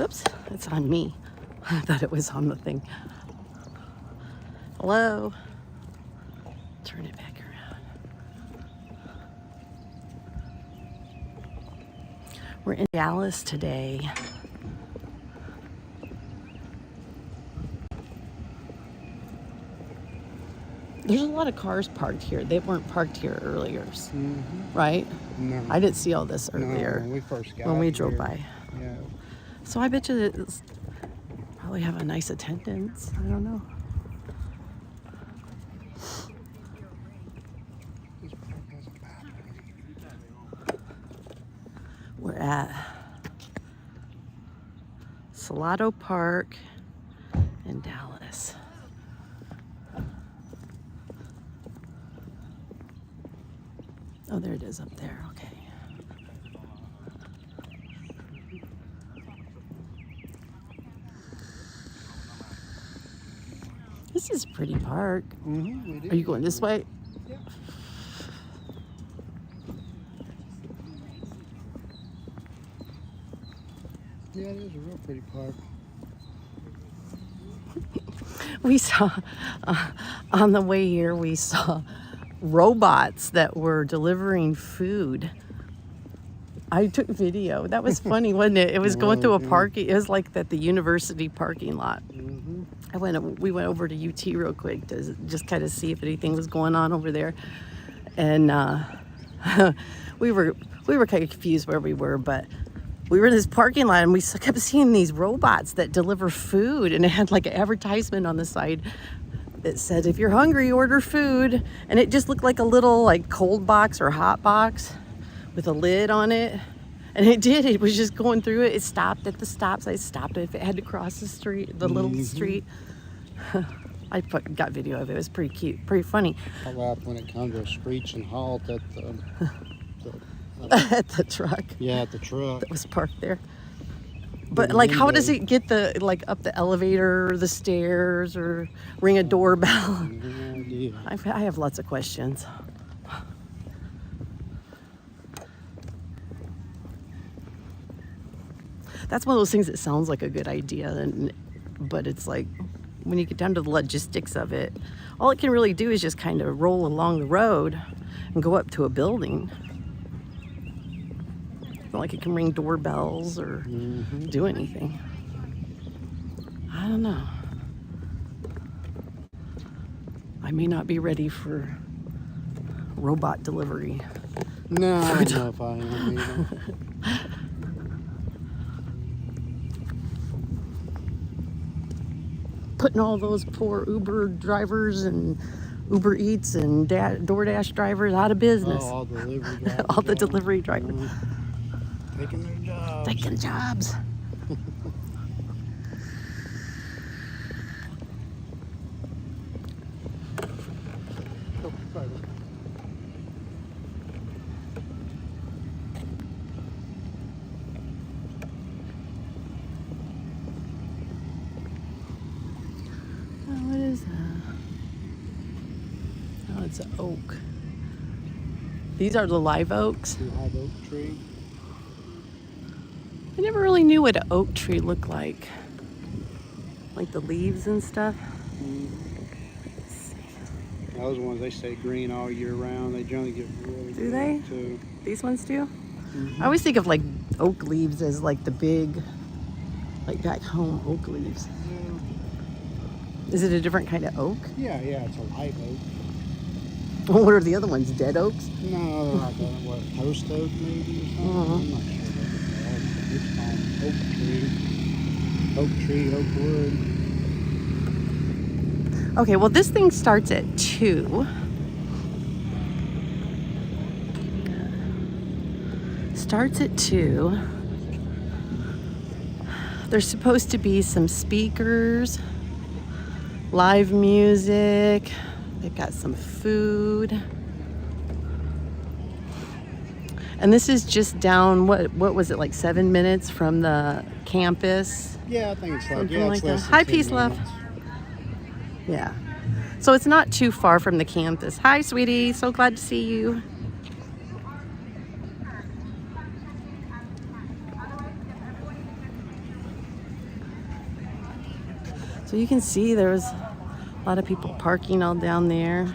Oops, it's on me. I thought it was on the thing. Hello? Turn it back around. We're in Dallas today. There's a lot of cars parked here. They weren't parked here earlier, right? No. I didn't see all this earlier. No, when we first got when we here. drove by. Yeah. So I bet you it's probably have a nice attendance. I don't know. We're at Salado Park in Dallas. Oh, there it is up there. Okay. This is a pretty park. Are you going this way? Yeah. Yeah, it is a real pretty park. We saw, on the way here, we saw robots that were delivering food. I took video. That was funny, wasn't it? It was going through a parking. It was like at the university parking lot. We went over to UT real quick to just kind of see if anything was going on over there, and we were kind of confused where we were, but we were in this parking lot and we kept seeing these robots that deliver food, and it had like an advertisement on the side that said, "If you're hungry, order food," and it just looked like a little like cold box or hot box with a lid on it. And it did. It was just going through it. It stopped at the stop sign. It stopped if it had to cross the street, the little street. I got video of it. It was pretty cute, pretty funny. I laugh when it comes to a screeching halt at the at the truck. Yeah, at the truck. That was parked there. But like, how does it get up the elevator or the stairs or ring a doorbell? No idea. I have lots of questions. That's one of those things that sounds like a good idea, but it's like when you get down to the logistics of it, all it can really do is just kind of roll along the road and go up to a building. It's not like it can ring doorbells or do anything. I don't know. I may not be ready for robot delivery. No, I don't know if I am either. Putting all those poor Uber drivers and Uber Eats and DoorDash drivers out of business. Oh, all delivery drivers. All the delivery drivers. Taking their jobs. Taking jobs. Oh, sorry. What is that? Oh, it's an oak. These are the live oaks. The live oak tree. I never really knew what an oak tree looked like. Like the leaves and stuff. Let's see. Those ones, they stay green all year round. They generally get really Do they? big, too. These ones do? I always think of like oak leaves as like the big, like back home oak leaves. Is it a different kind of oak? Yeah, it's a live oak. What are the other ones? Dead oaks? No, they're like a post oak maybe or something. I'm not sure what it's called. Oak tree, oak wood. Okay, well this thing starts at 2. Starts at 2. There's supposed to be some speakers, live music. They've got some food. And this is just down, what was it, like 7 minutes from the campus? Yeah, I think it's like, Something like it's that. less than Hi, 10 Peace Love. minutes. Yeah. So it's not too far from the campus. Hi, sweetie. So glad to see you. So you can see there was a lot of people parking all down there.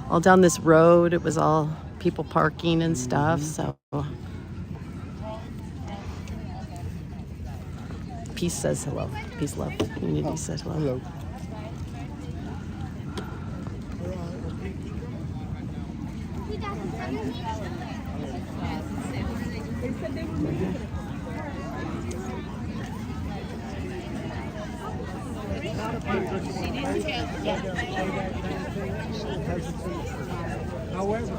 All down this road, it was all people parking and stuff, so. Peace says hello. Peace, love. Unity says hello. Hello. However,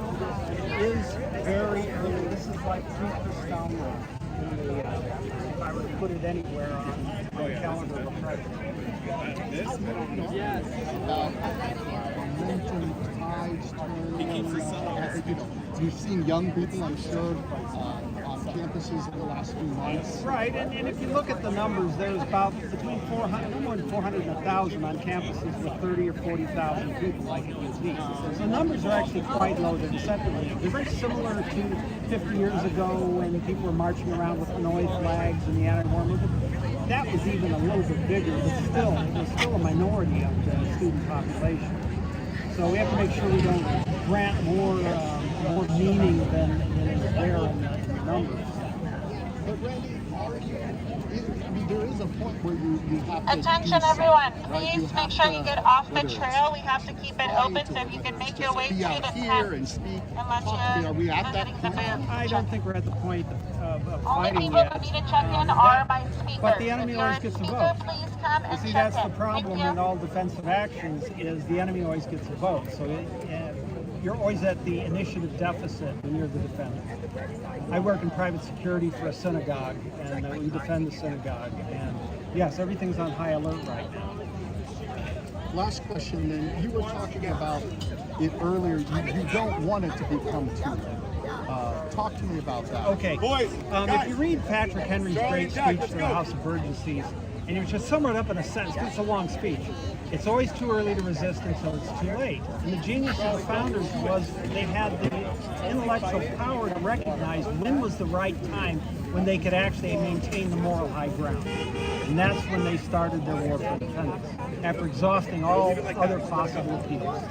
it is very early. This is like pre-Kristallnacht. If I were to put it anywhere on the calendar of a president. Yes. Momentum, tides turning. You've seen young people, I'm sure, on campuses in the last few months. Right, and if you look at the numbers, there's about between 400, no more than 400 and 1,000 on campuses with 30 or 40,000 people like it used to be. So the numbers are actually quite low. They're deceptively low. They're very similar to 50 years ago when people were marching around with Hanoi flags and the anti-war movement. That was even a little bit bigger, but still, it was still a minority of the student population. So we have to make sure we don't grant more meaning than is there in the numbers. But Randy, there is a point where you have to... Attention everyone, please make sure you get off the trail. We have to keep it open, so if you can make your way to the tent. Unless you're getting the booth. I don't think we're at the point of Only fighting people yet. who need to check in are my speakers. But the enemy If you're always a gets a speaker, vote. please come You and see, check that's the in. problem Thank you. in all defensive actions is the enemy always gets a vote. So you're always at the initiative deficit when you're the defender. I work in private security for a synagogue, and we defend the synagogue. And yes, everything's on high alert right now. Last question then. You were talking about it earlier. You don't want it to become too talk to me about that. Okay. Boys, if you read Patrick Henry's great speech to the House of Burgesses, and it was just summed up in a sentence, because it's a long speech. It's always too early to resist until it's too late. And the genius of the founders was they had the intellectual power to recognize when was the right time when they could actually maintain the moral high ground. And that's when they started their war for independence, after exhausting all other possible appeals.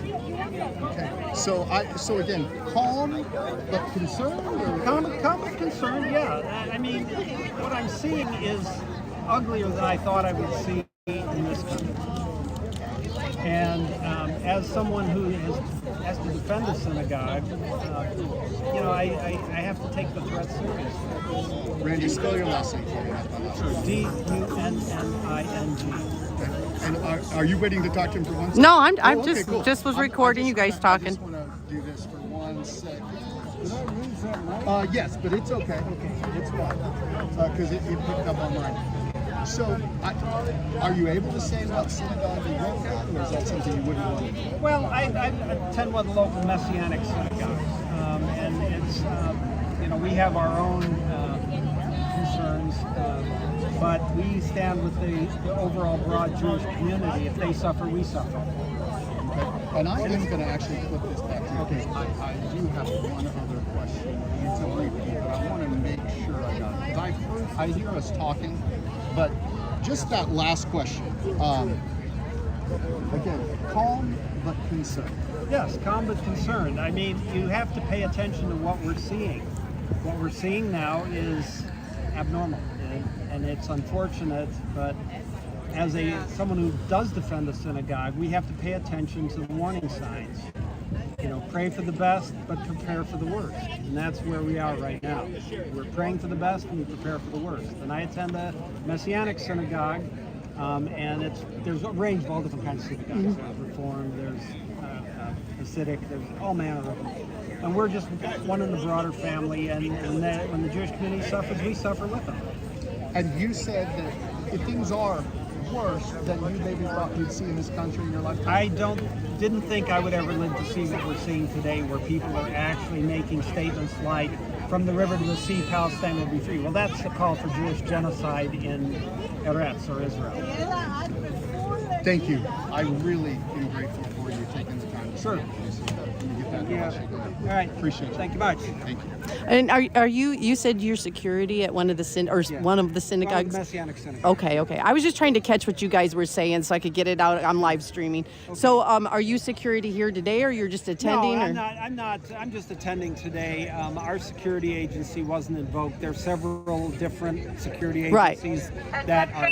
Okay. So again, calm but concerned? Calm but concerned, yeah. I mean, what I'm seeing is uglier than I thought I would see in this country. And as someone who has to defend the synagogue, I have to take the threat seriously. Randy, spell your last name for me. Sure. D-U-N-N-I-G. And are you waiting to talk to him for 1 second? No, I'm okay, cool. just was recording you guys talking. I just want to do this for 1 second. Did I lose that right? Yes, but it's okay. Okay, it's fine. Because it picked up on mine. So, are you able to say what synagogue you work at, or is that something you wouldn't want to do? Well, I attend one of the local Messianic synagogues, and it's, we have our own concerns, but we stand with the overall broad Jewish community. If they suffer, we suffer. Okay. And I am going to actually flip this back to you. Okay. I do have one other question. It's a brief one, but I want to make sure I got it. Because I hear us talking, but just that last question. Again, calm but concerned. Yes, calm but concerned. I mean, you have to pay attention to what we're seeing. What we're seeing now is abnormal, and it's unfortunate, but as someone who does defend the synagogue, we have to pay attention to the warning signs. Pray for the best, but prepare for the worst. And that's where we are right now. We're praying for the best and we prepare for the worst. And I attend a Messianic synagogue, and there's a range of all different kinds of synagogues. There's Reformed, there's Hasidic, there's all manner of them. And we're just one in the broader family, and when the Jewish community suffers, we suffer with them. And you said that if things are worse than you maybe thought you'd see in this country in your lifetime? I didn't think I would ever live to see what we're seeing today, where people are actually making statements like, from the river to the sea, Palestine will be free. Well, that's a call for Jewish genocide in Eretz, or Israel. Thank you. I really am grateful for you taking the time to Sure. Yeah. All right. Appreciate it. Thank you much. Thank you. And are you said you're security at one of the Yeah. one of the Well, synagogues? Messianic Synagogue. Okay. I was just trying to catch what you guys were saying so I could get it out. I'm live streaming. So, are you security here today, or you're just attending? No, or? I'm not. I'm just attending today. Our security agency wasn't invoked. There are several different security Right. agencies that are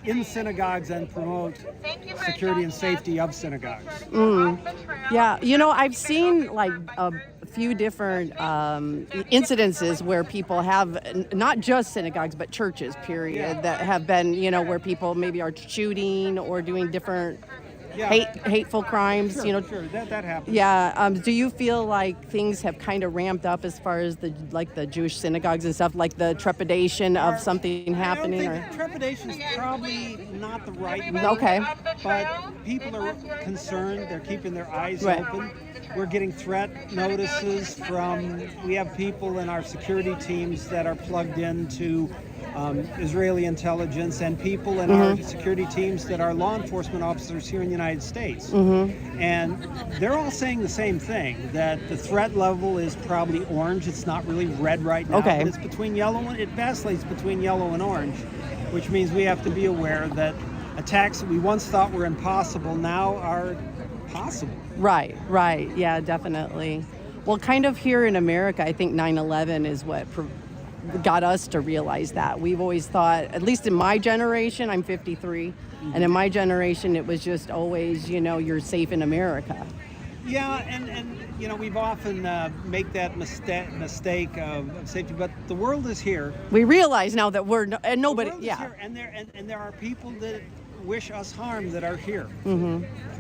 in synagogues and promote security and safety of synagogues. Yeah, I've seen like a few different incidences where people have not just synagogues but churches, period, that have been, where people maybe are shooting or doing different hateful crimes. Sure, sure. That happens. Yeah. Do you feel like things have kind of ramped up as far as the Jewish synagogues and stuff, like the trepidation of something happening? I don't think trepidation is probably not the right word. Okay. But people are concerned. They're keeping their eyes Right. open. We're getting threat notices we have people in our security teams that are plugged into Israeli intelligence, and people in our security teams that are law enforcement officers here in the United States. And they're all saying the same thing, that the threat level is probably orange. It's not really red right now, Okay. but it's between yellow and it vacillates between yellow and orange, which means we have to be aware that attacks that we once thought were impossible now are possible. Right. Yeah, definitely. Well, kind of here in America, I think 9/11 is what got us to realize that. We've always thought, at least in my generation, I'm 53, and in my generation, it was just always, you're safe in America. Yeah, and we've often make that mistake of safety, but the world is here. We realize now that and nobody, The world is yeah. here, and there are people that wish us harm that are here.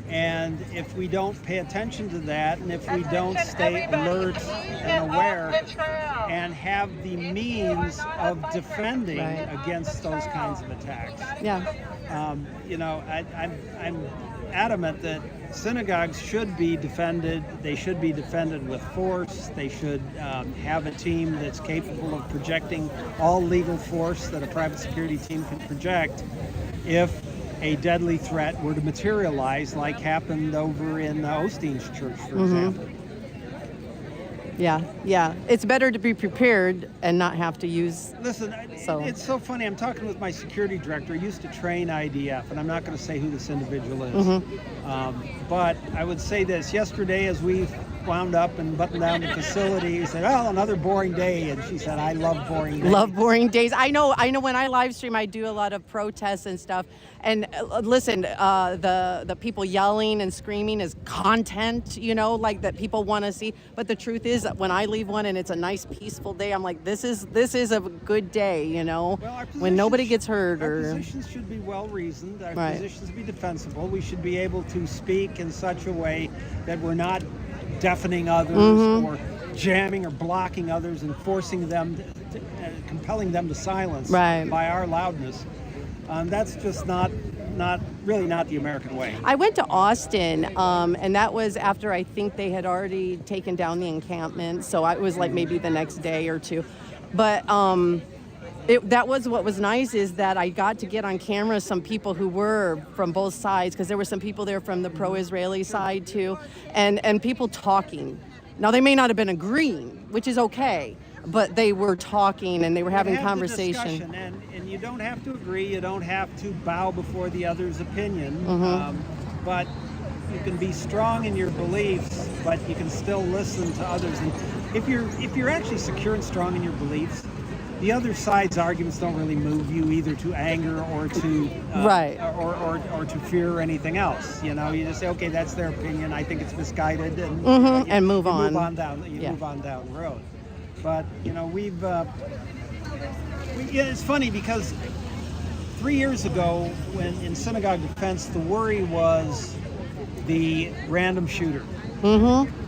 And if we don't pay attention to that, and if we don't stay alert and aware and have the means of defending Right. against those kinds of attacks, Yeah. I'm adamant that synagogues should be defended. They should be defended with force. They should have a team that's capable of projecting all legal force that a private security team can project if a deadly threat were to materialize, like happened over in Osteen's church, for example. Yeah. It's better to be prepared and not have to use. Listen, it's so funny. I'm talking with my security director. He used to train IDF, and I'm not going to say who this individual is. But I would say this. Yesterday, as we wound up and buttoned down the facility, he said, "Well, another boring day." And she said, "I love boring days." Love boring days. I know when I live stream, I do a lot of protests and stuff. And listen, the people yelling and screaming is content, like that people want to see. But the truth is that when I leave one and it's a nice, peaceful day, I'm like, this is a good day, Well, when nobody gets hurt. Our or positions should be well reasoned. Our Right. positions be defensible. We should be able to speak in such a way that we're not deafening others or jamming or blocking others and forcing them, compelling them to silence Right. by our loudness. That's just not the American way. I went to Austin, and that was after I think they had already taken down the encampment. So it was like maybe the next day or two. But that was what was nice, is that I got to get on camera some people who were from both sides, because there were some people there from the pro-Israeli side too, and people talking. Now they may not have been agreeing, which is okay, but they were talking and they were having Have the conversation. discussion, and you don't have to agree. You don't have to bow before the other's opinion. But you can be strong in your beliefs, but you can still listen to others. And if you're actually secure and strong in your beliefs, the other side's arguments don't really move you either to anger or to Right. or to fear or anything else. You just say, okay, that's their opinion. I think it's misguided, and And move you on. Move on down. Yeah. Move on down the road. But it's funny because 3 years ago, when in synagogue defense, the worry was the random shooter.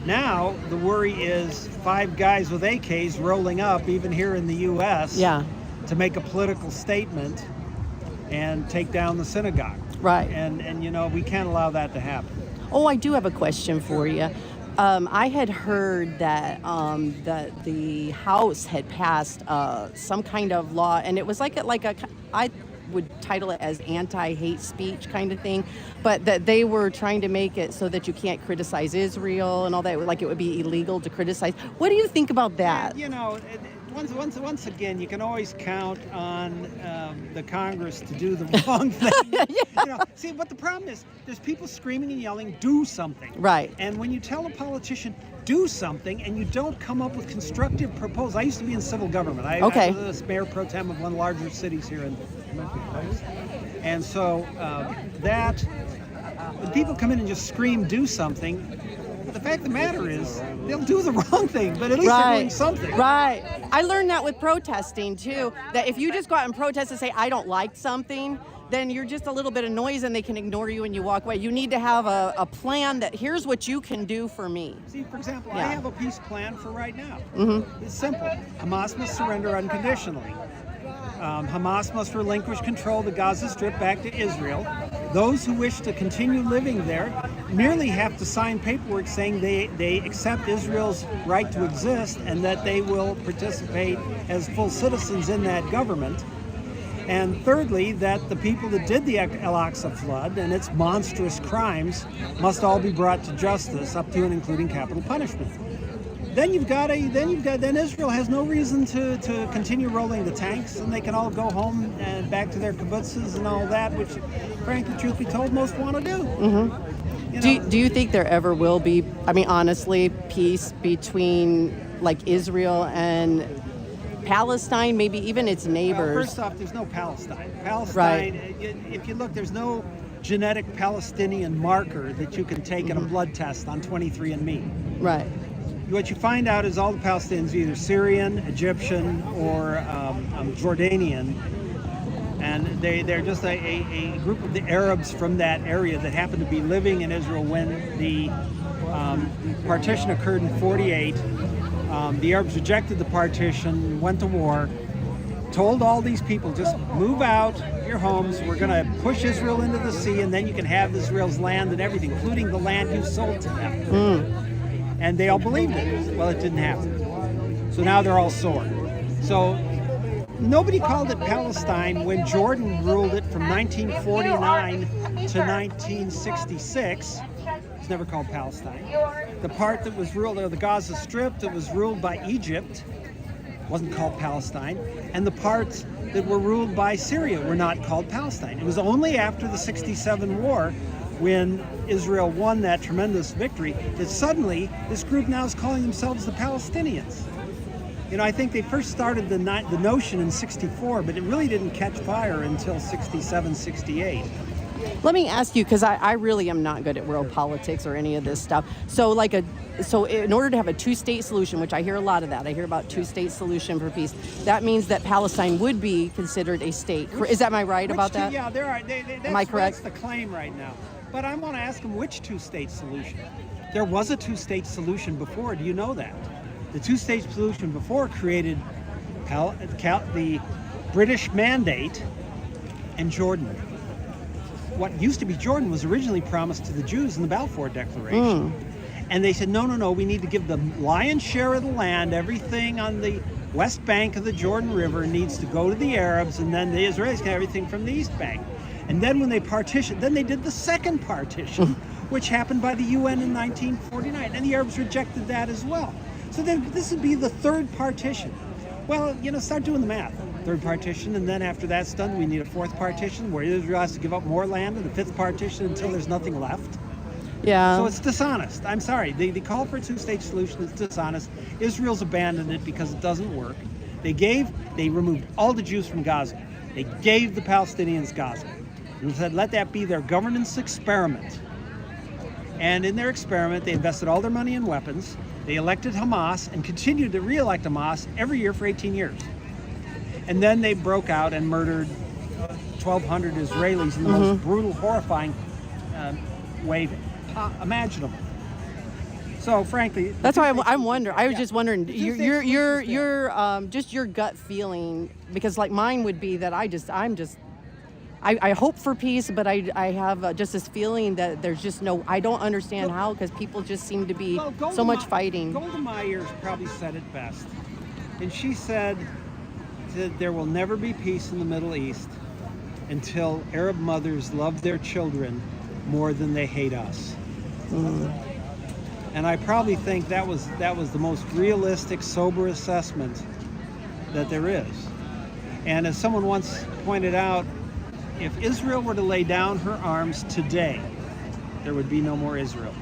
Now the worry is 5 guys with AKs rolling up, even here in the U.S. Yeah. to make a political statement and take down the synagogue. Right. And we can't allow that to happen. Oh, I do have a question for you. I had heard that the House had passed some kind of law, and it was I would title it as anti-hate speech kind of thing, but that they were trying to make it so that you can't criticize Israel and all that, like it would be illegal to criticize. What do you think about that? You know, once again, you can always count on the Congress to do the wrong thing. You know, see, but the problem is, there's people screaming and yelling, "Do something!" Right. And when you tell a politician do something and you don't come up with constructive proposals, I used to be in civil government. I was mayor pro tem of one of the larger cities here in Memphis, and so when people come in and just scream, "Do something." The fact of the matter is, they'll do the wrong thing, but at least they're doing something. Right. I learned that with protesting, too, that if you just go out and protest and say, I don't like something, then you're just a little bit of noise and they can ignore you and you walk away. You need to have a plan that here's what you can do for me. See, for example, I have a peace plan for right now. Mm-hmm. It's simple. Hamas must surrender unconditionally. Hamas must relinquish control of the Gaza Strip back to Israel. Those who wish to continue living there merely have to sign paperwork saying they accept Israel's right to exist and that they will participate as full citizens in that government. And thirdly, that the people that did the Al-Aqsa flood and its monstrous crimes must all be brought to justice, up to and including capital punishment. Then Israel has no reason to continue rolling the tanks, and they can all go home and back to their kibbutzes and all that, which, frankly, truth be told, most want to do. Mm-hmm. Do you think there ever will be, I mean, honestly, peace between like Israel and Palestine, maybe even its neighbors? Well, first off, there's no Palestine. Palestine, if you look, there's no genetic Palestinian marker that you can take in a blood test on 23andMe. Right. What you find out is all the Palestinians are either Syrian, Egyptian, or Jordanian, and they're just a group of the Arabs from that area that happened to be living in Israel when the partition occurred in 48. The Arabs rejected the partition, went to war, told all these people, just move out your homes, we're going to push Israel into the sea, and then you can have Israel's land and everything, including the land you sold to them. And they all believed it. Well, it didn't happen. So now they're all sore. So nobody called it Palestine when Jordan ruled it from 1949 to 1966. It's never called Palestine. The part that was ruled, or the Gaza Strip, that was ruled by Egypt wasn't called Palestine. And the parts that were ruled by Syria were not called Palestine. It was only after the 67 war, when Israel won that tremendous victory, that suddenly this group now is calling themselves the Palestinians. You know, I think they first started the notion in 64, but it really didn't catch fire until 67, 68. Let me ask you, because I really am not good at world politics or any of this stuff. So in order to have a two-state solution, which I hear a lot of that, I hear about two-state solution for peace, that means that Palestine would be considered a state. Am I right about that? Yeah, there are. Am I correct? That's the claim right now. But I want to ask them, which two-state solution? There was a two-state solution before. Do you know that? The two-state solution before created the British Mandate and Jordan. What used to be Jordan was originally promised to the Jews in the Balfour Declaration. And they said, no, we need to give the lion's share of the land, everything on the west bank of the Jordan River needs to go to the Arabs, and then the Israelis can have everything from the east bank. And then when they partitioned, then they did the second partition, which happened by the UN in 1949, and the Arabs rejected that as well. So then this would be the third partition. Well, start doing the math. Third partition, and then after that's done, we need a fourth partition where Israel has to give up more land, and the fifth partition until there's nothing left. Yeah. So it's dishonest. I'm sorry. The call for a two-state solution is dishonest. Israel's abandoned it because it doesn't work. They removed all the Jews from Gaza. They gave the Palestinians Gaza. And said, let that be their governance experiment. And in their experiment, they invested all their money in weapons. They elected Hamas and continued to re-elect Hamas every year for 18 years. And then they broke out and murdered 1,200 Israelis in the most brutal, horrifying way imaginable. So, frankly, that's why I'm wondering. I was just wondering your just your gut feeling, because like mine would be that I hope for peace, but I have just this feeling that there's just I don't understand how, because people just seem to be so much fighting. Golda Meir probably said it best. And she said that there will never be peace in the Middle East until Arab mothers love their children more than they hate us. And I probably think that was the most realistic, sober assessment that there is. And as someone once pointed out, if Israel were to lay down her arms today, there would be no more Israel.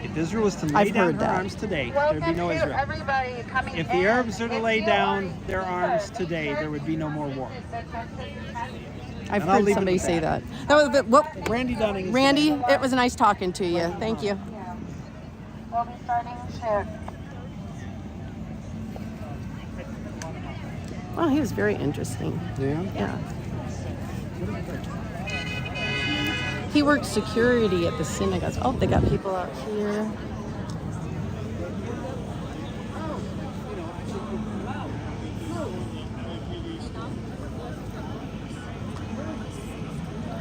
If Israel was to lay down her arms today, there'd be no Israel. If the Arabs are to lay down their arms today, there would be no more war. I've heard somebody say that. Randy Dunning. Randy, it was nice talking to you. Thank you. We'll be starting soon. Well, he was very interesting. Yeah? He worked security at the synagogues. Oh, they got people out here.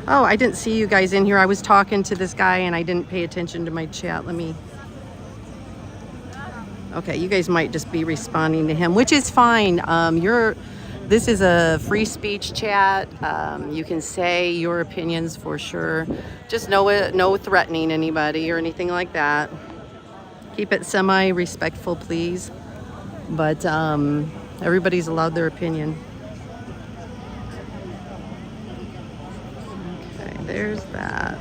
Oh, I didn't see you guys in here. I was talking to this guy and I didn't pay attention to my chat. Okay, you guys might just be responding to him, which is fine. This is a free speech chat. You can say your opinions for sure. Just no threatening anybody or anything like that. Keep it semi-respectful, please. But everybody's allowed their opinion. Okay, there's that.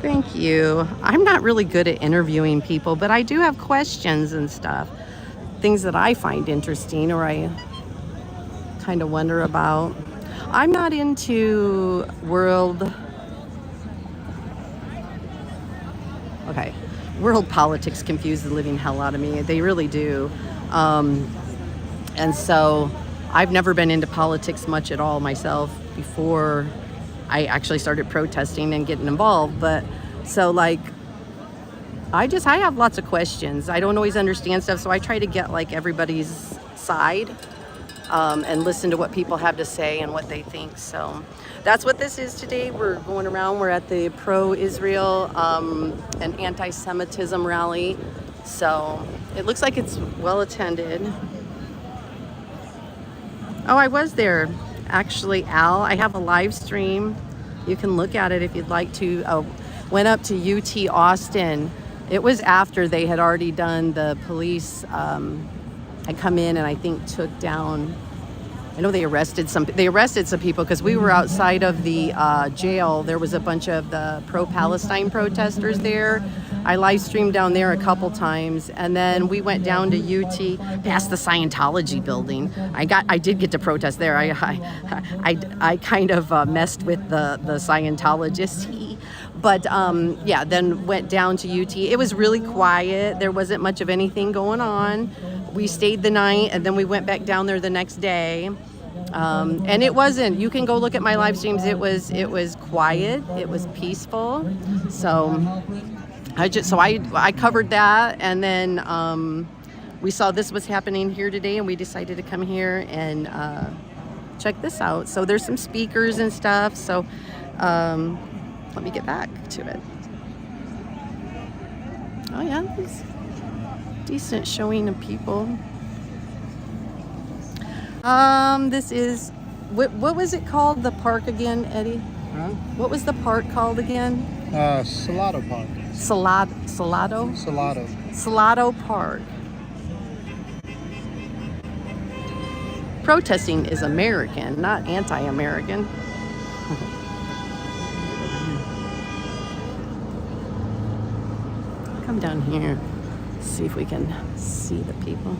Thank you. I'm not really good at interviewing people, but I do have questions and stuff. Things that I find interesting or I kind of wonder about. I'm not into world politics confuse the living hell out of me. They really do. And so I've never been into politics much at all myself before I actually started protesting and getting involved. But so like, I have lots of questions. I don't always understand stuff, so I try to get like everybody's side and listen to what people have to say and what they think. So that's what this is today. We're going around. We're at the pro-Israel and anti-Semitism rally. So it looks like it's well attended. Oh, I was there. Actually, Al, I have a live stream. You can look at it if you'd like to. Went up to UT Austin. It was after they had already done the police. Had come in and I think took down. I know they arrested some people because we were outside of the jail. There was a bunch of the pro-Palestine protesters there. I live streamed down there a couple times, and then we went down to UT past the Scientology building. I did get to protest there. I kind of messed with the Scientologists. But yeah, then went down to UT. It was really quiet. There wasn't much of anything going on. We stayed the night and then we went back down there the next day. And it wasn't, you can go look at my live streams. It was quiet. It was peaceful. So I covered that, and then we saw this was happening here today, and we decided to come here and check this out. So there's some speakers and stuff. So let me get back to it. Oh yeah, there's decent showing of people. This is what was it called? The park again, Eddie? Huh? What was the park called again? Salado Park. Salado? Salado Park. Protesting is American, not anti-American. Come down here, see if we can see the people.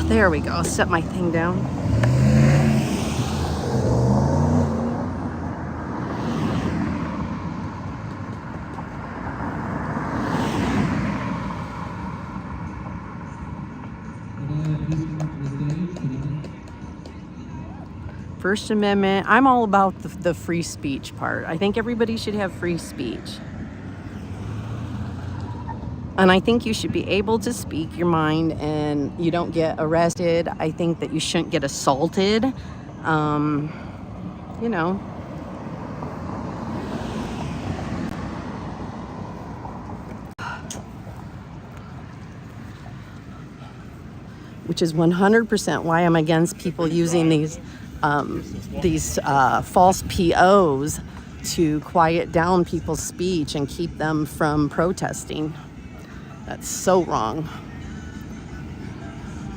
There we go. Set my thing down. First Amendment. I'm all about the free speech part. I think everybody should have free speech. And I think you should be able to speak your mind and you don't get arrested. I think that you shouldn't get assaulted. You know, which is 100% why I'm against people using these false POs to quiet down people's speech and keep them from protesting. That's so wrong.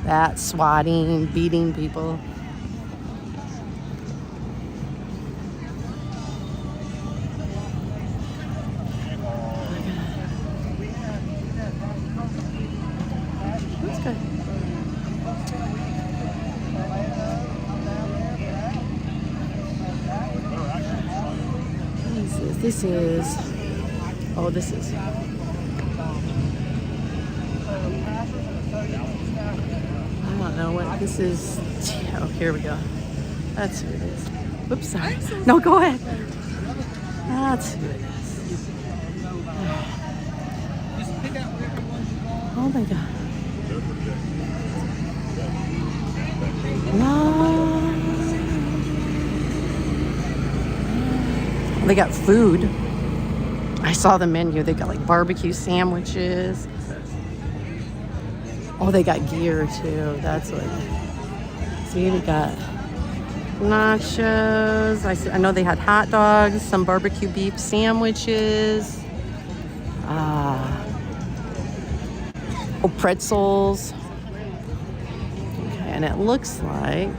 That's swatting, beating people. That's good. What is this? This is, oh, this is, I don't know what this is. Oh, here we go. That's who it is. Whoops, sorry. No, go ahead. That's who it is. Oh my God. No. They got food. I saw the menu. They got like barbecue sandwiches. Oh, they got gear too. That's what. See, we got nachos. I know they had hot dogs, some barbecue beef sandwiches. Oh, pretzels. Okay, and it looks like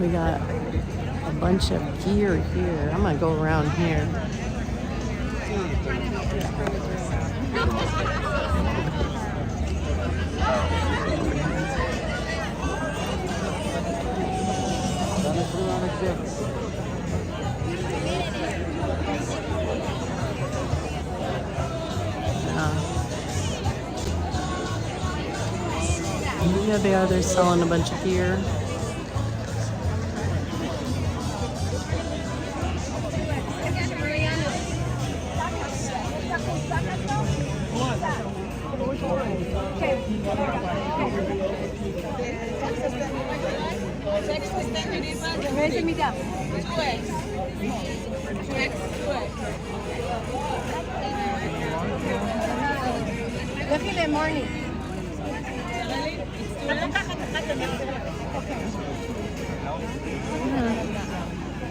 we got a bunch of gear here. I'm gonna go around here. Yeah, they are. They're selling a bunch of gear. Morning.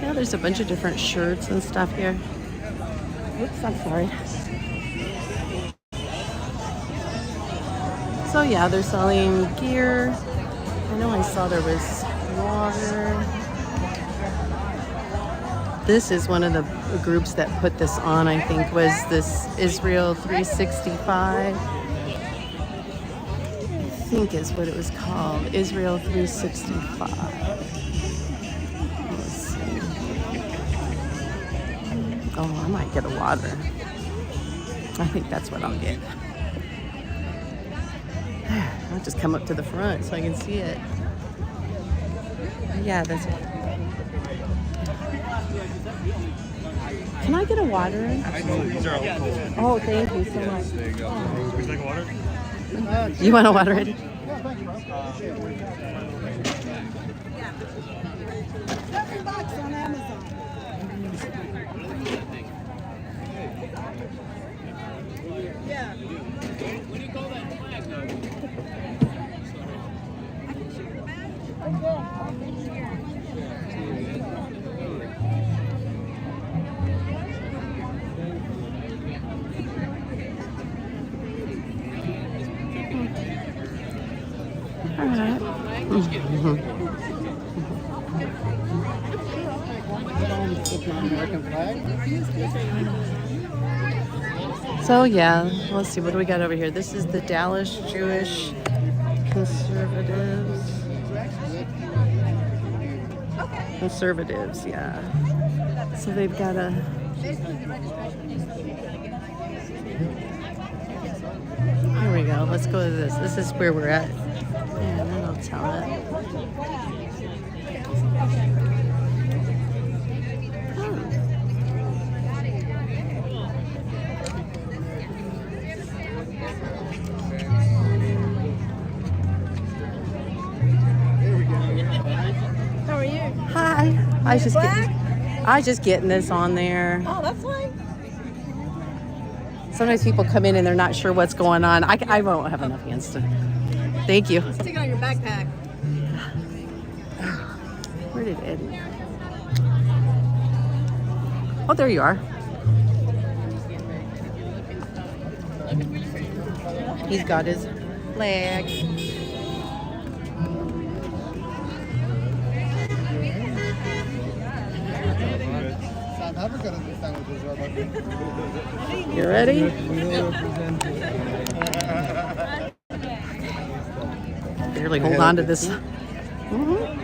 Yeah, there's a bunch of different shirts and stuff here. Oops, I'm sorry. So yeah, they're selling gear. I know I saw there was water. This is one of the groups that put this on, I think, was this Israel 365. I think is what it was called, Israel 365. Let's see. Oh, I might get a water. I think that's what I'll get. I'll just come up to the front so I can see it. Yeah, that's it. Can I get a water? Absolutely. Oh, thank you so much. There you go. Would you like a water? You want a water? Ready? $7 on Amazon. Yeah. What do you call that flag though? All right. So yeah, let's see, what do we got over here? This is the Dallas Jewish Conservatives. Conservatives, yeah. So they've got a... Here we go, let's go to this. This is where we're at. Yeah, that'll tell it. I was just getting this on there. Oh, that's fine. Sometimes people come in and they're not sure what's going on. I won't have enough hands to. Thank you. Stick it on your backpack. Where did Eddie? Oh, there you are. He's got his flag. South Africa doesn't sandwiches well, but You ready? Barely hold on to this. Mhm.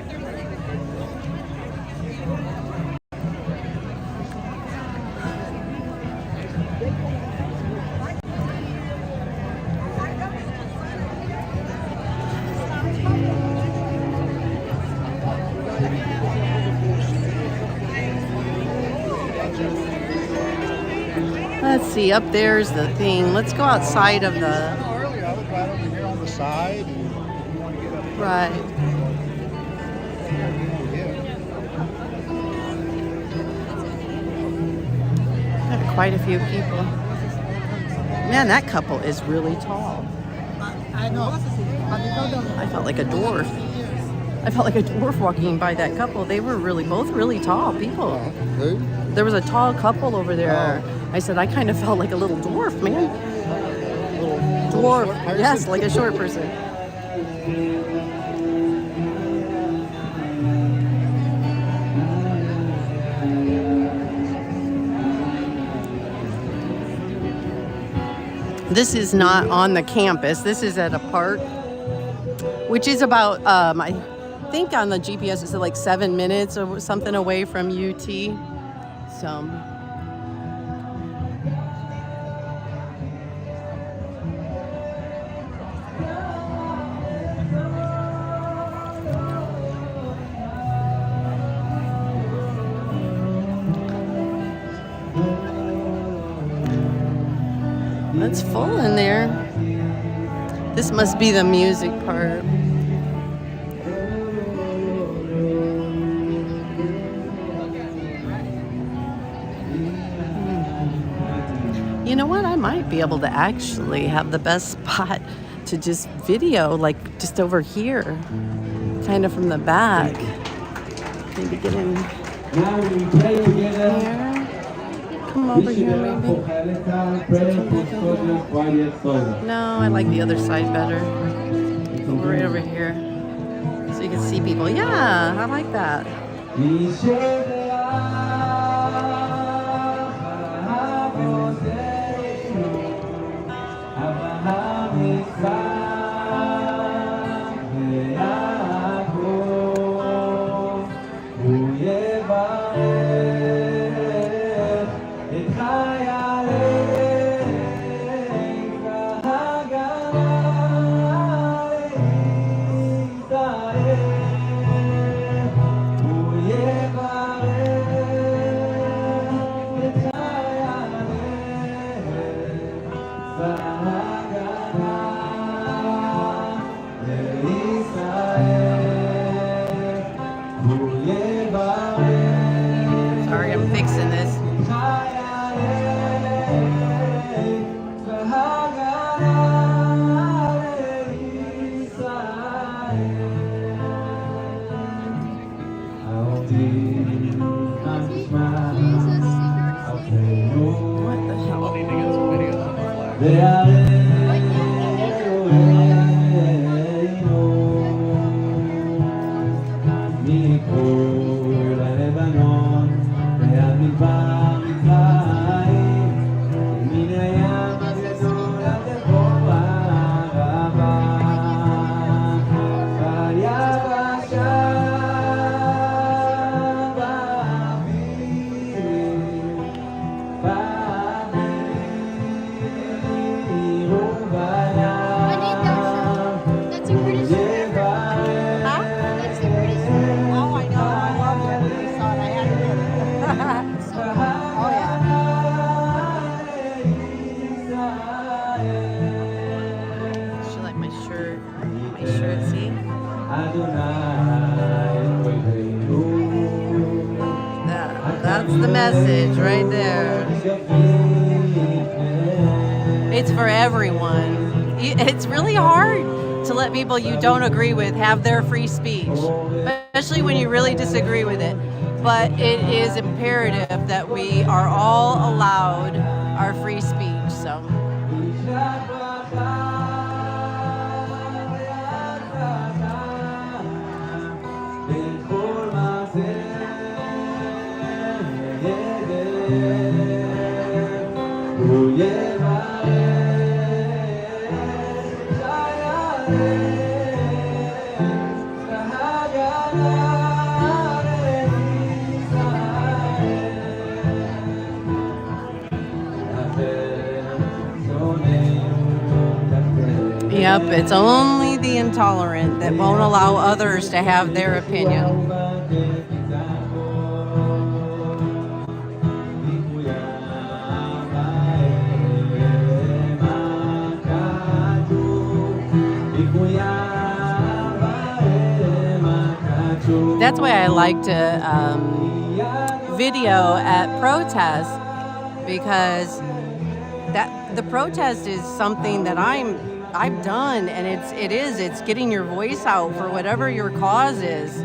Let's see, up there's the thing. Let's go outside of the. earlier I was right over here on the side. And if you want to get up Right. Got quite a few people. Man, that couple is really tall. I know. I felt like a dwarf. I felt like a dwarf walking by that couple. They were both really tall people. Who? There was a tall couple over there. I said, I kind of felt like a little dwarf, man. Dwarf. Yes, like a short person. This is not on the campus. This is at a park, which is about, I think on the GPS it's like 7 minutes or something away from UT. So. It's full in there. This must be the music part. You know what? I might be able to actually have the best spot to just video, like just over here, kind of from the back. Maybe get in here. Come over here, maybe. No, I like the other side better. Right over here. So you can see people. Yeah, I like that. Sorry, I'm fixing this. What the hell? That's the message right there. It's for everyone. It's really hard to let people you don't agree with have their free speech, especially when you really disagree with it. But it is imperative that we are all allowed our free speech. So. Yep, it's only the intolerant that won't allow others to have their opinion. That's why I like to video at protests, because the protest is something that I've done, and it's getting your voice out for whatever your cause is.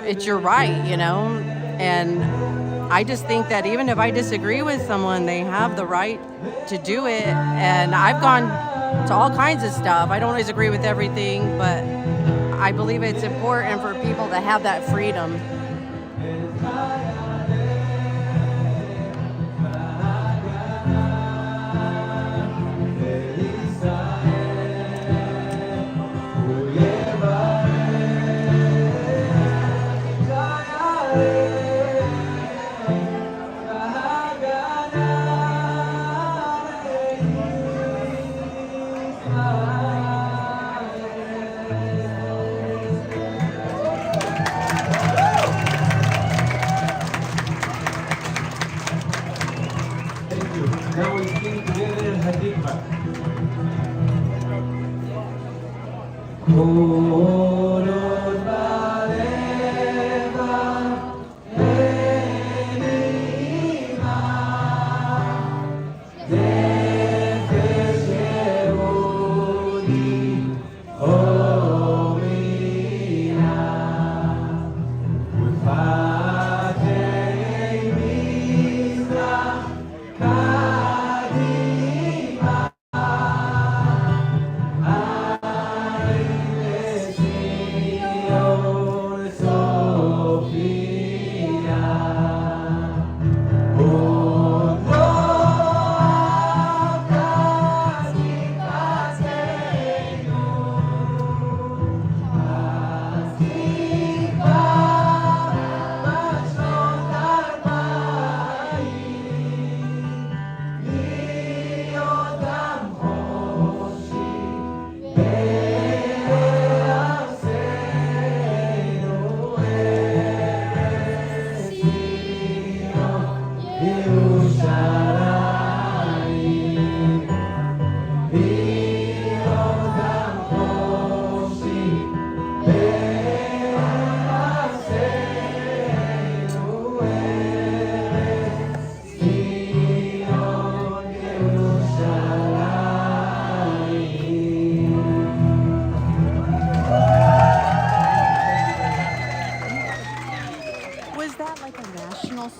It's your right, you know, and I just think that even if I disagree with someone, they have the right to do it. And I've gone to all kinds of stuff. I don't always agree with everything, but I believe it's important for people to have that freedom. Now we sing together Hadikma.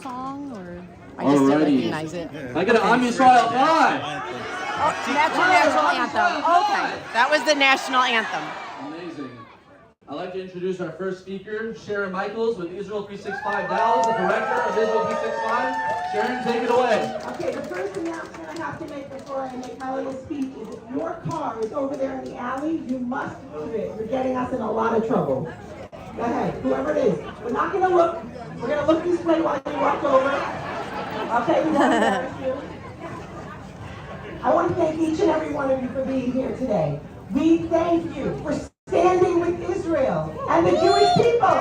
Song, or I just didn't recognize it. I got an Am Yisrael live. Oh, that's your national anthem. Okay, that was the national anthem. Amazing. I'd like to introduce our first speaker, Sharon Michaels with Israel 365 Dallas, the director of Israel 365. Sharon, take it away. Okay, the first announcement I have to make before I make my little speech is if your car is over there in the alley, you must move it. You're getting us in a lot of trouble. Go ahead, whoever it is. We're not going to look. We're going to look this way while you walk over. Okay, we won't embarrass you. I want to thank each and every one of you for being here today. We thank you for standing with Israel and the Jewish people.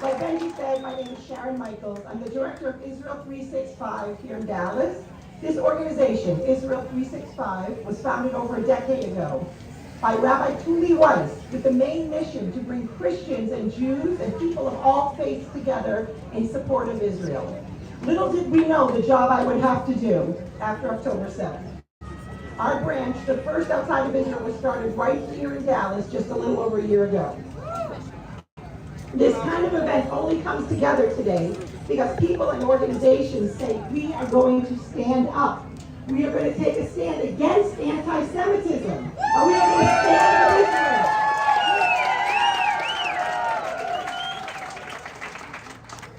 Like Benji said, my name is Sharon Michaels. I'm the director of Israel 365 here in Dallas. This organization, Israel 365, was founded over a decade ago. by Rabbi Tuli Weiss with the main mission to bring Christians and Jews and people of all faiths together in support of Israel. Little did we know the job I would have to do after October 7th. Our branch, the first outside of Israel, was started right here in Dallas just a little over a year ago. This kind of event only comes together today because people and organizations say we are going to stand up. We are going to take a stand against anti-Semitism. And we are going to stand with Israel.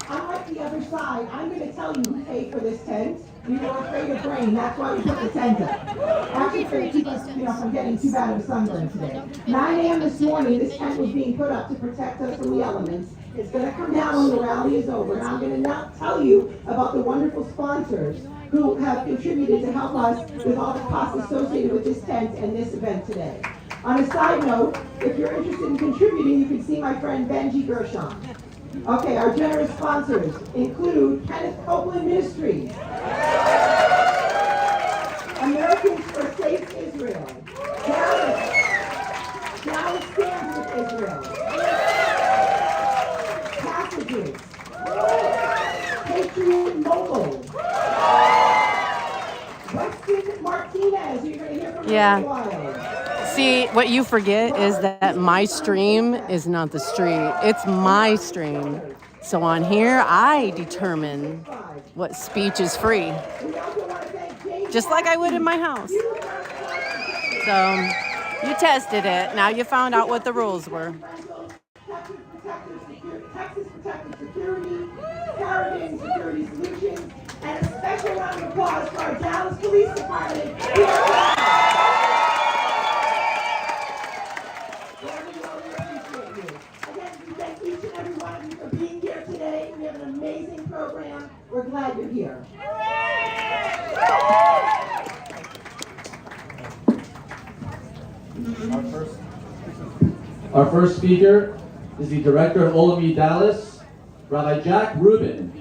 Unlike the other side, I'm going to tell you who paid for this tent. We were afraid of rain. That's why we put the tent up. Actually, to keep us, from getting too bad of a sunburn today. 9 a.m. this morning, this tent was being put up to protect us from the elements. It's going to come down when the rally is over, and I'm going to now tell you about the wonderful sponsors who have contributed to help us with all the costs associated with this tent and this event today. On a side note, if you're interested in contributing, you can see my friend Benji Gershon. Okay, our generous sponsors include Kenneth Copeland Ministries, Americans for Safe Israel, Dallas Stands with Israel, Passages, Patriot Mobile, Weston Martinez, you're going to hear from Yeah. in a while. See, what you forget is that my stream is not the street. It's my stream. So on here, I determine what speech is free. Just like I would in my house. So you tested it. Now you found out what the rules were. Texas Protective Security, Caribbean Security Solutions, and a special round of applause for our Dallas Police Department. Amazing program. We're glad you're here. Our first speaker is the director of Olami Dallas, Rabbi Jack Rubin.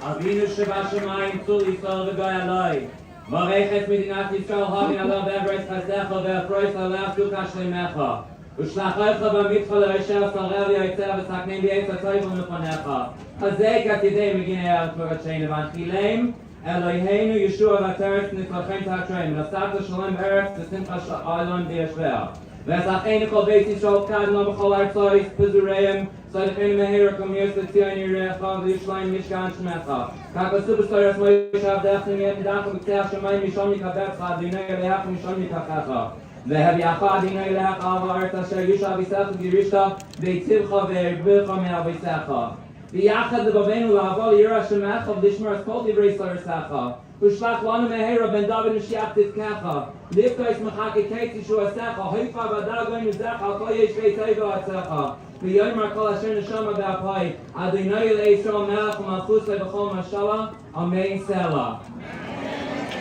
Avinu Shabashamayim Tzul Yisrael V'Goy Aloi. Mareches Medinat Yisrael Havin Alav Evres Chasecha Ve'afrois Alav Duka Shlemecha. ושלחך במיתך לראשי השרה ויועציה וסכנים בעץ הטוב ומפניך. חזק את ידי מגיני הארץ מבקשנו והנחילם אלוהינו ישוע ותרץ נצלחם תעטרם ונשאת שלום בארץ ושמחה העולם ביושביה. וסכנו כל בית ישראל קדנו בכל ארצות פזוריהם צדקנו מהר הקומיות לציון יראך וירושלים משכן שמך. כך עשו בסתורס מוישה עבדך נמידך ובקצה השמיים משום יקבצך אדינו אליך ומשום יקחך. והביאך אדינו אליך הארץ אשר ישע ביסך וגירשת והצילך והרבך מאביסך. ויחד לבבינו לעבור לירא שמך ולשמור את כל דברי שרסך. ושלח לנו מהרה בן דוד משיח צדקך. לפתו אשמך כקץ ישועתך, היפה ודגו נזך על כל ישבי טבע ארצך. ויאמר כל אשר נשמה באפי, אדינו לישראל מלך ומלכות בכל משלה, אמן סלה.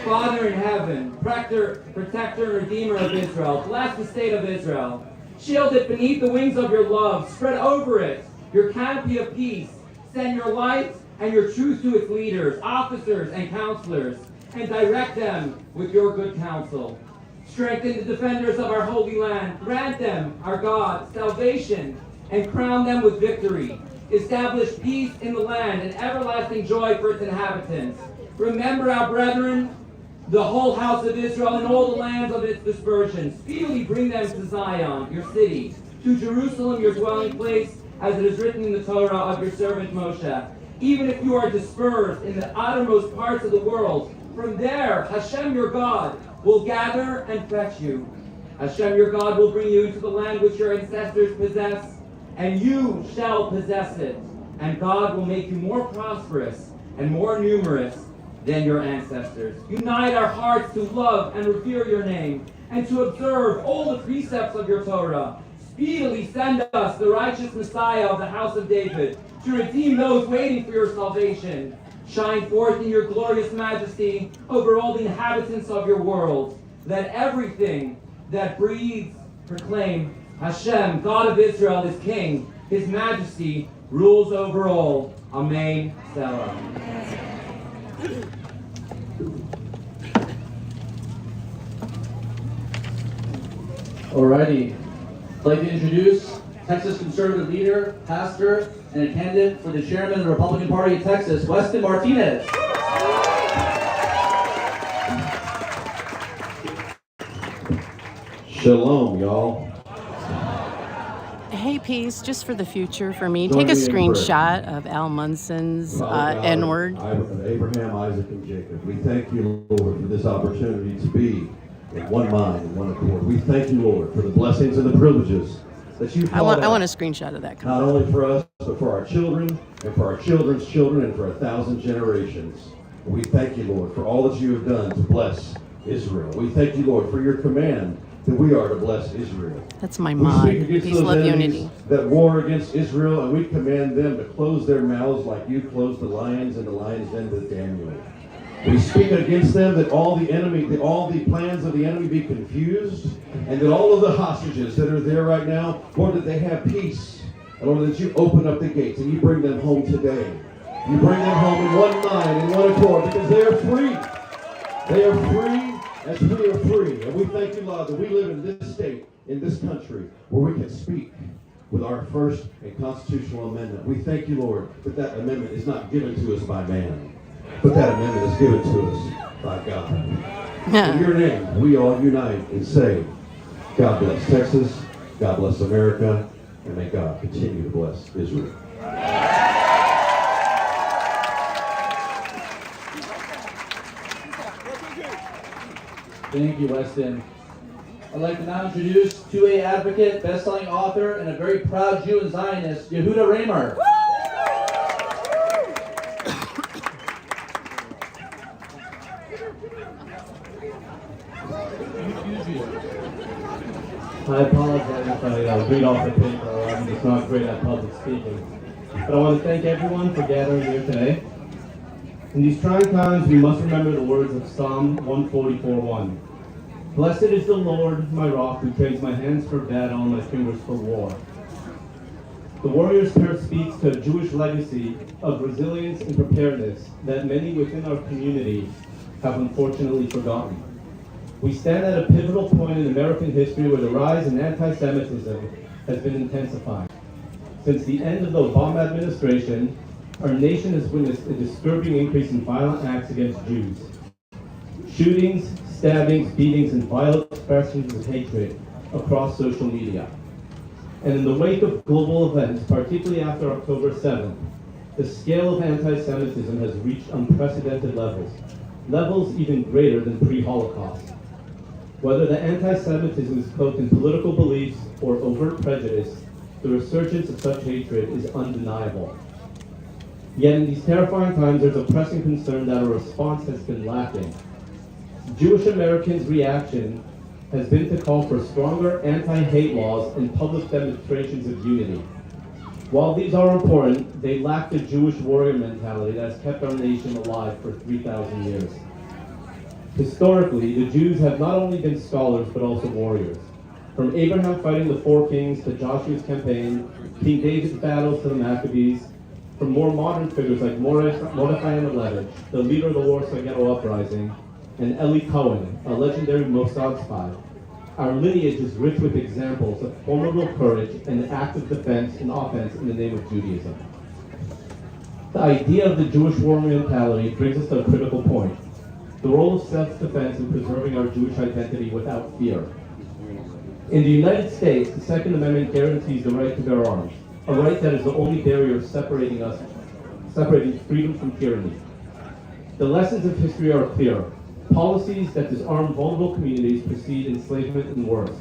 Father in heaven, protector and redeemer of Israel, bless the state of Israel. Shield it beneath the wings of your love. Spread over it your canopy of peace. Send your light and your truth to its leaders, officers, and counselors, and direct them with your good counsel. Strengthen the defenders of our holy land. Grant them, our God, salvation, and crown them with victory. Establish peace in the land and everlasting joy for its inhabitants. Remember our brethren, the whole house of Israel, and all the lands of its dispersion. Speedily bring them to Zion, your city, to Jerusalem, your dwelling place, as it is written in the Torah of your servant Moshe. Even if you are dispersed in the uttermost parts of the world, from there Hashem your God will gather and fetch you. Hashem your God will bring you into the land which your ancestors possessed, and you shall possess it. And God will make you more prosperous and more numerous than your ancestors. Unite our hearts to love and revere your name, and to observe all the precepts of your Torah. Speedily send us the righteous Messiah of the house of David, to redeem those waiting for your salvation. Shine forth in your glorious majesty over all the inhabitants of your world. Let everything that breathes proclaim, Hashem, God of Israel, is King. His majesty rules over all. Amen. Selah. Alrighty. I'd like to introduce Texas conservative leader, pastor, and a candidate for the chairman of the Republican Party of Texas, Weston Martinez. Shalom, y'all. Hey, Peace, just for the future for me, Join take a me in screenshot of Al Munson's Father God, N-word. Abraham, Isaac, and Jacob. We thank you, Lord, for this opportunity to be in one mind and one accord. We thank you, Lord, for the blessings and the privileges that you've I want a out, screenshot of that. not only for us, but for our children, and for our children's children, and for 1,000 generations. We thank you, Lord, for all that you have done to bless Israel. We thank you, Lord, for your command that we are to bless Israel. That's my We mod. speak against Peace, those love, enemies unity. that war against Israel, and we command them to close their mouths like you closed the lions and the lions den with Daniel. We speak against them that all the plans of the enemy be confused, and that all of the hostages that are there right now, Lord, that they have peace, and Lord, that you open up the gates and you bring them home today. You bring them home in one mind, in one accord, because they are free. They are free as we are free. And we thank you, Lord, that we live in this state, in this country, where we can speak with our first and constitutional amendment. We thank you, Lord, that that amendment is not given to us by man, but that amendment is given to us by God. In your name, we all unite and say, God bless Texas, God bless America, and may God continue to bless Israel. Thank you, Weston. I'd like to now introduce 2A advocate, best-selling author, and a very proud Jew and Zionist, Yehuda Raymer. I apologize if I read off the paper. I'm just not great at public speaking. But I want to thank everyone for gathering here today. In these trying times, we must remember the words of Psalm 144:1. Blessed is the Lord, my rock, who trains my hands for battle and my fingers for war. The warrior's prayer speaks to a Jewish legacy of resilience and preparedness that many within our community have unfortunately forgotten. We stand at a pivotal point in American history where the rise in anti-Semitism has been intensifying. Since the end of the Obama administration, our nation has witnessed a disturbing increase in violent acts against Jews. Shootings, stabbings, beatings, and violent expressions of hatred across social media. And in the wake of global events, particularly after October 7th, the scale of anti-Semitism has reached unprecedented levels even greater than pre-Holocaust. Whether the anti-Semitism is cloaked in political beliefs or overt prejudice, the resurgence of such hatred is undeniable. Yet in these terrifying times, there's a pressing concern that a response has been lacking. Jewish Americans' reaction has been to call for stronger anti-hate laws and public demonstrations of unity. While these are important, they lack the Jewish warrior mentality that has kept our nation alive for 3,000 years. Historically, the Jews have not only been scholars, but also warriors. From Abraham fighting the four kings to Joshua's campaign, King David's battles to the Maccabees, from more modern figures like Mordechai and Levitch, the leader of the Warsaw Ghetto Uprising, and Eli Cohen, a legendary Mossad spy. Our lineage is rich with examples of formidable courage and active defense and offense in the name of Judaism. The idea of the Jewish warrior mentality brings us to a critical point: the role of self-defense in preserving our Jewish identity without fear. In the United States, the Second Amendment guarantees the right to bear arms, a right that is the only barrier separating freedom from tyranny. The lessons of history are clear. Policies that disarm vulnerable communities precede enslavement and worse.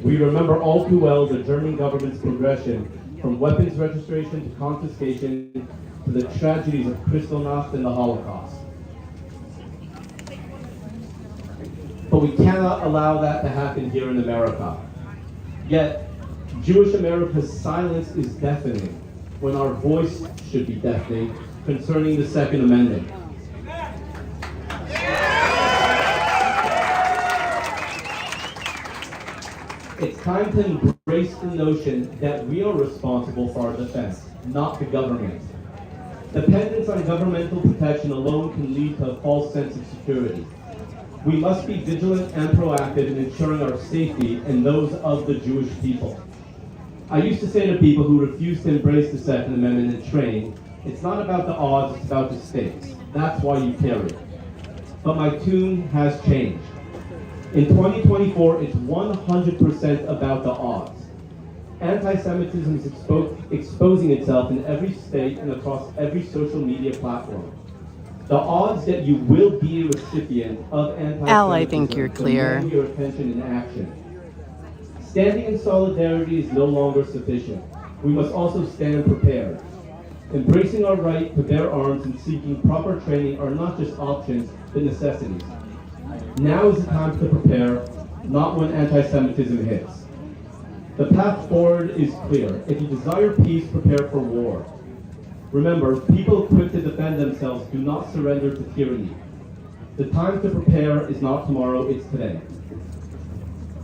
We remember all too well the German government's progression from weapons registration to confiscation to the tragedies of Kristallnacht and the Holocaust. But we cannot allow that to happen here in America. Yet, Jewish America's silence is deafening when our voice should be deafening concerning the Second Amendment. It's time to embrace the notion that we are responsible for our defense, not the government. Dependence on governmental protection alone can lead to a false sense of security. We must be vigilant and proactive in ensuring our safety and those of the Jewish people. I used to say to people who refuse to embrace the Second Amendment in training, it's not about the odds, it's about the stakes. That's why you carry it. But my tune has changed. In 2024, it's 100% about the odds. Anti-Semitism is exposing itself in every state and across every social media platform. The odds that you will be a recipient of anti-Semitism Al, I think you're clear. demand your attention in action. Standing in solidarity is no longer sufficient. We must also stand prepared. Embracing our right to bear arms and seeking proper training are not just options, but necessities. Now is the time to prepare, not when anti-Semitism hits. The path forward is clear. If you desire peace, prepare for war. Remember, people equipped to defend themselves do not surrender to tyranny. The time to prepare is not tomorrow, it's today.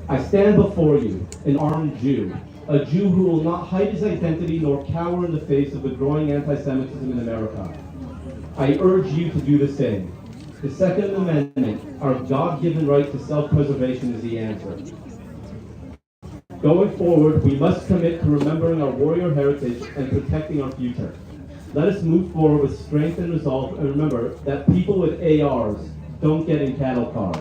I stand before you, an armed Jew, a Jew who will not hide his identity nor cower in the face of the growing anti-Semitism in America. I urge you to do the same. The Second Amendment, our God-given right to self-preservation, is the answer. Going forward, we must commit to remembering our warrior heritage and protecting our future. Let us move forward with strength and resolve, and remember that people with ARs don't get in cattle cars.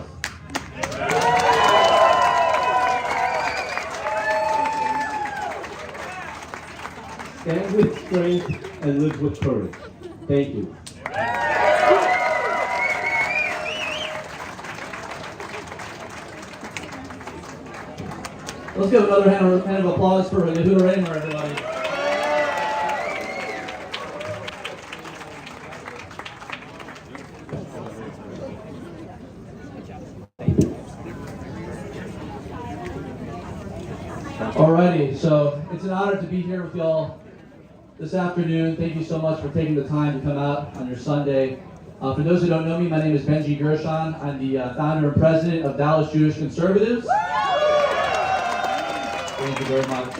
Stand with strength and live with courage. Thank you. Let's give another hand of applause for Yehuda Reimer, everybody. Alrighty, so it's an honor to be here with y'all this afternoon. Thank you so much for taking the time to come out on your Sunday. For those who don't know me, my name is Benji Gershon. I'm the founder and president of Dallas Jewish Conservatives. Thank you very much.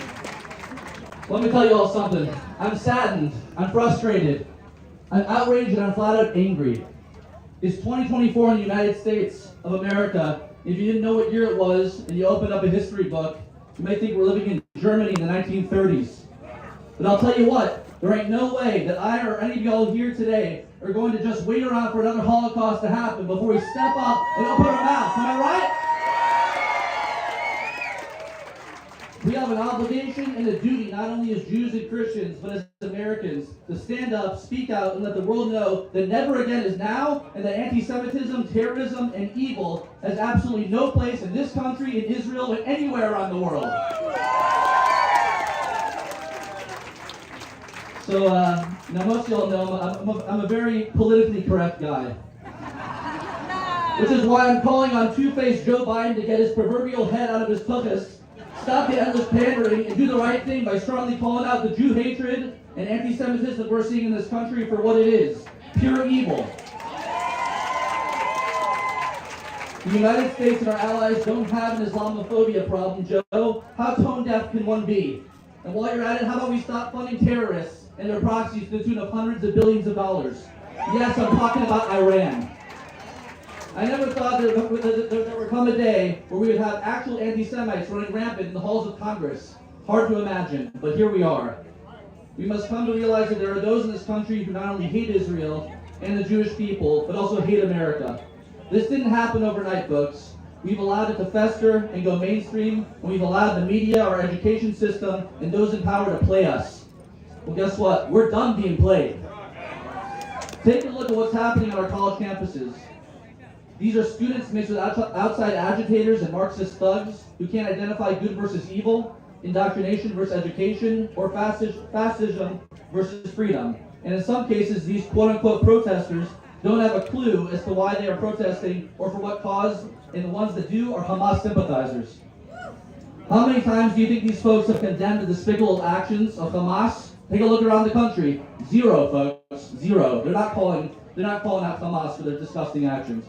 Let me tell you all something. I'm saddened, I'm frustrated, I'm outraged, and I'm flat out angry. It's 2024 in the United States of America. If you didn't know what year it was, and you opened up a history book, you may think we're living in Germany in the 1930s. But I'll tell you what, there ain't no way that I or any of y'all here today are going to just wait around for another Holocaust to happen before we step up and open our mouths. Am I right? We have an obligation and a duty, not only as Jews and Christians, but as Americans, to stand up, speak out, and let the world know that never again is now, and that anti-Semitism, terrorism, and evil has absolutely no place in this country, in Israel, and anywhere around the world. So, now most of y'all know I'm a very politically correct guy. Which is why I'm calling on two-faced Joe Biden to get his proverbial head out of his tuchus, stop the endless pandering, and do the right thing by strongly calling out the Jew hatred and anti-Semitism that we're seeing in this country for what it is, pure evil. The United States and our allies don't have an Islamophobia problem, Joe. How tone deaf can one be? And while you're at it, how about we stop funding terrorists and their proxies to the tune of hundreds of billions of dollars? Yes, I'm talking about Iran. I never thought there would come a day where we would have actual anti-Semites running rampant in the halls of Congress. Hard to imagine, but here we are. We must come to realize that there are those in this country who not only hate Israel and the Jewish people, but also hate America. This didn't happen overnight, folks. We've allowed it to fester and go mainstream, and we've allowed the media, our education system, and those in power to play us. Well, guess what? We're done being played. Take a look at what's happening on our college campuses. These are students mixed with outside agitators and Marxist thugs who can't identify good versus evil, indoctrination versus education, or fascism versus freedom. And in some cases, these quote-unquote protesters don't have a clue as to why they are protesting or for what cause, and the ones that do are Hamas sympathizers. How many times do you think these folks have condemned the despicable actions of Hamas? Take a look around the country. Zero, folks. Zero. They're not calling out Hamas for their disgusting actions.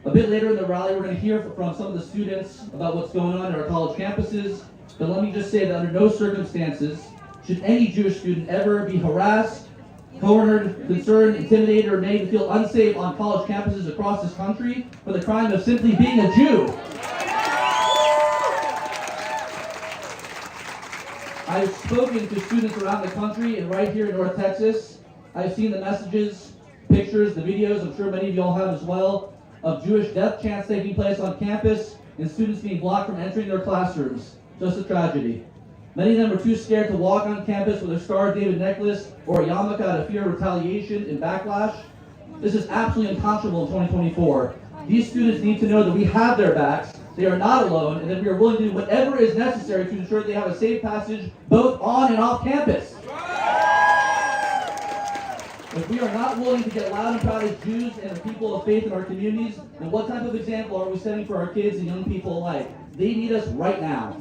A bit later in the rally, we're going to hear from some of the students about what's going on at our college campuses. But let me just say that under no circumstances should any Jewish student ever be harassed, cornered, concerned, intimidated, or made to feel unsafe on college campuses across this country for the crime of simply being a Jew. I've spoken to students around the country and right here in North Texas. I've seen the messages, pictures, the videos, I'm sure many of you all have as well, of Jewish death chants taking place on campus and students being blocked from entering their classrooms. Just a tragedy. Many of them are too scared to walk on campus with a Star of David necklace or a yarmulke out of fear of retaliation and backlash. This is absolutely unconscionable in 2024. These students need to know that we have their backs, they are not alone, and that we are willing to do whatever is necessary to ensure they have a safe passage both on and off campus. If we are not willing to get loud and proud as Jews and the people of faith in our communities, then what type of example are we setting for our kids and young people alike? They need us right now.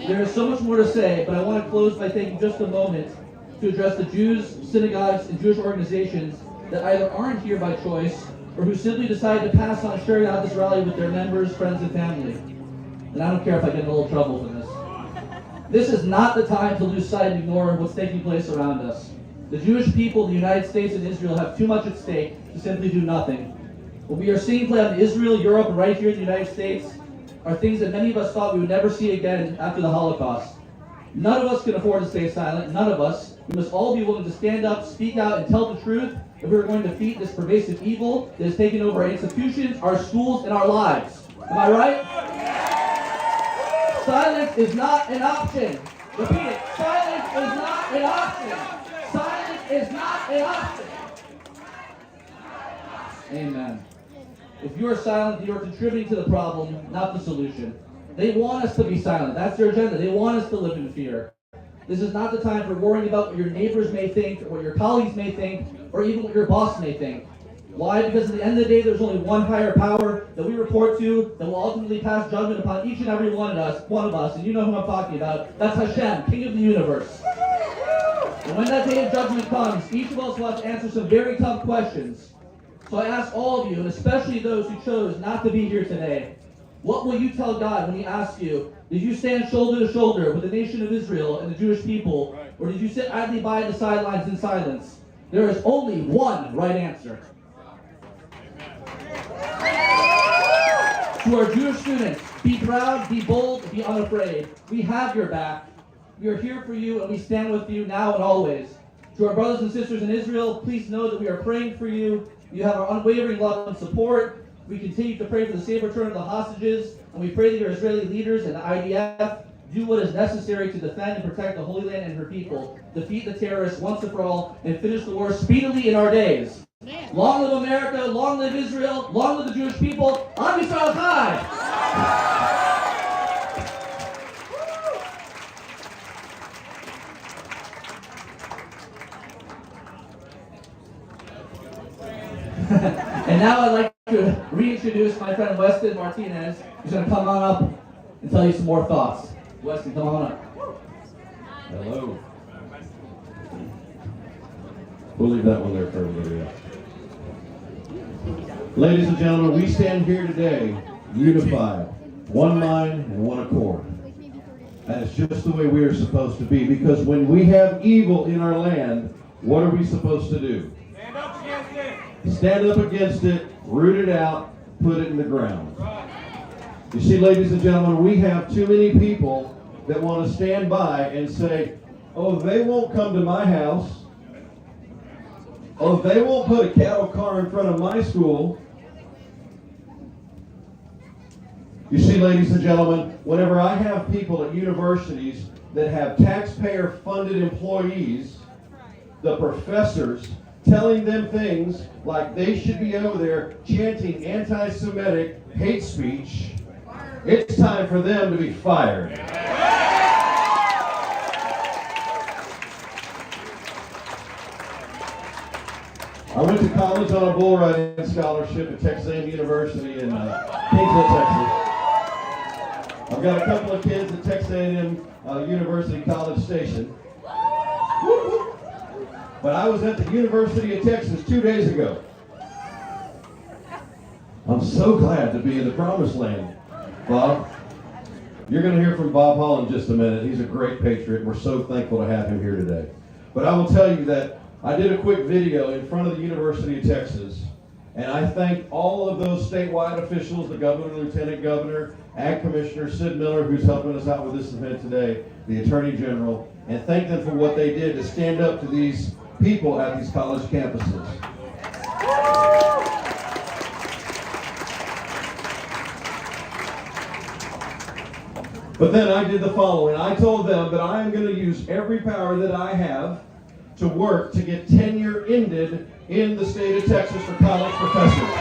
There is so much more to say, but I want to close by taking just a moment to address the Jews, synagogues, and Jewish organizations that either aren't here by choice or who simply decided to pass on sharing out this rally with their members, friends, and family. And I don't care if I get in a little trouble for this. This is not the time to lose sight and ignore what's taking place around us. The Jewish people, the United States, and Israel have too much at stake to simply do nothing. What we are seeing play out in Israel, Europe, and right here in the United States are things that many of us thought we would never see again after the Holocaust. None of us can afford to stay silent, none of us. We must all be willing to stand up, speak out, and tell the truth if we are going to defeat this pervasive evil that has taken over our institutions, our schools, and our lives. Am I right? Silence is not an option. Repeat it. Silence is not an option. Silence is not an option. Amen. If you are silent, you are contributing to the problem, not the solution. They want us to be silent. That's their agenda. They want us to live in fear. This is not the time for worrying about what your neighbors may think, or what your colleagues may think, or even what your boss may think. Why? Because at the end of the day, there's only one higher power that we report to that will ultimately pass judgment upon each and every one of us, and you know who I'm talking about. That's Hashem, King of the universe. And when that day of judgment comes, each of us will have to answer some very tough questions. So I ask all of you, and especially those who chose not to be here today, what will you tell God when He asks you, did you stand shoulder to shoulder with the nation of Israel and the Jewish people, or did you sit idly by the sidelines in silence? There is only one right answer. To our Jewish students, be proud, be bold, be unafraid. We have your back. We are here for you, and we stand with you now and always. To our brothers and sisters in Israel, please know that we are praying for you. You have our unwavering love and support. We continue to pray for the safe return of the hostages, and we pray that your Israeli leaders and the IDF do what is necessary to defend and protect the Holy Land and her people, defeat the terrorists once and for all, and finish the war speedily in our days. Long live America, long live Israel, long live the Jewish people. Am Yisrael Chai! And now I'd like to reintroduce my friend Weston Martinez, who's going to come on up and tell you some more thoughts. Weston, come on up. Hello. We'll leave that one there for everybody else. Ladies and gentlemen, we stand here today unified, one mind and one accord. And it's just the way we are supposed to be, because when we have evil in our land, what are we supposed to do? Stand up against it. Stand up against it, root it out, put it in the ground. You see, ladies and gentlemen, we have too many people that want to stand by and say, oh, they won't come to my house. Oh, they won't put a cattle car in front of my school. You see, ladies and gentlemen, whenever I have people at universities that have taxpayer-funded employees, the professors, telling them things like they should be over there chanting anti-Semitic hate speech, it's time for them to be fired. I went to college on a bull riding scholarship at Texas A&M University in Kingsville, Texas. I've got a couple of kids at Texas A&M University College Station. But I was at the University of Texas 2 days ago. I'm so glad to be in the promised land, Bob. You're going to hear from Bob Hall in just a minute. He's a great patriot, and we're so thankful to have him here today. But I will tell you that I did a quick video in front of the University of Texas, and I thank all of those statewide officials, the governor, lieutenant governor, Ag Commissioner Sid Miller, who's helping us out with this event today, the Attorney General, and thank them for what they did to stand up to these people at these college campuses. But then I did the following. I told them that I am going to use every power that I have to work to get tenure ended in the state of Texas for college professors.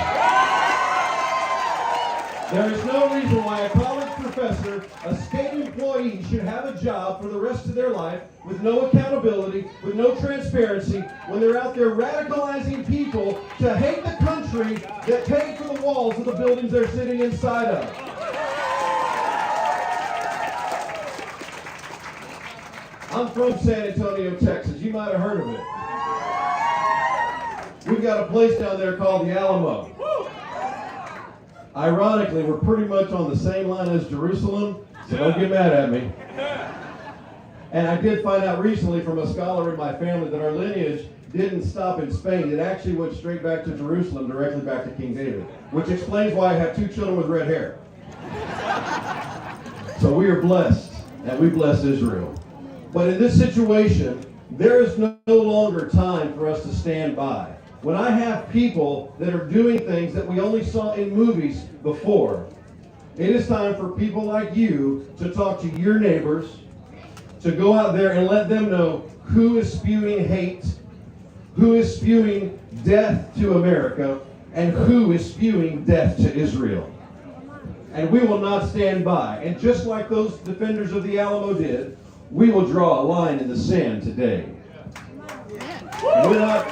There is no reason why a college professor, a state employee, should have a job for the rest of their life with no accountability, with no transparency, when they're out there radicalizing people to hate the country that paid for the walls of the buildings they're sitting inside of. I'm from San Antonio, Texas. You might have heard of it. We've got a place down there called the Alamo. Ironically, we're pretty much on the same line as Jerusalem, so don't get mad at me. And I did find out recently from a scholar in my family that our lineage didn't stop in Spain. It actually went straight back to Jerusalem, directly back to King David, which explains why I have 2 children with red hair. So we are blessed, and we bless Israel. But in this situation, there is no longer time for us to stand by. When I have people that are doing things that we only saw in movies before, it is time for people like you to talk to your neighbors, to go out there and let them know who is spewing hate, who is spewing death to America, and who is spewing death to Israel. And we will not stand by. And just like those defenders of the Alamo did, we will draw a line in the sand today. We're not,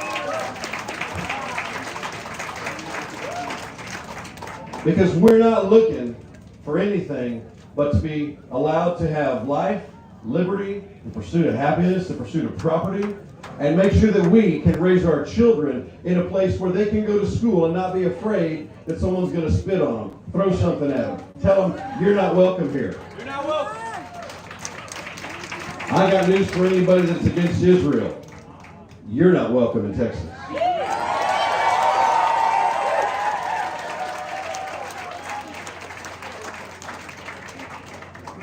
because we're not looking for anything but to be allowed to have life, liberty, the pursuit of happiness, the pursuit of property, and make sure that we can raise our children in a place where they can go to school and not be afraid that someone's going to spit on them, throw something at them, tell them, you're not welcome here. You're not welcome. I got news for anybody that's against Israel. You're not welcome in Texas.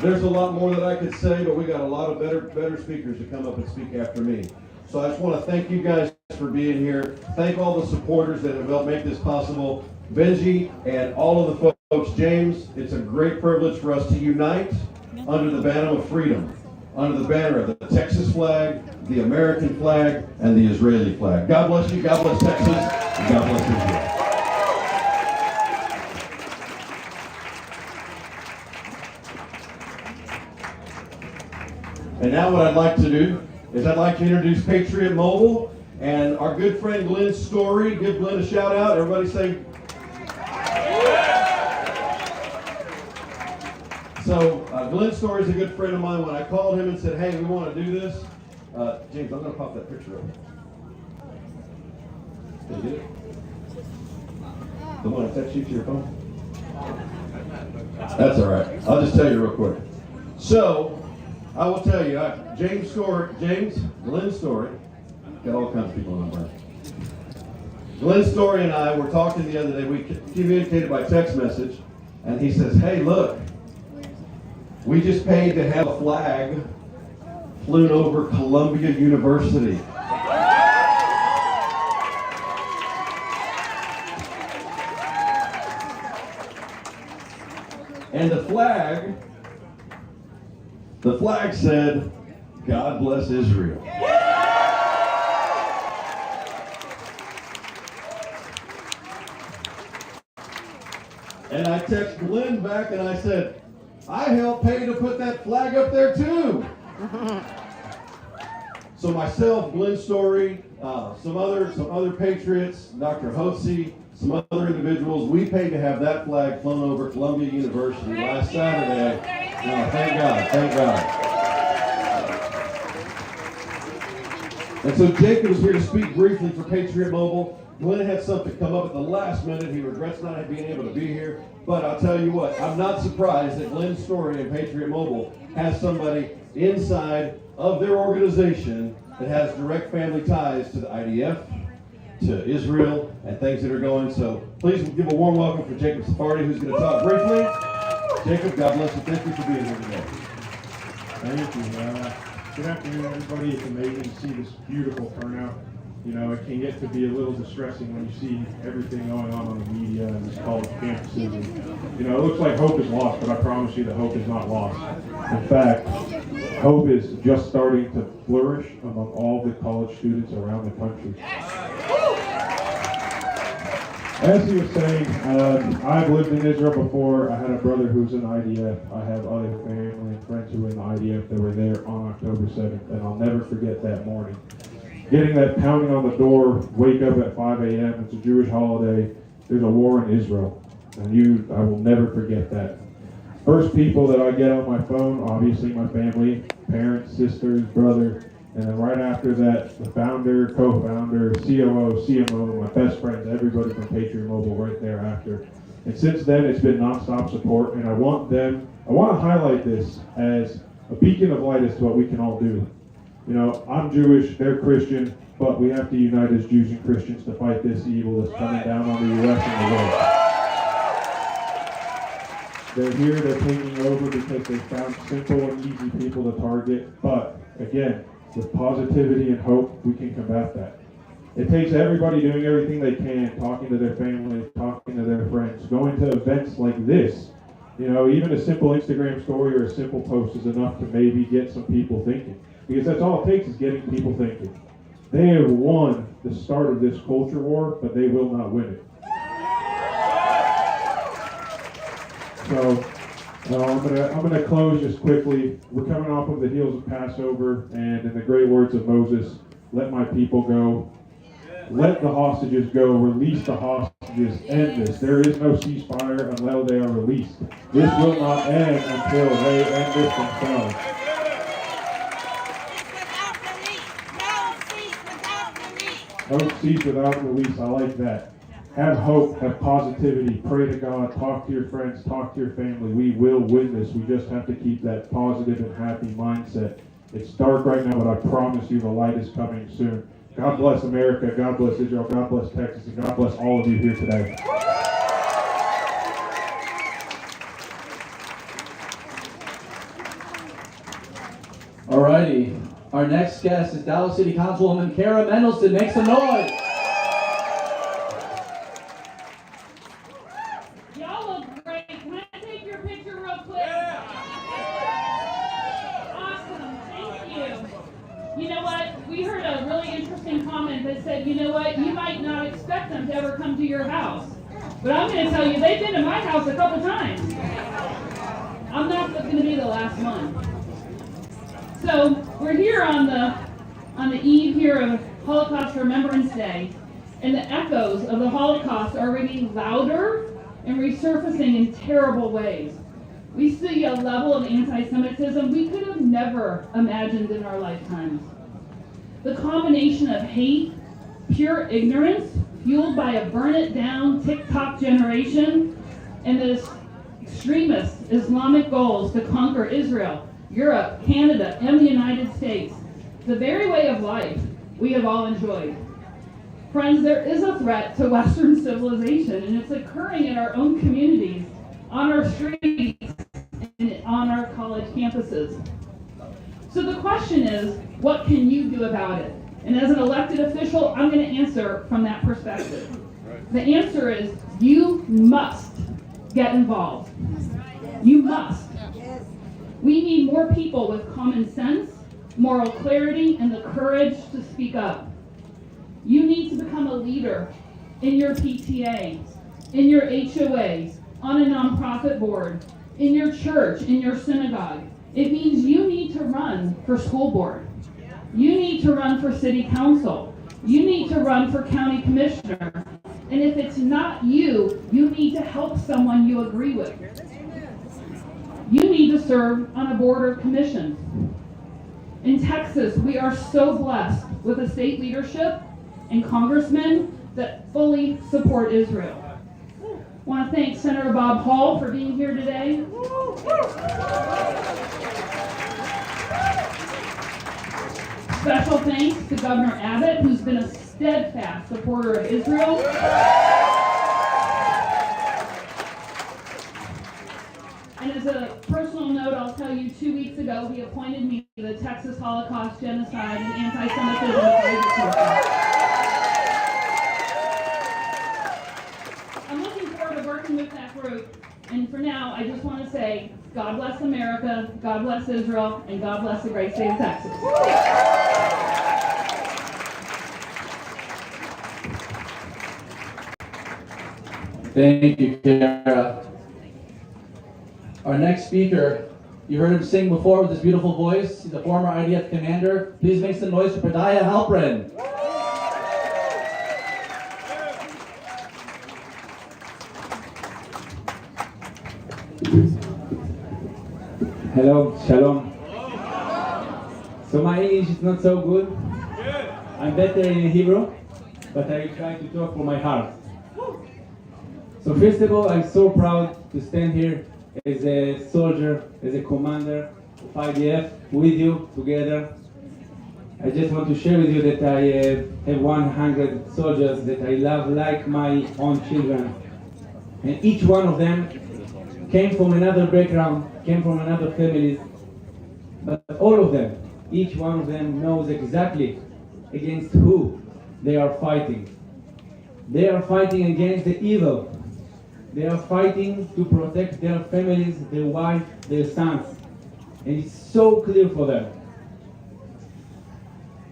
There's a lot more that I could say, but we got a lot of better speakers to come up and speak after me. So I just want to thank you guys for being here. Thank all the supporters that have helped make this possible. Benji and all of the folks. James, it's a great privilege for us to unite under the banner of freedom, under the banner of the Texas flag, the American flag, and the Israeli flag. God bless you, God bless Texas, and God bless Israel. And now what I'd like to do is I'd like to introduce Patriot Mobile and our good friend Glenn Story. Give Glenn a shout out. Everybody say. So Glenn Story is a good friend of mine. When I called him and said, hey, we want to do this, James, I'm going to pop that picture up. Can you get it? The one I text you to your phone? That's all right. I'll just tell you real quick. So, I will tell you, Glenn Story, got all kinds of people on my brain. Glenn Story and I were talking the other day. We communicated by text message, and he says, hey, look, we just paid to have a flag flown over Columbia University. And the flag said, God bless Israel. And I texted Glenn back and I said, I helped pay to put that flag up there too. So myself, Glenn Story, some other patriots, Dr. Hotze, some other individuals, we paid to have that flag flown over Columbia University last Saturday. Thank God, thank God. And so Jacob is here to speak briefly for Patriot Mobile. Glenn had something come up at the last minute. He regrets not being able to be here. But I'll tell you what, I'm not surprised that Glenn Story and Patriot Mobile has somebody inside of their organization that has direct family ties to the IDF, to Israel, and things that are going. So please give a warm welcome for Jacob Sephardi, who's going to talk briefly. Jacob, God bless you. Thank you for being here today. Thank you. Good afternoon, everybody. It's amazing to see this beautiful turnout. You know, it can get to be a little distressing when you see everything going on the media and these college campuses. And, you know, it looks like hope is lost, but I promise you that hope is not lost. In fact, hope is just starting to flourish among all the college students around the country. As he was saying, I've lived in Israel before. I had a brother who's in IDF. I have other family and friends who were in the IDF that were there on October 7th, and I'll never forget that morning. Getting that pounding on the door, wake up at 5 a.m., it's a Jewish holiday, there's a war in Israel. And I will never forget that. First people that I get on my phone, obviously my family, parents, sisters, brother, and then right after that, the founder, co-founder, COO, CMO, my best friends, everybody from Patriot Mobile right thereafter. And since then, it's been nonstop support, and I want to highlight this as a beacon of light as to what we can all do. You know, I'm Jewish, they're Christian, but we have to unite as Jews and Christians to fight this evil that's coming down on the U.S. and the world. They're here, they're taking over because they found simple and easy people to target, but again, with positivity and hope, we can combat that. It takes everybody doing everything they can, talking to their family, talking to their friends, going to events like this. You know, even a simple Instagram story or a simple post is enough to maybe get some people thinking. Because that's all it takes is getting people thinking. They have won the start of this culture war, but they will not win it. So I'm gonna close just quickly. We're coming off of the heels of Passover, and in the great words of Moses, let my people go. Let the hostages go. Release the hostages. End this. There is no ceasefire until they are released. This will not end until they end this themselves. No cease without release. I like that. Have hope, have positivity, pray to God, talk to your friends, talk to your family. We will win this. We just have to keep that positive and happy mindset. It's dark right now, but I promise you the light is coming soon. God bless America, God bless Israel, God bless Texas, and God bless all of you here today. Alrighty, our next guest is Dallas City Councilwoman Kara Mendelson. Make some noise. Y'all look great. Can I take your picture real quick? Awesome, thank you. You know what? We heard a really interesting comment that said, you know what? You might not expect them to ever come to your house. But I'm going to tell you, they've been to my house a couple times. I'm not going to be the last one. So we're here on the eve here of Holocaust Remembrance Day, and the echoes of the Holocaust are getting louder and resurfacing in terrible ways. We see a level of anti-Semitism we could have never imagined in our lifetimes. The combination of hate, pure ignorance, fueled by a burn-it-down TikTok generation, and this extremist Islamic goals to conquer Israel, Europe, Canada, and the United States, the very way of life we have all enjoyed. Friends, there is a threat to Western civilization, and it's occurring in our own communities, on our streets, and on our college campuses. So the question is, what can you do about it? And as an elected official, I'm going to answer from that perspective. The answer is, you must get involved. You must. We need more people with common sense, moral clarity, and the courage to speak up. You need to become a leader in your PTA, in your HOA, on a nonprofit board, in your church, in your synagogue. It means you need to run for school board. You need to run for city council. You need to run for county commissioner. And if it's not you, you need to help someone you agree with. You need to serve on a board or commission. In Texas, we are so blessed with a state leadership and congressmen that fully support Israel. I want to thank Senator Bob Hall for being here today. Special thanks to Governor Abbott, who's been a steadfast supporter of Israel. And as a personal note, I'll tell you, 2 weeks ago, he appointed me to the Texas Holocaust Genocide and Antisemitism Advisory Committee. I'm looking forward to working with that group. And for now, I just want to say, God bless America, God bless Israel, and God bless the great state of Texas. Thank you, Kara. Our next speaker, you heard him sing before with his beautiful voice. He's a former IDF commander. Please make some noise for Pedaya Halprin. Hello, shalom. So my English is not so good. I'm better in Hebrew, but I will try to talk from my heart. So first of all, I'm so proud to stand here as a soldier, as a commander of IDF with you together. I just want to share with you that I have 100 soldiers that I love like my own children. And each one of them came from another background, came from another families. But all of them, each one of them knows exactly against who they are fighting. They are fighting against the evil. They are fighting to protect their families, their wife, their sons. And it's so clear for them.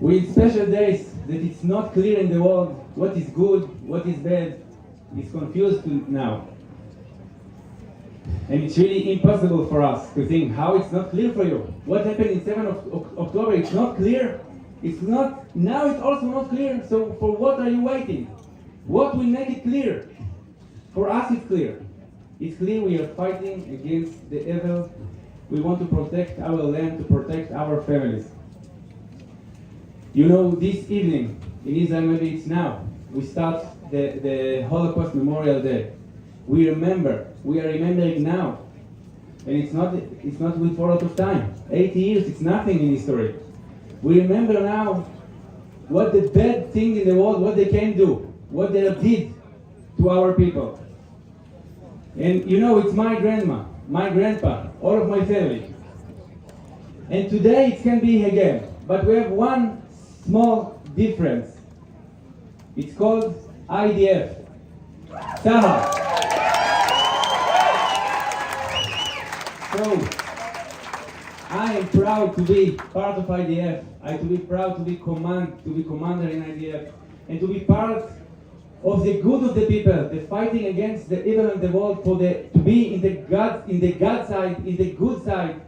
With special days that it's not clear in the world what is good, what is bad, it's confused now. And it's really impossible for us to think how it's not clear for you. What happened in 7th of October, it's not clear. It's not, now it's also not clear. So for what are you waiting? What will make it clear? For us it's clear. It's clear we are fighting against the evil. We want to protect our land, to protect our families. You know, this evening, in Israel, maybe it's now, we start the Holocaust Memorial Day. We are remembering now. And it's not with for a lot of time. 80 years, it's nothing in history. We remember now what the bad thing in the world, what they can do, what they did to our people. And you know, it's my grandma, my grandpa, all of my family. And today it can be again, but we have one small difference. It's called IDF. Tzahal. So, I am proud to be part of IDF. I to be proud to be commander in IDF, and to be part of the good of the people, the fighting against the evil in the world, to be in the God side, in the good side.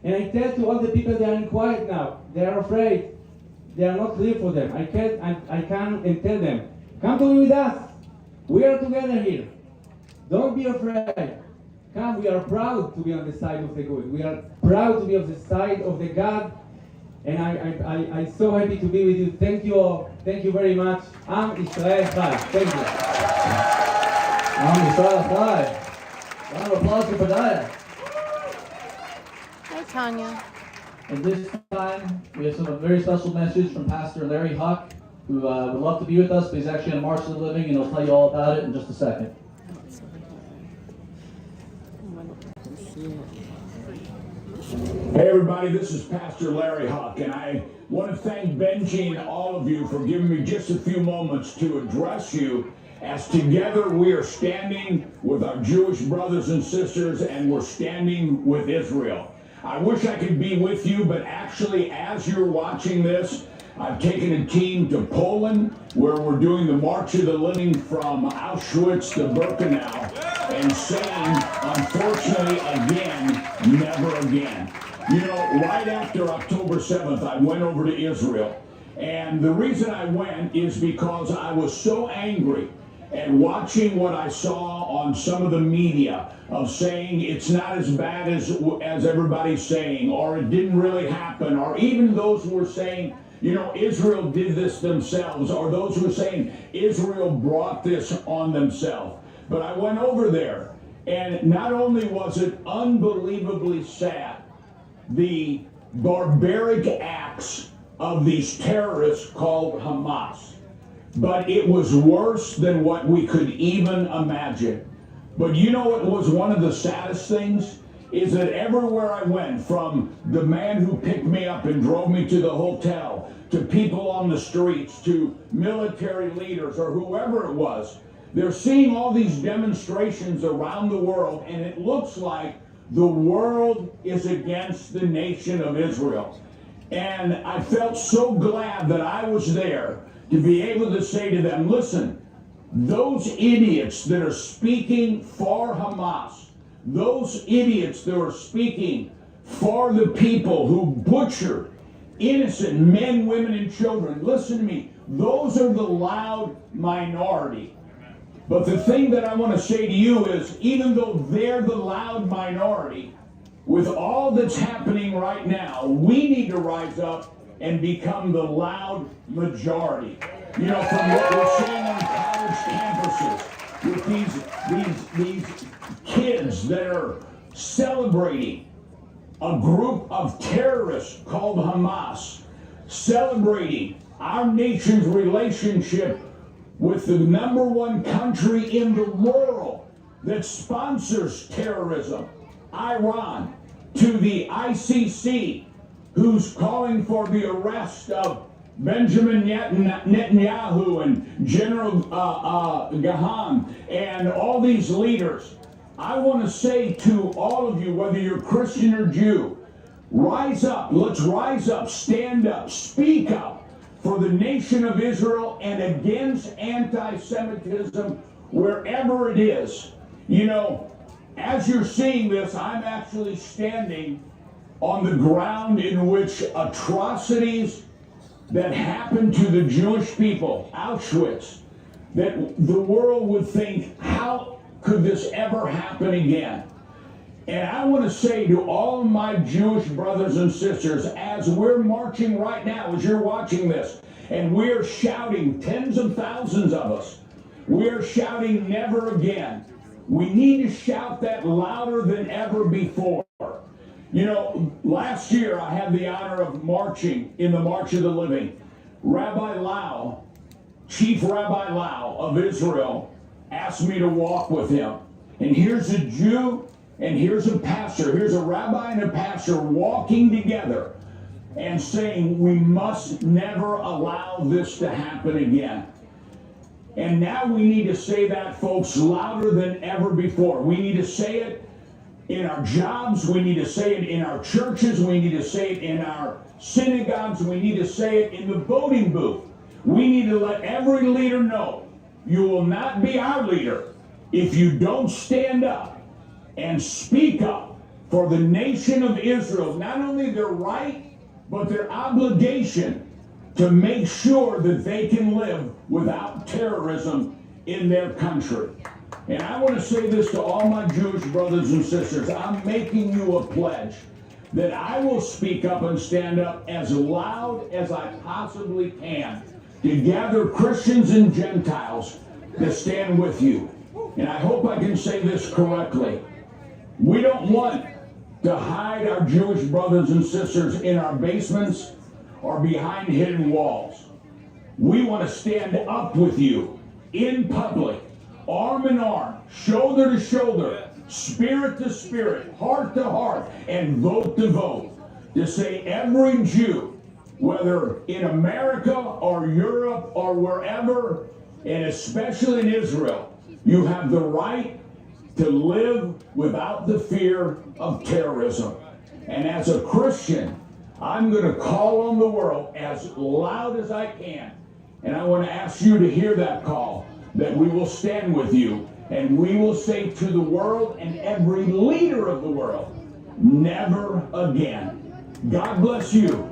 And I tell to all the people, they are in quiet now. They are afraid. They are not clear for them. I come and tell them, come to be with us. We are together here. Don't be afraid. Come, we are proud to be on the side of the good. We are proud to be on the side of the God. And I'm so happy to be with you. Thank you all. Thank you very much. Am Israel Chai. Thank you. Am Israel Chai. Round of applause for Pedaya. Hi, Tanya. And this time, we have a very special message from Pastor Larry Huck, who would love to be with us, but he's actually on March of the Living, and he'll tell you all about it in just a second. Hey everybody, this is Pastor Larry Huck, and I want to thank Benji and all of you for giving me just a few moments to address you, as together we are standing with our Jewish brothers and sisters, and we're standing with Israel. I wish I could be with you, but actually as you're watching this, I've taken a team to Poland, where we're doing the March of the Living from Auschwitz to Birkenau, and saying, unfortunately, again, never again. You know, right after October 7th, I went over to Israel. And the reason I went is because I was so angry at watching what I saw on some of the media of saying it's not as bad as everybody's saying, or it didn't really happen, or even those who were saying, you know, Israel did this themselves, or those who were saying Israel brought this on themselves. But I went over there, and not only was it unbelievably sad, the barbaric acts of these terrorists called Hamas. But it was worse than what we could even imagine. But you know what was one of the saddest things? Is that everywhere I went, from the man who picked me up and drove me to the hotel, to people on the streets, to military leaders or whoever it was, they're seeing all these demonstrations around the world, and it looks like the world is against the nation of Israel. And I felt so glad that I was there to be able to say to them, listen, those idiots that are speaking for Hamas, those idiots that are speaking for the people who butchered innocent men, women, and children, listen to me, those are the loud minority. But the thing that I want to say to you is, even though they're the loud minority, with all that's happening right now, we need to rise up and become the loud majority. You know, from what we're seeing on college campuses, with these kids that are celebrating a group of terrorists called Hamas, celebrating our nation's relationship with the #1 country in the world that sponsors terrorism, Iran, to the ICC, who's calling for the arrest of Benjamin Netanyahu and General Gahan and all these leaders. I want to say to all of you, whether you're Christian or Jew, rise up, let's rise up, stand up, speak up for the nation of Israel and against anti-Semitism wherever it is. You know, as you're seeing this, I'm actually standing on the ground in which atrocities that happened to the Jewish people, Auschwitz, that the world would think, how could this ever happen again? And I want to say to all my Jewish brothers and sisters, as we're marching right now, as you're watching this, and we're shouting, tens of thousands of us, we're shouting never again. We need to shout that louder than ever before. You know, last year I had the honor of marching in the March of the Living. Rabbi Lau, Chief Rabbi Lau of Israel, asked me to walk with him. And here's a Jew and here's a pastor, here's a rabbi and a pastor walking together and saying, we must never allow this to happen again. And now we need to say that, folks, louder than ever before. We need to say it in our jobs, we need to say it in our churches, we need to say it in our synagogues, we need to say it in the voting booth. We need to let every leader know, you will not be our leader if you don't stand up and speak up for the nation of Israel, not only their right, but their obligation to make sure that they can live without terrorism in their country. And I want to say this to all my Jewish brothers and sisters. I'm making you a pledge that I will speak up and stand up as loud as I possibly can to gather Christians and Gentiles to stand with you. And I hope I can say this correctly. We don't want to hide our Jewish brothers and sisters in our basements or behind hidden walls. We want to stand up with you in public, arm in arm, shoulder to shoulder, spirit to spirit, heart to heart, and vote to vote, to say every Jew, whether in America or Europe or wherever, and especially in Israel, you have the right to live without the fear of terrorism. And as a Christian, I'm going to call on the world as loud as I can. And I want to ask you to hear that call, that we will stand with you and we will say to the world and every leader of the world, never again. God bless you.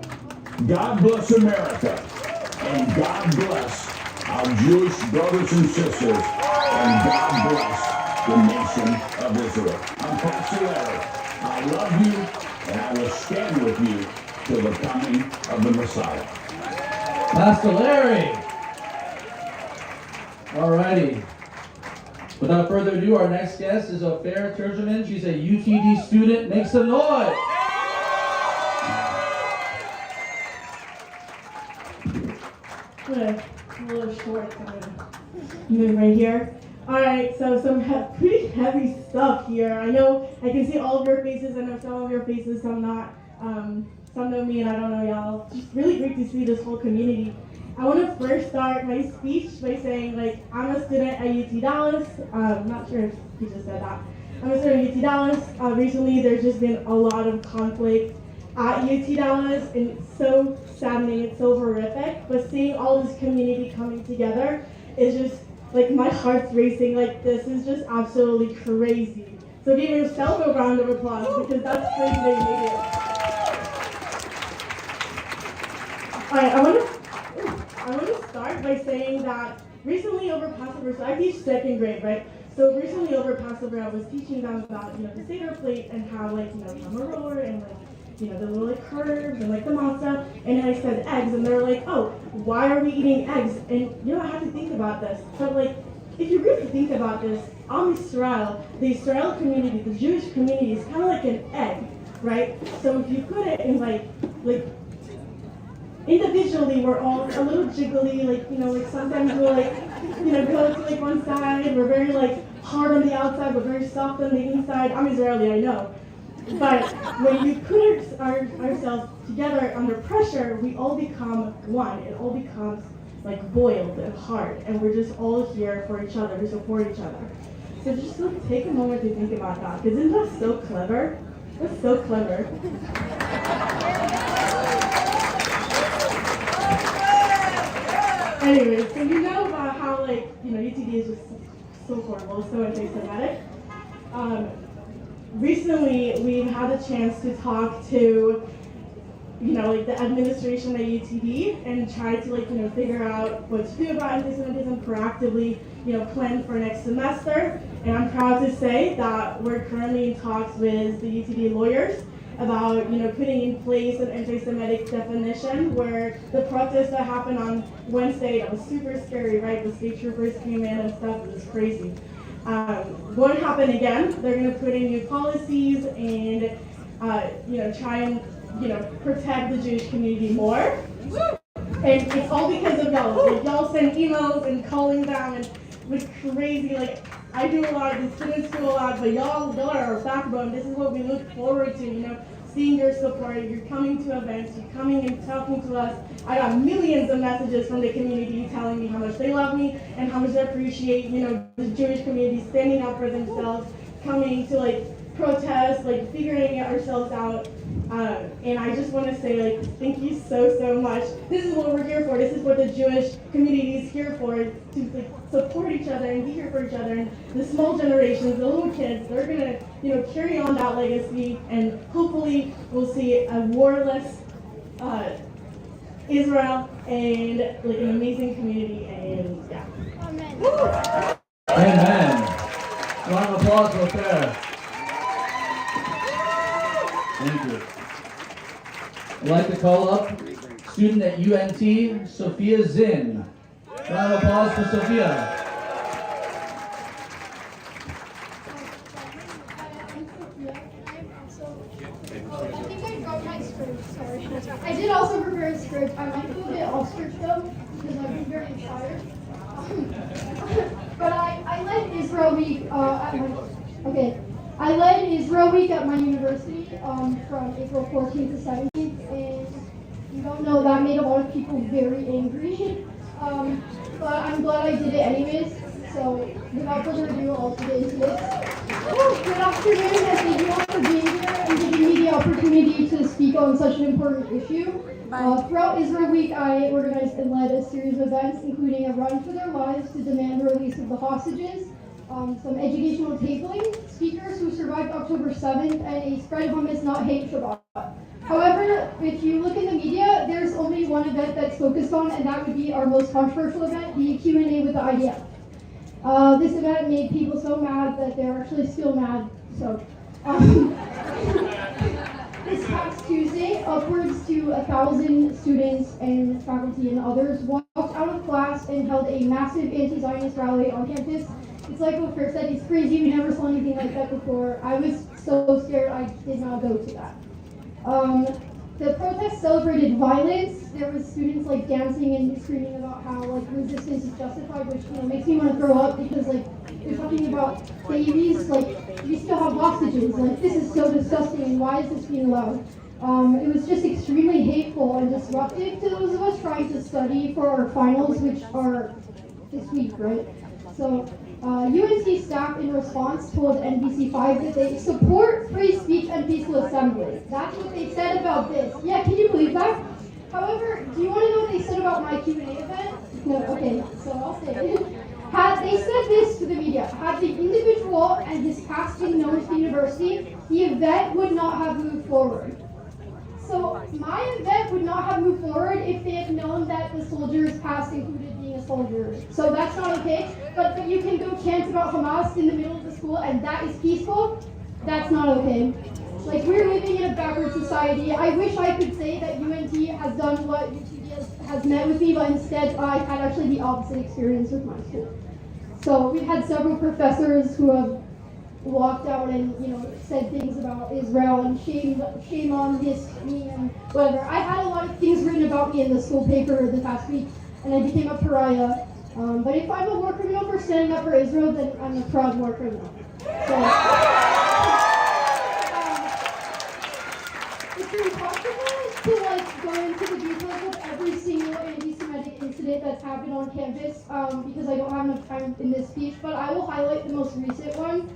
God bless America. And God bless our Jewish brothers and sisters. And God bless the nation of Israel. I'm Pastor Larry. I love you and I will stand with you till the coming of the Messiah. Pastor Larry. Alrighty. Without further ado, our next guest is Ophira Turgeman. She's a UTD student. Make some noise. gonna a little short, so I'm gonna move right here. Alright, so some pretty heavy stuff here. I know I can see all of your faces. I know some of your faces, some not. Some know me and I don't know y'all. Just really great to see this whole community. I want to first start my speech by saying, like, I'm a student at UT Dallas. I'm not sure if he just said that. I'm a student at UT Dallas. Recently, there's just been a lot of conflict at UT Dallas, and it's so saddening, it's so horrific. But seeing all this community coming together is just, like, my heart's racing. Like, this is just absolutely crazy. So give yourself a round of applause, because that's crazy that you made it. All right, I want to start by saying that recently over Passover, so I teach second grade, right? So recently over Passover, I was teaching them about, the Seder plate and how, like, hamaror and, like, the little, like, curves and, like, the matzah. And then I said eggs, and they're like, oh, why are we eating eggs? And, I had to think about this. So, like, if you really think about this, Israel, the Israel community, the Jewish community is kind of like an egg, right? So if you put it in, like, individually, we're all a little jiggly, like sometimes we'll, go to, like, one side. We're very, like, hard on the outside, but very soft on the inside. I'm Israeli, I know. But when you put ourselves together under pressure, we all become one. It all becomes, like, boiled and hard. And we're just all here for each other, to support each other. So just, like, take a moment to think about that. Because isn't that so clever? That's so clever. Anyway, so you know about how, like, UTD is just so horrible, so anti-Semitic. Recently, we've had a chance to talk to, like, the administration at UTD and try to, like, figure out what to do about anti-Semitism, proactively, plan for next semester. And I'm proud to say that we're currently in talks with the UTD lawyers about, putting in place an anti-Semitic definition, where the protest that happened on Wednesday, that was super scary, right? The state troopers came in and stuff, it was crazy. Won't happen again. They're gonna put in new policies and, try and, protect the Jewish community more. And it's all because of y'all. Like, y'all send emails and calling them, and it was crazy. Like, I do a lot, the students do a lot, but y'all are our backbone. This is what we look forward to, seeing your support. You're coming to events, you're coming and talking to us. I got millions of messages from the community telling me how much they love me and how much they appreciate, the Jewish community standing up for themselves, coming to, like, protest, like, figuring ourselves out. And I just want to say, like, thank you so much. This is what we're here for. This is what the Jewish community is here for, to, like, support each other and be here for each other. And the small generations, the little kids, they're going to, carry on that legacy. And hopefully we'll see a warless Israel and, like, an amazing community. And, yeah. Amen. Amen. Round of applause right there. Thank you. I'd like to call up student at UNT, Sophia Zinn. Round of applause for Sophia. I did also prepare a script. I might do a bit off script though, because I've been very inspired. But I led Israel Week I led Israel Week at my university from April 14th to 17th, and you don't know, that made a lot of people very angry. But I'm glad I did it anyways. So without further ado, I'll get into this. Good afternoon, and thank you all for being here and giving me the opportunity to speak on such an important issue. Throughout Israel Week, I organized and led a series of events, including a run for their lives to demand the release of the hostages, some educational tabling, speakers who survived October 7th, and a spread hummus not hate Shabbat. However, if you look in the media, there's only one event that's focused on, and that would be our most controversial event, the Q&A with the IDF. This event made people so mad that they're actually still mad. So, this past Tuesday, upwards to 1,000 students and faculty and others walked out of class and held a massive anti-Zionist rally on campus. It's like what Kurt said, it's crazy, we never saw anything like that before. I was so scared I did not go to that. The protest celebrated violence. There was students like dancing and screaming about how like resistance is justified, which makes me want to throw up because like they're talking about babies, like we still have hostages. Like this is so disgusting, and why is this being allowed? It was just extremely hateful and disruptive to those of us trying to study for our finals, which are this week, right? So UNC staff in response told NBC5 that they support free speech and peaceful assembly. That's what they said about this. Yeah, can you believe that? However, do you want to know what they said about my Q&A event? No, okay, so I'll say it. They said this to the media: had the individual and his past been known to the university, the event would not have moved forward. So my event would not have moved forward if they had known that the soldiers' past included being a soldier. So that's not okay. But you can go chant about Hamas in the middle of the school and that is peaceful. That's not okay. Like, we're living in a backward society. I wish I could say that UNT has done what UTD has met with me, but instead I had actually the opposite experience with my school. So we've had several professors who have walked out and said things about Israel and shame on this, me, and whatever. I had a lot of things written about me in the school paper the past week, and I became a pariah. But if I'm a war criminal for standing up for Israel, then I'm a proud war criminal. So, it's impossible to go into the details of every single anti-Semitic incident that's happened on campus because I don't have enough time in this speech. But I will highlight the most recent one.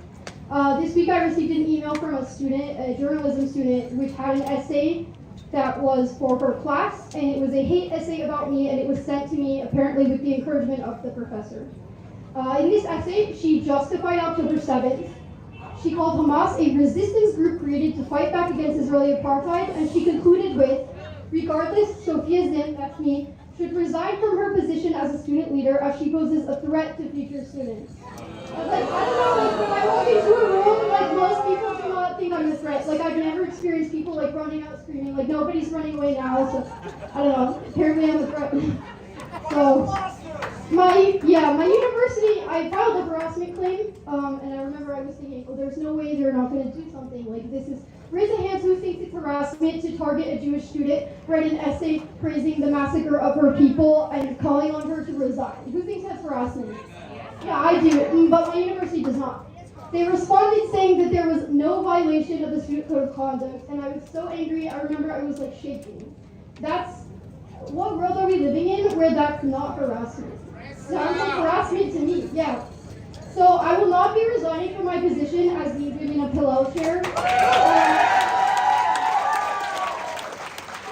This week I received an email from a student, a journalism student, which had an essay that was for her class, and it was a hate essay about me, and it was sent to me apparently with the encouragement of the professor. In this essay, she justified October 7th. She called Hamas a resistance group created to fight back against Israeli apartheid, and she concluded with, regardless, Sophia Zim, that's me, should resign from her position as a student leader as she poses a threat to future students. I don't know, when I walk into a room, most people do not think I'm a threat. I've never experienced people running out screaming. Nobody's running away now, so I don't know. Apparently I'm a threat. So my university, I filed a harassment claim, and I remember I was thinking, there's no way they're not going to do something. Raise a hand who thinks it's harassment to target a Jewish student, write an essay praising the massacre of her people and calling on her to resign. Who thinks that's harassment? Yeah, I do, but my university does not. They responded saying that there was no violation of the student code of conduct, and I was so angry, I remember I was shaking. What world are we living in where that's not harassment? Sounds like harassment to me, yeah. So I will not be resigning from my position as the Women of Hillel chair. And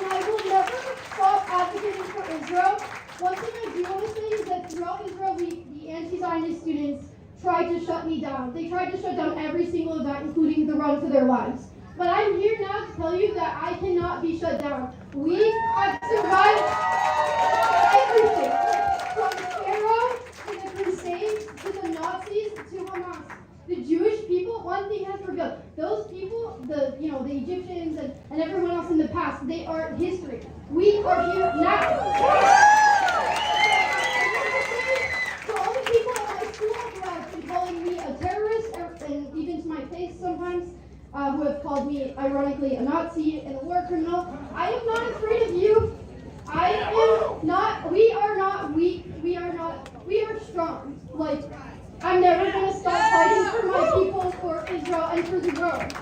I will never stop advocating for Israel. One thing I do want to say is that throughout Israel Week, the anti-Zionist students tried to shut me down. They tried to shut down every single event, including the run for their lives. But I'm here now to tell you that I cannot be shut down. We have survived everything, from Pharaoh to the Crusades to the Nazis to Hamas. The Jewish people, one thing has revealed, those people, the Egyptians and everyone else in the past, they are history. We are here now. So all the people at my school who have been calling me a terrorist, and even to my face sometimes, who have called me, ironically, a Nazi and a war criminal, I am not afraid of you. I am not, we are not weak, we are strong. I'm never going to stop fighting for my people, for Israel, and for the world.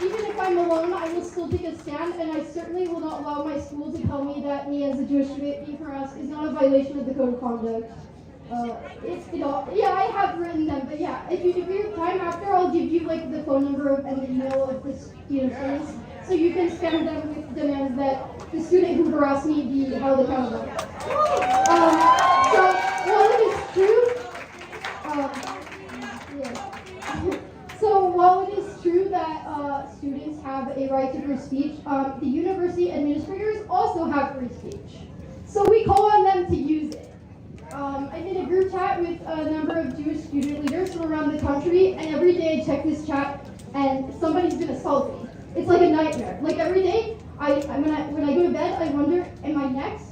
Even if I'm alone, I will still take a stand, and I certainly will not allow my school to tell me that me as a Jewish student being harassed is not a violation of the code of conduct. I have written them, but yeah, if you have time after, I'll give you the phone number and the email of the students, so you can spam them with demands that the student who harassed me be held accountable. While it is true that students have a right to free speech, the university administrators also have free speech. So we call on them to use it. I'm in a group chat with a number of Jewish student leaders from around the country, and every day I check this chat and somebody's been assaulted me. It's like a nightmare. Every day, when I go to bed, I wonder, am I next?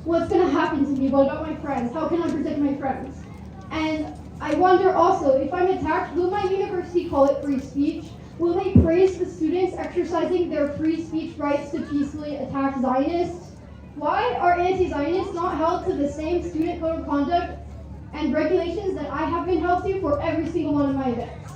What's gonna happen to me? What about my friends? How can I protect my friends? And I wonder also, if I'm attacked, will my university call it free speech? Will they praise the students exercising their free speech rights to peacefully attack Zionists? Why are anti-Zionists not held to the same student code of conduct and regulations that I have been held to for every single one of my events?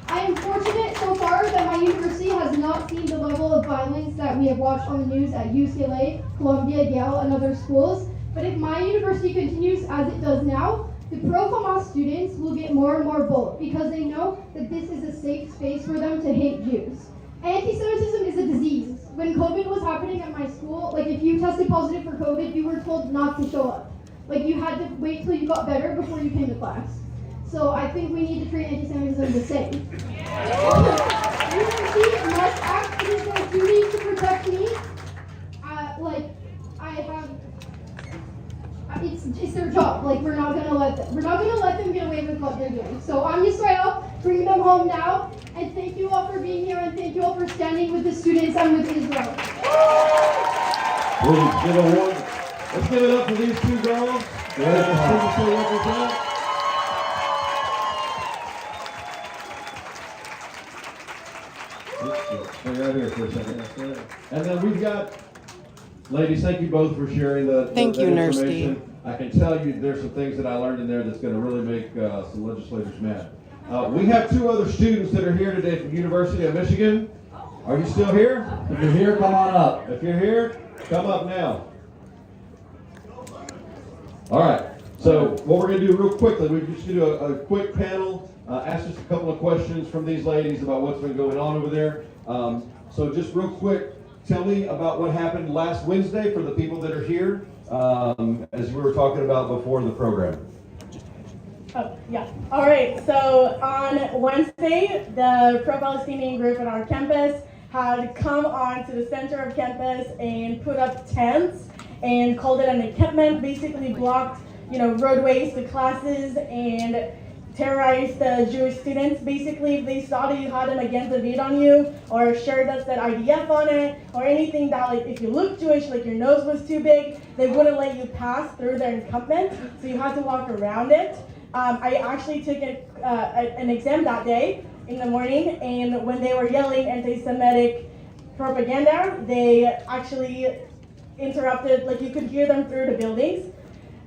I am fortunate so far that my university has not seen the level of violence that we have watched on the news at UCLA, Columbia, Yale, and other schools. But if my university continues as it does now, the pro-Hamas students will get more and more bold because they know that this is a safe space for them to hate Jews. Anti-Semitism is a disease. When COVID was happening at my school, like if you tested positive for COVID, you were told not to show up. Like you had to wait till you got better before you came to class. So I think we need to treat anti-Semitism the same. University must act. It is their duty to protect me. It's their job. Like we're not gonna let them get away with what they're doing. So I'm Yisrael, bringing them home now, and thank you all for being here, and thank you all for standing with the students and with Israel. Let's give it up for these two girls. Stay right here for a second. And then we've got, ladies, thank you both for sharing the information. I can tell you there's some things that I learned in there that's going to really make some legislators mad. We have two other students that are here today from University of Michigan. Are you still here? If you're here, come on up. If you're here, come up now. All right. So what we're going to do real quickly, we're just going to do a quick panel, ask just a couple of questions from these ladies about what's been going on over there. So just real quick, tell me about what happened last Wednesday for the people that are here, as we were talking about before the program. Oh, yeah. All right. So on Wednesday, the pro-Palestinian group at our campus had come on to the center of campus and put up tents and called it an encampment, basically blocked, roadways to classes and terrorized the Jewish students. Basically, if they saw that you had an Magenta Vid on you or a shirt that said IDF on it or anything that, like, if you looked Jewish, like your nose was too big, they wouldn't let you pass through their encampment, so you had to walk around it. I actually took an exam that day in the morning, and when they were yelling anti-Semitic propaganda, they actually interrupted, like you could hear them through the buildings.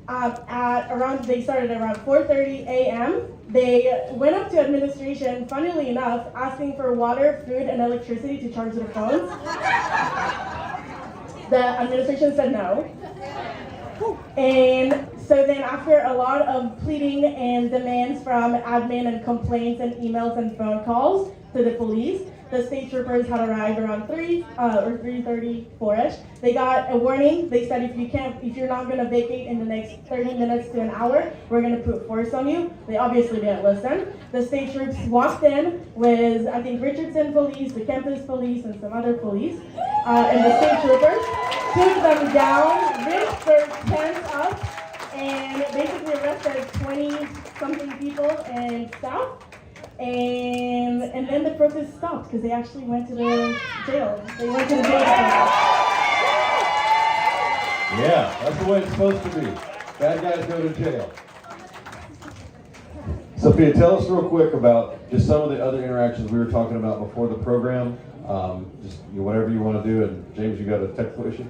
They started around 4:30 a.m. They went up to administration, funnily enough, asking for water, food, and electricity to charge their phones. The administration said no. And so then after a lot of pleading and demands from admin and complaints and emails and phone calls to the police, the state troopers had arrived around 3 or 3:34ish. They got a warning. They said if you're not gonna vacate in the next 30 minutes to an hour, we're gonna put force on you. They obviously didn't listen. The state troops walked in with, I think, Richardson police, the campus police, and some other police. And the state troopers took them down, ripped their tents up, and basically arrested 20-something people and staff. And then the protest stopped because they actually went to the jail. They went to the jail. Yeah, that's the way it's supposed to be. Bad guys go to jail. Sophia, tell us real quick about just some of the other interactions we were talking about before the program. Whatever you want to do. And James, you got a technical issue?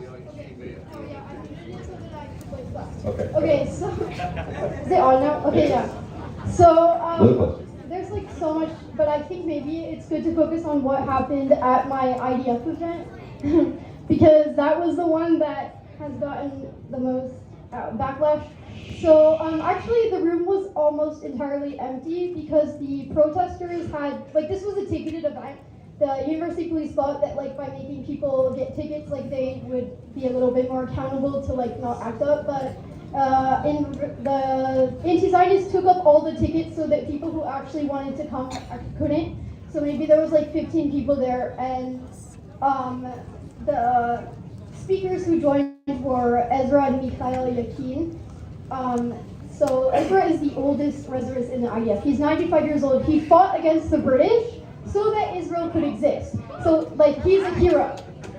Okay. Okay, so is it on now? Okay, yeah. So there's like so much, but I think maybe it's good to focus on what happened at my IDF event because that was the one that has gotten the most backlash. So actually the room was almost entirely empty because the protesters had, like, this was a ticketed event. The university police thought that, like, by making people get tickets, like, they would be a little bit more accountable to, like, not act up, but the anti-Zionists took up all the tickets so that people who actually wanted to come couldn't. So maybe there was like 15 people there, and the speakers who joined were Ezra and Mikhail Yakin. So Ezra is the oldest reservist in the IDF. He's 95 years old. He fought against the British so that Israel could exist. So, like, he's a hero.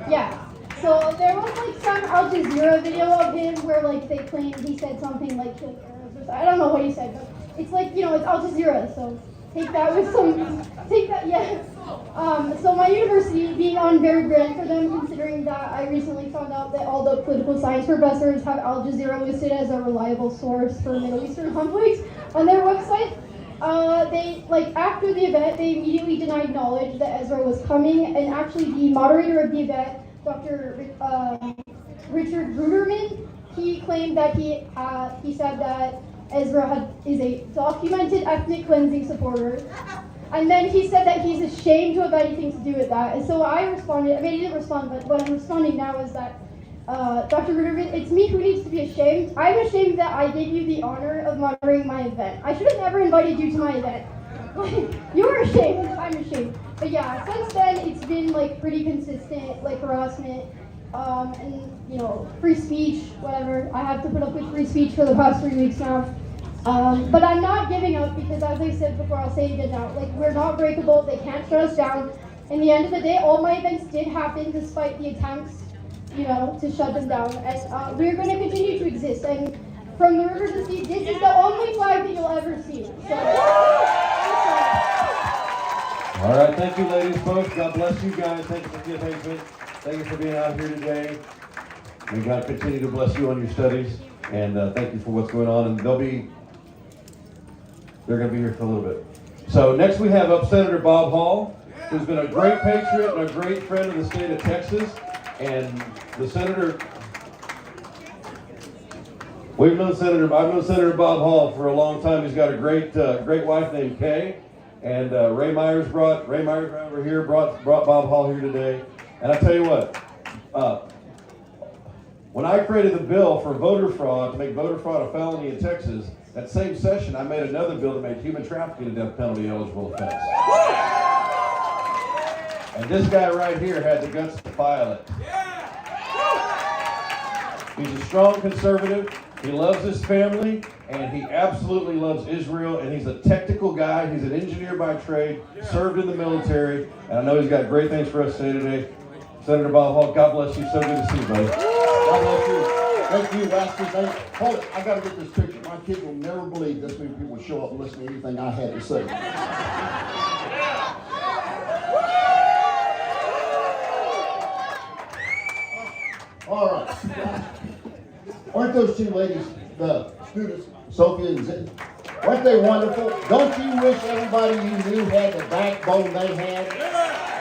Yeah. So there was like some Al Jazeera video of him where, like, they claimed he said something like kill terrorists. I don't know what he said, but it's like, you know, it's Al Jazeera, so take that with some, take that, yeah. So my university, being on very brand for them, considering that I recently found out that all the political science professors have Al Jazeera listed as a reliable source for Middle Eastern conflicts on their website. They, like, after the event, they immediately denied knowledge that Ezra was coming, and actually the moderator of the event, Dr. Richard Ruderman, he claimed that he said that Ezra is a documented ethnic cleansing supporter. And then he said that he's ashamed to have anything to do with that. And so I responded, I mean, I didn't respond, but what I'm responding now is that, Dr. Ruderman, it's me who needs to be ashamed. I'm ashamed that I gave you the honor of moderating my event. I should have never invited you to my event. You're ashamed, I'm ashamed. But yeah, since then, it's been like pretty consistent, like harassment, and, you know, free speech, whatever. I have to put up with free speech for the past 3 weeks now. But I'm not giving up because, as I said before, I'll say it again now, like, we're not breakable, they can't shut us down. In the end of the day, all my events did happen despite the attempts, you know, to shut them down. And we're going to continue to exist. And from the river to the sea, this is the only flag that you'll ever see. So, all right, thank you, ladies, folks. God bless you guys. Thank you for the engagement. Thank you for being out here today. May God continue to bless you on your studies. And thank you for what's going on. And they're going to be here for a little bit. So next we have up Senator Bob Hall, who's been a great patriot and a great friend of the state of Texas. And the senator, I've known Senator Bob Hall for a long time. He's got a great wife named Kay. And Ray Myers over here brought Bob Hall here today. And I tell you what, when I created the bill for voter fraud, to make voter fraud a felony in Texas, that same session I made another bill that made human trafficking a death penalty eligible offense. And this guy right here had the guts to file it. He's a strong conservative. He loves his family, and he absolutely loves Israel, and he's a technical guy. He's an engineer by trade, served in the military, and I know he's got great things for us to say today. Senator Bob Hall, God bless you. So good to see you, buddy. God bless you. Thank you, Wesley. Hold it, I got to get this picture. My kids will never believe this many people show up and listen to anything I had to say. All right. Aren't those two ladies, the students, Sophia and Zin, weren't they wonderful? Don't you wish everybody you knew had the backbone they had?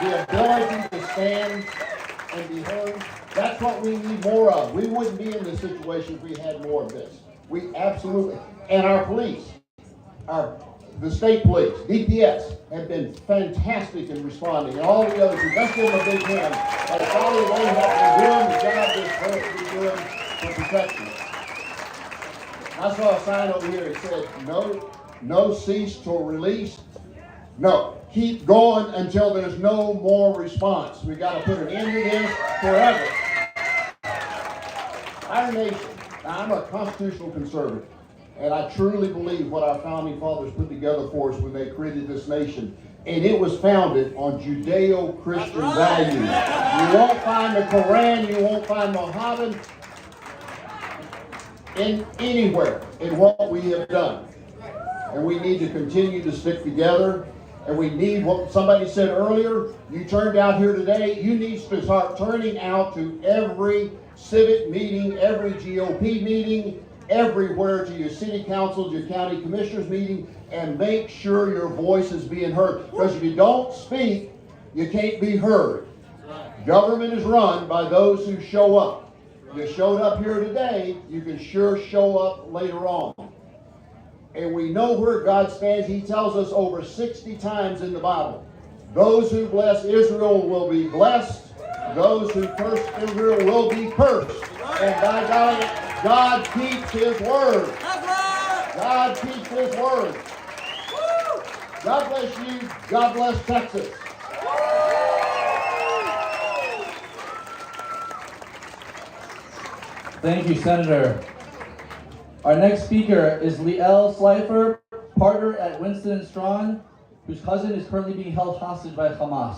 The ability to stand and be heard? That's what we need more of. We wouldn't be in this situation if we had more of this. We absolutely, and our police, the state police, DPS, have been fantastic in responding. And all the others, let's give them a big hand. That's all they have been doing, the job they're supposed to be doing for protection. I saw a sign over here that said, no cease till release. No, keep going until there's no more response. We got to put an end to this forever. Our nation, now I'm a constitutional conservative, and I truly believe what our founding fathers put together for us when they created this nation. And it was founded on Judeo-Christian values. You won't find the Quran, you won't find Muhammad in anywhere in what we have done. And we need to continue to stick together. And we need what somebody said earlier, you turned out here today, you need to start turning out to every civic meeting, every GOP meeting, everywhere, to your city councils, your county commissioners meeting, and make sure your voice is being heard. Because if you don't speak, you can't be heard. Government is run by those who show up. You showed up here today, you can sure show up later on. And we know where God stands. He tells us over 60 times in the Bible. Those who bless Israel will be blessed. Those who curse Israel will be cursed. And by God, God keeps His word. God keeps His word. God bless you. God bless Texas. Thank you, Senator. Our next speaker is Liel Slifer, partner at Winston & Strawn, whose cousin is currently being held hostage by Hamas.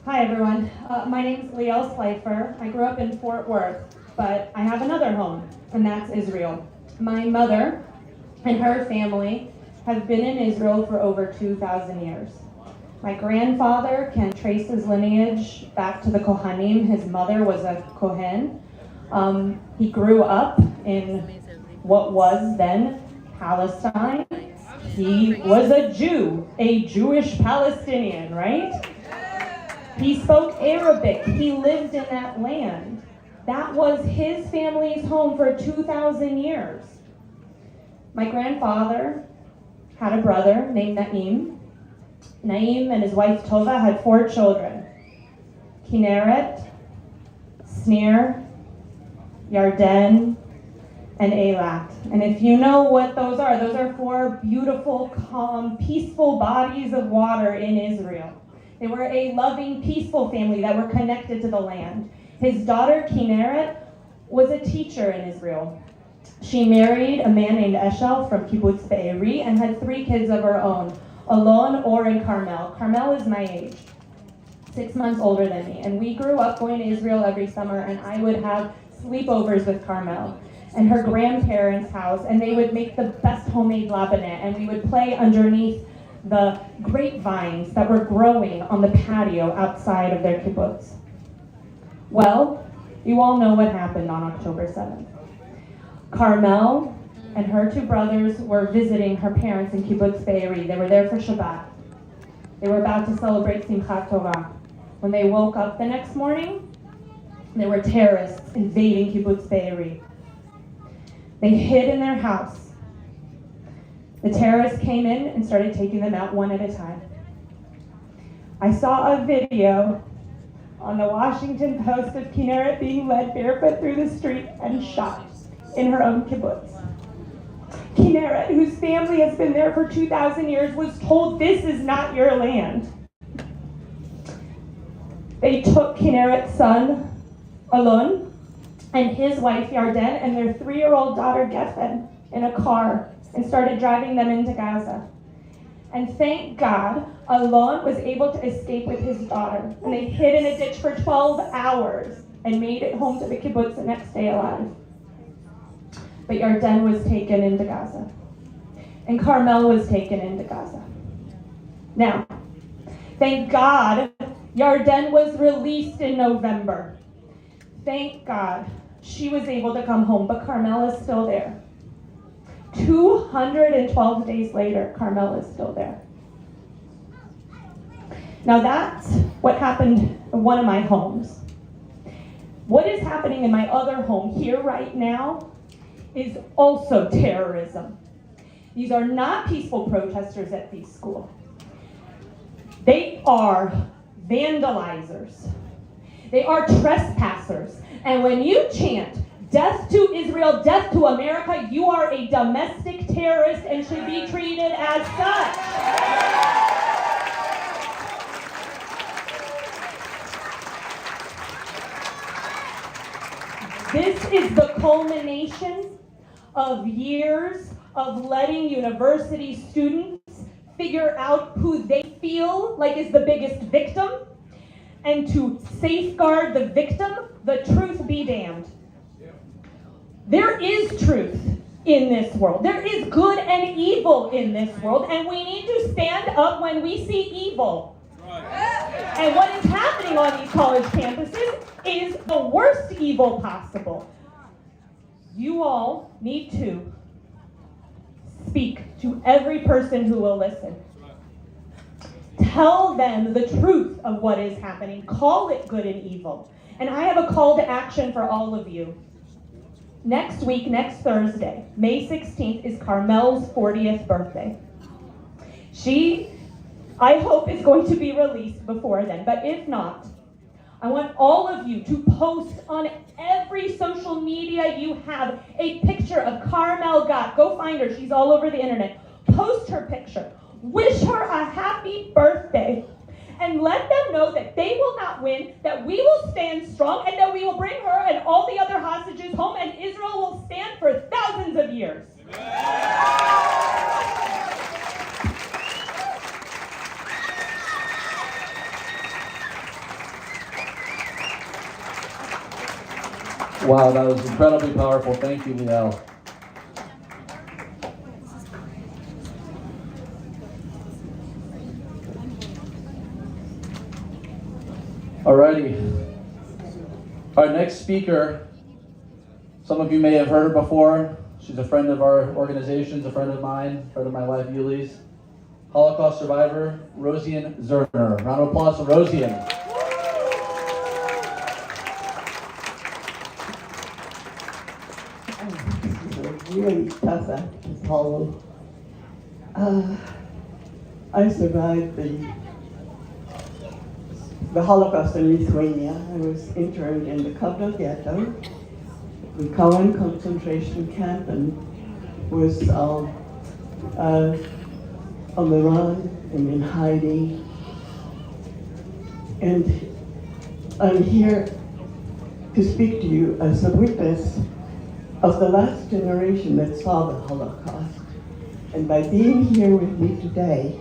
Hi everyone, my name is Liel Slifer. I grew up in Fort Worth, but I have another home, and that's Israel. My mother and her family have been in Israel for over 2,000 years. My grandfather can trace his lineage back to the Kohanim. His mother was a Kohen. He grew up in what was then Palestine. He was a Jew, a Jewish Palestinian, right? He spoke Arabic. He lived in that land. That was his family's home for 2,000 years. My grandfather had a brother named Naim. Naim and his wife Tova had 4 children: Kinneret, Snir, Yarden, and Eilat. And if you know what those are 4 beautiful, calm, peaceful bodies of water in Israel. They were a loving, peaceful family that were connected to the land. His daughter Kinneret was a teacher in Israel. She married a man named Eshel from Kibbutz Be'eri and had 3 kids of her own: Alon, Or, and Carmel. Carmel is my age, 6 months older than me. And we grew up going to Israel every summer, and I would have sleepovers with Carmel and her grandparents' house, and they would make the best homemade labanet, and we would play underneath the grapevines that were growing on the patio outside of their kibbutz. Well, you all know what happened on October 7th. Carmel and her 2 brothers were visiting her parents in Kibbutz Be'eri. They were there for Shabbat. They were about to celebrate Simchat Torah. When they woke up the next morning, there were terrorists invading Kibbutz Be'eri. They hid in their house. The terrorists came in and started taking them out one at a time. I saw a video on the Washington Post of Kinneret being led barefoot through the street and shot in her own kibbutz. Kinneret, whose family has been there for 2,000 years, was told, "This is not your land." They took Kinneret's son, Alon, and his wife, Yarden, and their 3-year-old daughter, Geffen, in a car and started driving them into Gaza. And thank God, Alon was able to escape with his daughter. And they hid in a ditch for 12 hours and made it home to the kibbutz the next day alive. But Yarden was taken into Gaza. And Carmel was taken into Gaza. Now, thank God, Yarden was released in November. Thank God she was able to come home, but Carmel is still there. 212 days later, Carmel is still there. Now that's what happened in one of my homes. What is happening in my other home here right now is also terrorism. These are not peaceful protesters at the school. They are vandalizers. They are trespassers. And when you chant, "Death to Israel, death to America," you are a domestic terrorist and should be treated as such. This is the culmination of years of letting university students figure out who they feel like is the biggest victim, and to safeguard the victim, the truth be damned. There is truth in this world. There is good and evil in this world, and we need to stand up when we see evil. And what is happening on these college campuses is the worst evil possible. You all need to speak to every person who will listen. Tell them the truth of what is happening. Call it good and evil. And I have a call to action for all of you. Next week, next Thursday, May 16th, is Carmel's 40th birthday. She, I hope, is going to be released before then. But if not, I want all of you to post on every social media you have a picture of Carmel Gott. Go find her. She's all over the internet. Post her picture. Wish her a happy birthday. And let them know that they will not win, that we will stand strong, and that we will bring her and all the other hostages home, and Israel will stand for thousands of years. Wow, that was incredibly powerful. Thank you, Liel. everybody. Our next speaker, some of you may have heard her before. She's a friend of our organization's, a friend of mine, friend of my wife, Yuli's. Holocaust survivor, Rosian Zerner. Round of applause for Rosian. Really tough act to follow. I survived the Holocaust in Lithuania. I was interned in the Kovno ghetto, the Cohen concentration camp, and was on the run and in hiding. And I'm here to speak to you as a witness of the last generation that saw the Holocaust. And by being here with me today,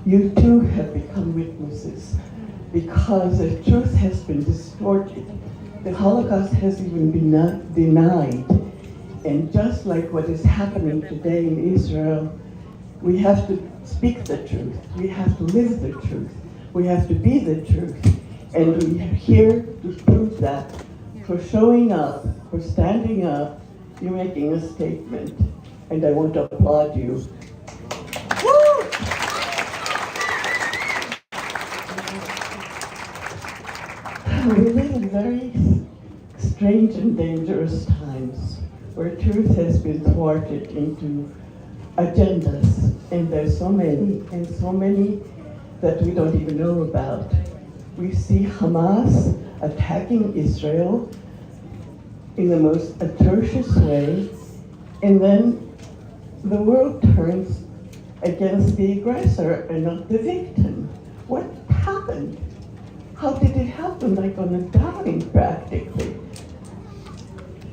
you too have become witnesses, because the truth has been distorted. The Holocaust has even been denied. And just like what is happening today in Israel, we have to speak the truth. We have to live the truth. We have to be the truth. And we are here to prove that. For showing up, for standing up, you're making a statement. And I want to applaud you. We live in very strange and dangerous times where truth has been thwarted into agendas, and there's so many that we don't even know about. We see Hamas attacking Israel in the most atrocious way, and then the world turns against the aggressor and not the victim. What happened? How did it happen? Like on a dime, practically.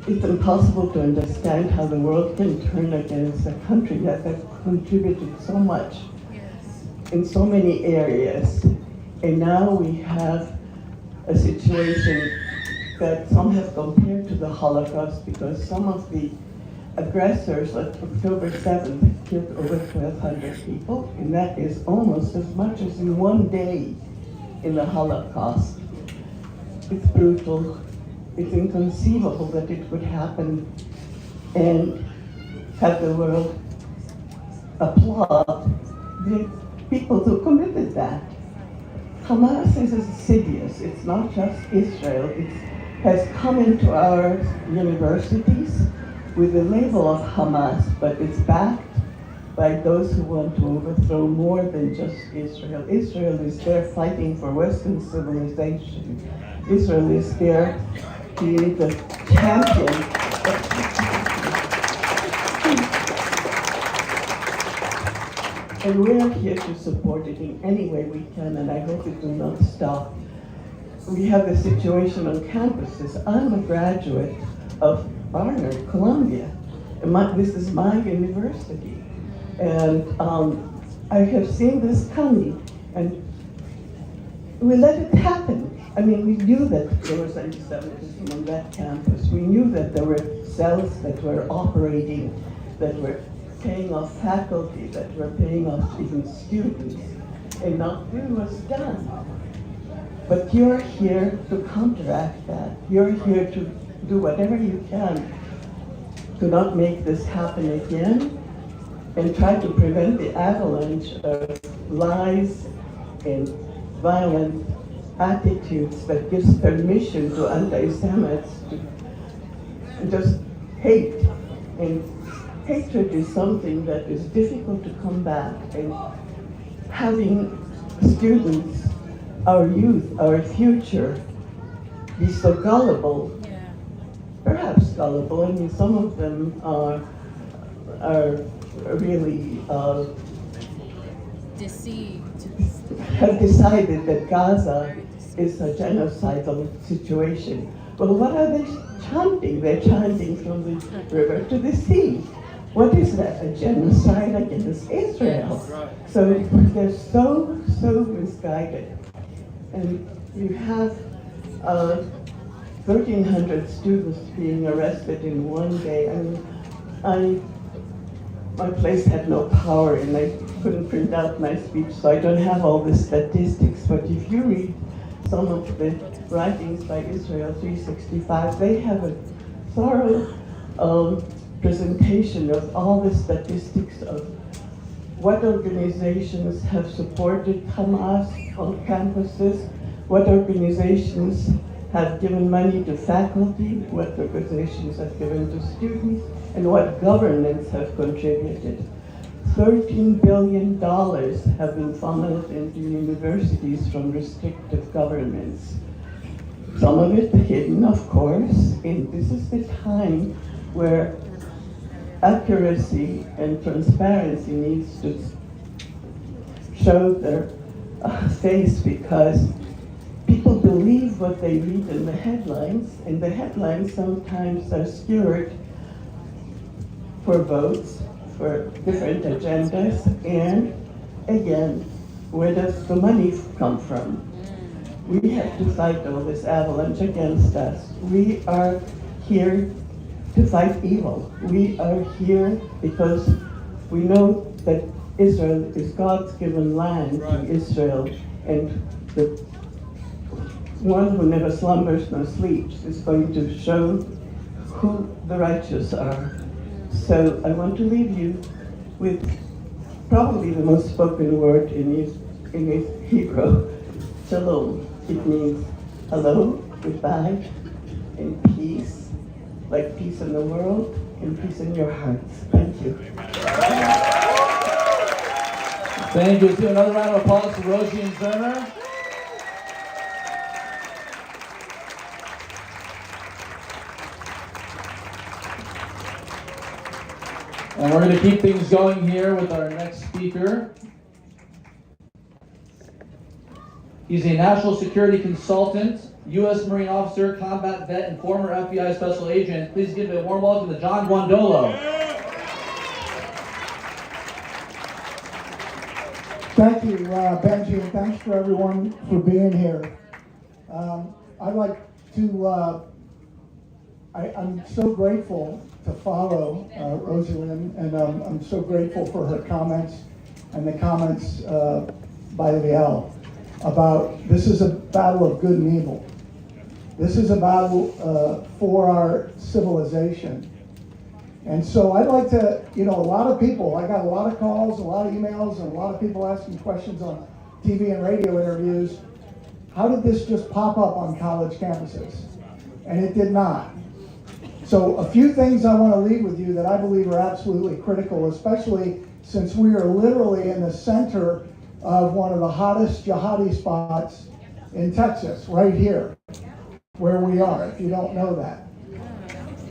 It's impossible to understand how the world can turn against a country that has contributed so much in so many areas. And now we have a situation that some have compared to the Holocaust, because some of the aggressors on October 7th killed over 1,200 people, and that is almost as much as in one day in the Holocaust. It's brutal. It's inconceivable that it would happen and have the world applaud the people who committed that. Hamas is insidious. It's not just Israel. It has come into our universities with the label of Hamas, but it's backed by those who want to overthrow more than just Israel. Israel is there fighting for Western civilization. Israel is there being the champion. And we're here to support it in any way we can, and I hope it will not stop. We have a situation on campuses. I'm a graduate of Barnard, Columbia. And this is my university. And I have seen this coming, and we let it happen. I mean, we knew that there was anti-Semitism on that campus. We knew that there were cells that were operating, that were paying off faculty, that were paying off even students, and nothing was done. But you're here to counteract that. You're here to do whatever you can to not make this happen again, and try to prevent the avalanche of lies and violent attitudes that gives permission to anti-Semites to just hate. And hatred is something that is difficult to combat, and having students, our youth, our future, be so gullible, perhaps gullible. I mean, some of them are really deceived. Have decided that Gaza is a genocidal situation. Well, what are they chanting? They're chanting from the river to the sea. What is that? A genocide against Israel. So they're so misguided. And you have 1,300 students being arrested in one day. I mean, my place had no power, and I couldn't print out my speech, so I don't have all the statistics. But if you read some of the writings by Israel 365, they have a thorough presentation of all the statistics of what organizations have supported Hamas on campuses, what organizations have given money to faculty, what organizations have given to students, and what governments have contributed. $13 billion have been funneled into universities from restrictive governments. Some of it hidden, of course, and this is the time where accuracy and transparency needs to show their face, because people believe what they read in the headlines, and the headlines sometimes are skewed for votes, for different agendas, and again, where does the money come from? We have to fight all this avalanche against us. We are here to fight evil. We are here because we know that Israel is God's given land to Israel, and the one who never slumbers nor sleeps is going to show who the righteous are. So I want to leave you with probably the most spoken word in Hebrew, shalom. It means hello, goodbye, and peace, like peace in the world and peace in your hearts. Thank you. Thank you. Let's do another round of applause for Rosie and Zerner. And we're going to keep things going here with our next speaker. He's a national security consultant, U.S. Marine officer, combat vet, and former FBI special agent. Please give a warm welcome to John Guandolo. Thank you, Benji, and thanks for everyone for being here. I'd like to, I'm so grateful to follow Rosalind, and I'm so grateful for her comments and the comments by Liel about this is a battle of good and evil. This is a battle for our civilization. And so I'd like to, a lot of people, I got a lot of calls, a lot of emails, and a lot of people asking questions on TV and radio interviews. How did this just pop up on college campuses? And it did not. So a few things I want to leave with you that I believe are absolutely critical, especially since we are literally in the center of one of the hottest jihadi spots in Texas, right here, where we are, if you don't know that.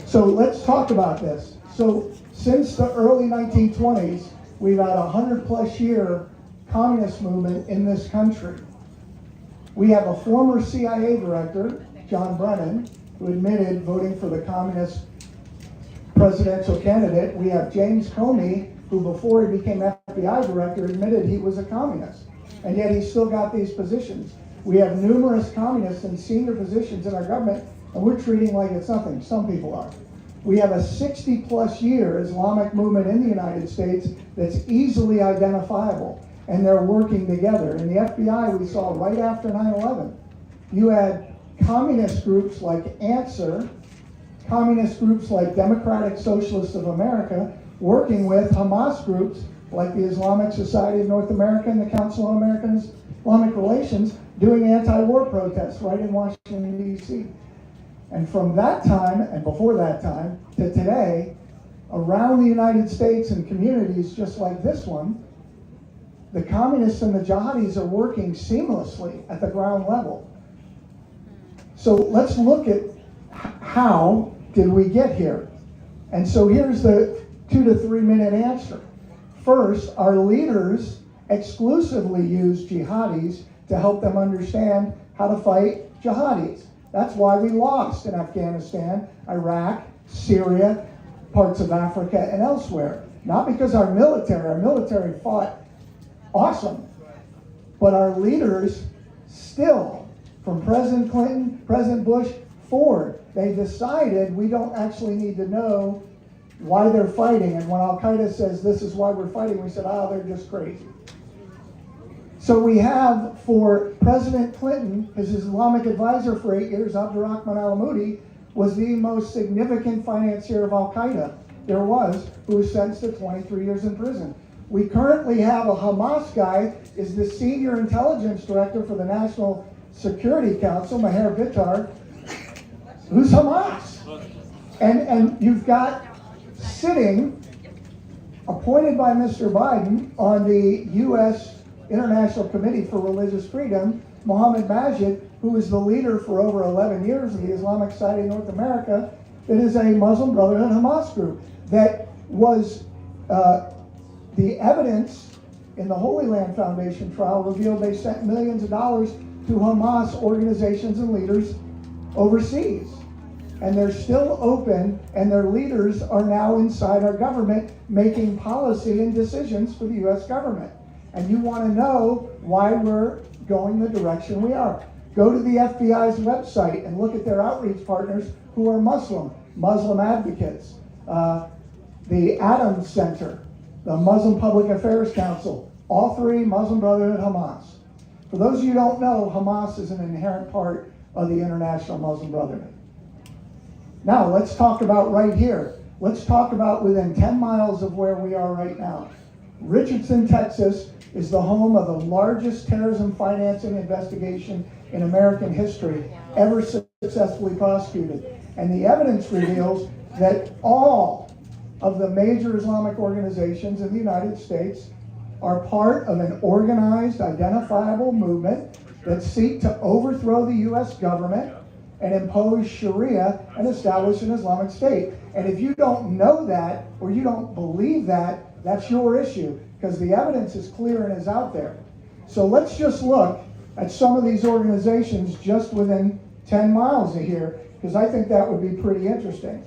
So let's talk about this. So since the early 1920s, we've had a 100+ year communist movement in this country. We have a former CIA director, John Brennan, who admitted voting for the communist presidential candidate. We have James Comey, who before he became FBI director admitted he was a communist, and yet he still got these positions. We have numerous communists in senior positions in our government, and we're treating like it's nothing. Some people are. We have a 60+ year Islamic movement in the United States that's easily identifiable, and they're working together. In the FBI, we saw right after 9/11, you had communist groups like ANSWER, communist groups like Democratic Socialists of America, working with Hamas groups like the Islamic Society of North America and the Council on American Islamic Relations, doing anti-war protests right in Washington, D.C. And from that time, and before that time, to today, around the United States and communities just like this one, the communists and the jihadis are working seamlessly at the ground level. So let's look at how did we get here? And so here's the 2 to 3 minute answer. First, our leaders exclusively use jihadis to help them understand how to fight jihadis. That's why we lost in Afghanistan, Iraq, Syria, parts of Africa, and elsewhere. Not because our military fought awesome, but our leaders still, from President Clinton, President Bush, forward, they decided we don't actually need to know why they're fighting. And when Al-Qaeda says this is why we're fighting, we said, they're just crazy. So we have for President Clinton, his Islamic advisor for 8 years, Abdurrahman al-Amoudi, was the most significant financier of Al-Qaeda there was, who was sentenced to 23 years in prison. We currently have a Hamas guy, is the senior intelligence director for the National Security Council, Maher Bitar, who's Hamas. And you've got sitting, appointed by Mr. Biden on the U.S. International Committee for Religious Freedom, Mohammed Majid, who is the leader for over 11 years of the Islamic Society of North America, that is a Muslim Brotherhood Hamas group that was the evidence in the Holy Land Foundation trial revealed they sent millions of dollars to Hamas organizations and leaders overseas. And they're still open, and their leaders are now inside our government making policy and decisions for the U.S. government. And you want to know why we're going the direction we are. Go to the FBI's website and look at their outreach partners who are Muslim advocates, the Adams Center, the Muslim Public Affairs Council, all three Muslim Brotherhood Hamas. For those of you who don't know, Hamas is an inherent part of the International Muslim Brotherhood. Now, let's talk about right here. Let's talk about within 10 miles of where we are right now. Richardson, Texas is the home of the largest terrorism financing investigation in American history ever successfully prosecuted. And the evidence reveals that all of the major Islamic organizations in the United States are part of an organized, identifiable movement that seek to overthrow the U.S. government and impose Sharia and establish an Islamic State. And if you don't know that, or you don't believe that, that's your issue, because the evidence is clear and is out there. So let's just look at some of these organizations just within 10 miles of here, because I think that would be pretty interesting.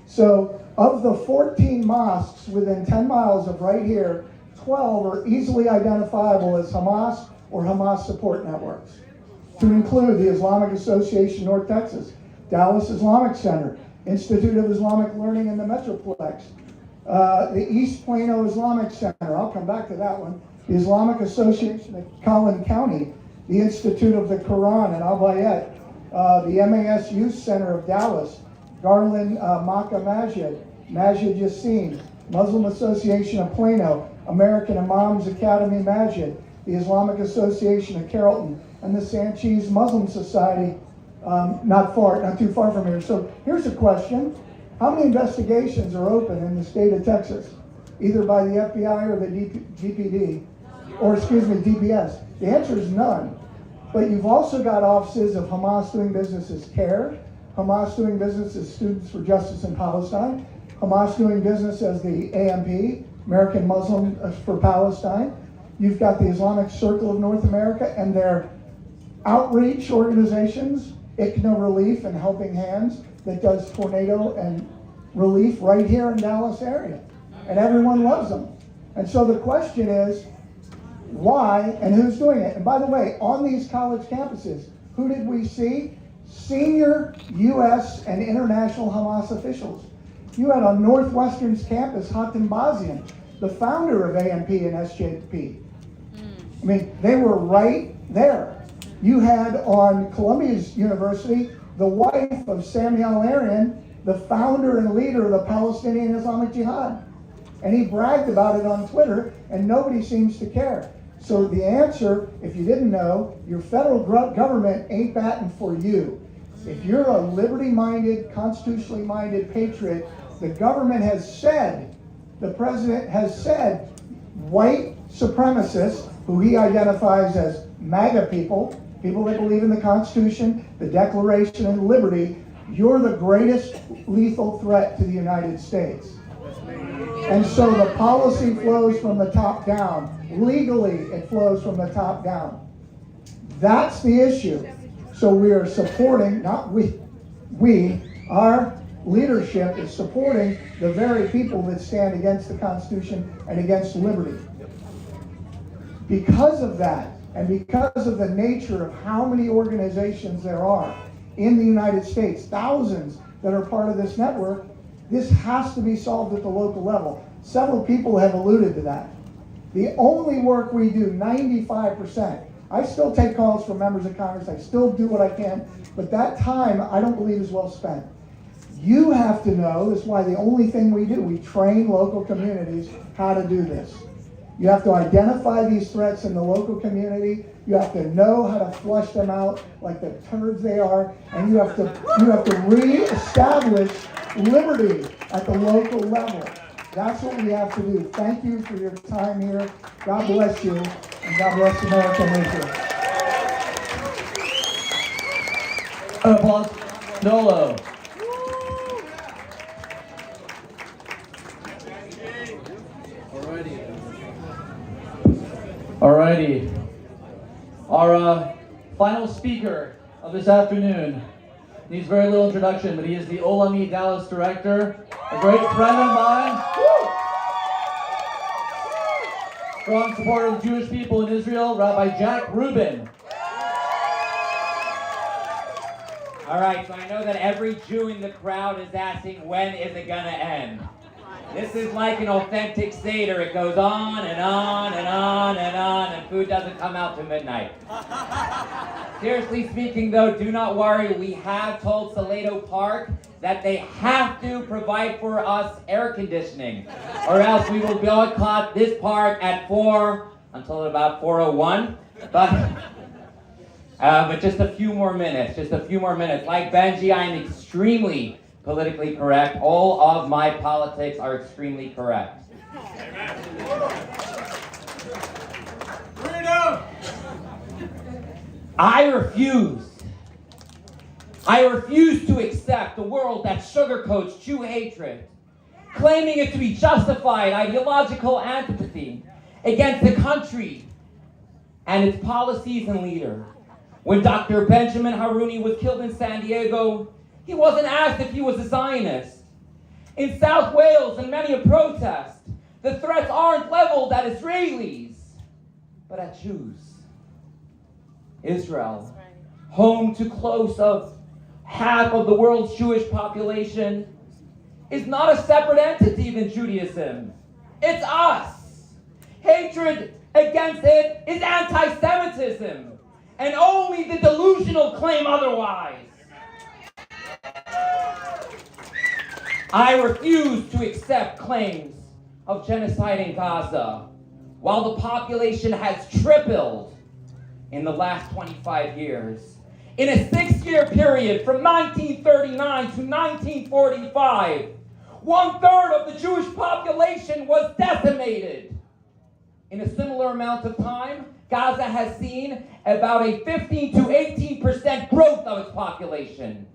So of the 14 mosques within 10 miles of right here, 12 are easily identifiable as Hamas or Hamas support networks, to include the Islamic Association North Texas, Dallas Islamic Center, Institute of Islamic Learning in the Metroplex, the East Plano Islamic Center, I'll come back to that one, the Islamic Association of Collin County, the Institute of the Quran in Al Bayet, the MAS Youth Center of Dallas, Garland Makkah Masjid, Masjid Yassin, Muslim Association of Plano, American Imams Academy Masjid, the Islamic Association of Carrollton, and the Sanchez Muslim Society, not too far from here. So here's a question. How many investigations are open in the state of Texas, either by the FBI or the DPD, or excuse me, DPS? The answer is none. But you've also got offices of Hamas doing business as CARE, Hamas doing business as Students for Justice in Palestine, Hamas doing business as the AMP, American Muslim for Palestine. You've got the Islamic Circle of North America and their outreach organizations, ICNA Relief and Helping Hands, that does tornado and relief right here in Dallas area. And everyone loves them. And so the question is, why and who's doing it? And by the way, on these college campuses, who did we see? Senior U.S. and international Hamas officials. You had on Northwestern's campus, Hatem Bazian, the founder of AMP and SJP. I mean, they were right there. You had on Columbia's University, the wife of Samuel Arian, the founder and leader of the Palestinian Islamic Jihad. And he bragged about it on Twitter, and nobody seems to care. So the answer, if you didn't know, your federal government ain't batting for you. If you're a liberty-minded, constitutionally minded patriot, the government has said, the president has said, white supremacists, who he identifies as MAGA people that believe in the Constitution, the Declaration of Liberty, you're the greatest lethal threat to the United States. And so the policy flows from the top down. Legally, it flows from the top down. That's the issue. So we are supporting, not our leadership is supporting the very people that stand against the Constitution and against liberty. Because of that, and because of the nature of how many organizations there are in the United States, thousands that are part of this network, this has to be solved at the local level. Several people have alluded to that. The only work we do, 95%. I still take calls from members of Congress. I still do what I can, but that time I don't believe is well spent. You have to know, that's why the only thing we do, we train local communities how to do this. You have to identify these threats in the local community. You have to know how to flush them out like the turds they are, and you have to reestablish liberty at the local level. That's what we have to do. Thank you for your time here. God bless you, and God bless America and Israel. Applause. Nolo. Alrighty. Our final speaker of this afternoon needs very little introduction, but he is the Olami Dallas director, a great friend of mine, strong supporter of the Jewish people in Israel, Rabbi Jack Rubin. All right, so I know that every Jew in the crowd is asking, when is it gonna end? This is like an authentic Seder. It goes on and on and on and on, and food doesn't come out till midnight. Seriously speaking though, do not worry. We have told Salado Park that they have to provide for us air conditioning, or else we will boycott this park at 4 until about 4:01. But just a few more minutes, Like Benji, I am extremely politically correct. All of my politics are extremely correct. Freedom! I refuse to accept a world that sugarcoats Jew hatred, claiming it to be justified ideological antipathy against the country and its policies and leader. When Dr. Benjamin Haruni was killed in San Diego, he wasn't asked if he was a Zionist. In South Wales, in many a protest, the threats aren't leveled at Israelis, but at Jews. Israel, home to close of half of the world's Jewish population, is not a separate entity than Judaism. It's us. Hatred against it is anti-Semitism, and only the delusional claim otherwise. I refuse to accept claims of genocide in Gaza, while the population has tripled in the last 25 years. In a 6-year period from 1939 to 1945, 1/3 of the Jewish population was decimated. In a similar amount of time, Gaza has seen about a 15 to 18% growth of its population.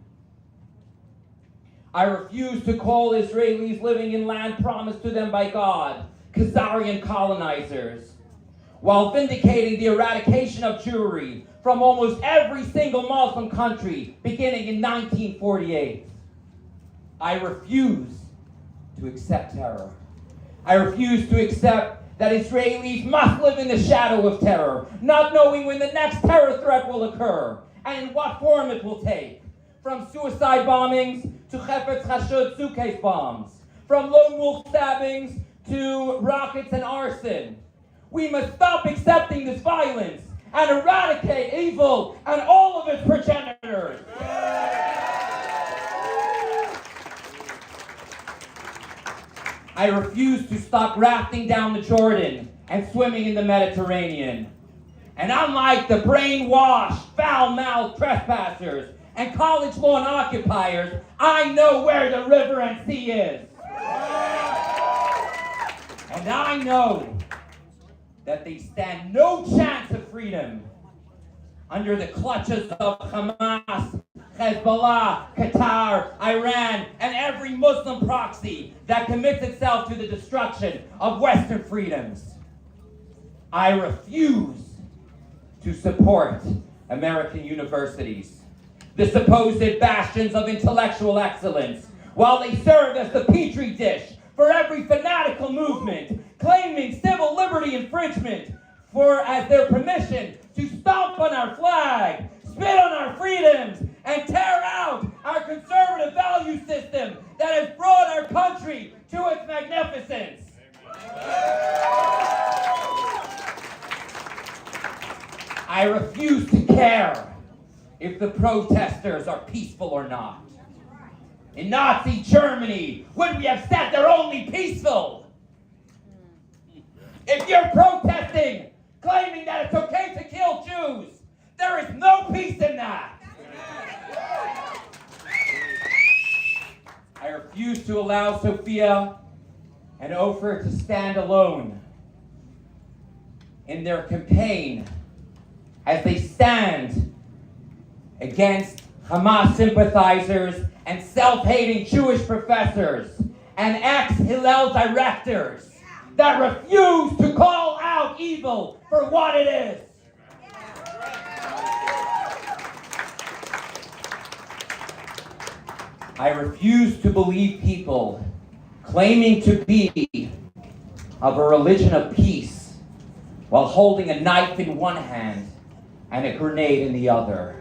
I refuse to call Israelis living in land promised to them by God Khazarian colonizers, while vindicating the eradication of Jewry from almost every single Muslim country beginning in 1948. I refuse to accept terror. I refuse to accept that Israelis must live in the shadow of terror, not knowing when the next terror threat will occur and in what form it will take. From suicide bombings to Chefetz Chashud suitcase bombs, from lone wolf stabbings to rockets and arson. We must stop accepting this violence and eradicate evil and all of its progenitors. I refuse to stop rafting down the Jordan and swimming in the Mediterranean. And unlike the brainwashed, foul-mouthed trespassers and college lawn occupiers, I know where the river and sea is. And I know that they stand no chance of freedom under the clutches of Hamas, Hezbollah, Qatar, Iran, and every Muslim proxy that commits itself to the destruction of Western freedoms. I refuse to support American universities, the supposed bastions of intellectual excellence, while they serve as the petri dish for every fanatical movement claiming civil liberty infringement as their permission to stomp on our flag, spit on our freedoms, and tear out our conservative value system that has brought our country to its magnificence. if the protesters are peaceful or not. In Nazi Germany, would we have said they're only peaceful? If you're protesting, claiming that it's okay to kill Jews, there is no peace in that. I refuse to allow Sophia and Ofer to stand alone in their campaign as they stand against Hamas sympathizers and self-hating Jewish professors and ex-Hillel directors that refuse to call out evil for what it is. I refuse to believe people claiming to be of a religion of peace while holding a knife in one hand and a grenade in the other.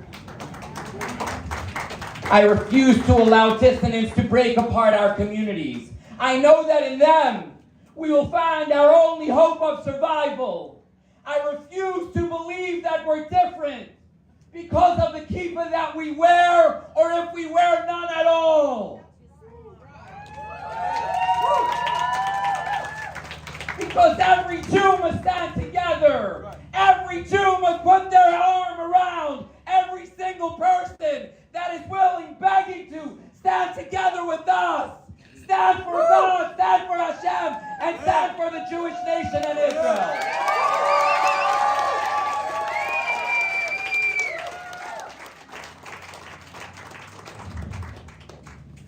I refuse to allow dissonance to break apart our communities. I know that in them we will find our only hope of survival. I refuse to believe that we're different because of the kippah that we wear, or if we wear none at all. Because every Jew must stand together. Every Jew must put their arm around every single person that is willing, begging to stand together with us. Stand for God, stand for Hashem, and stand for the Jewish nation and Israel.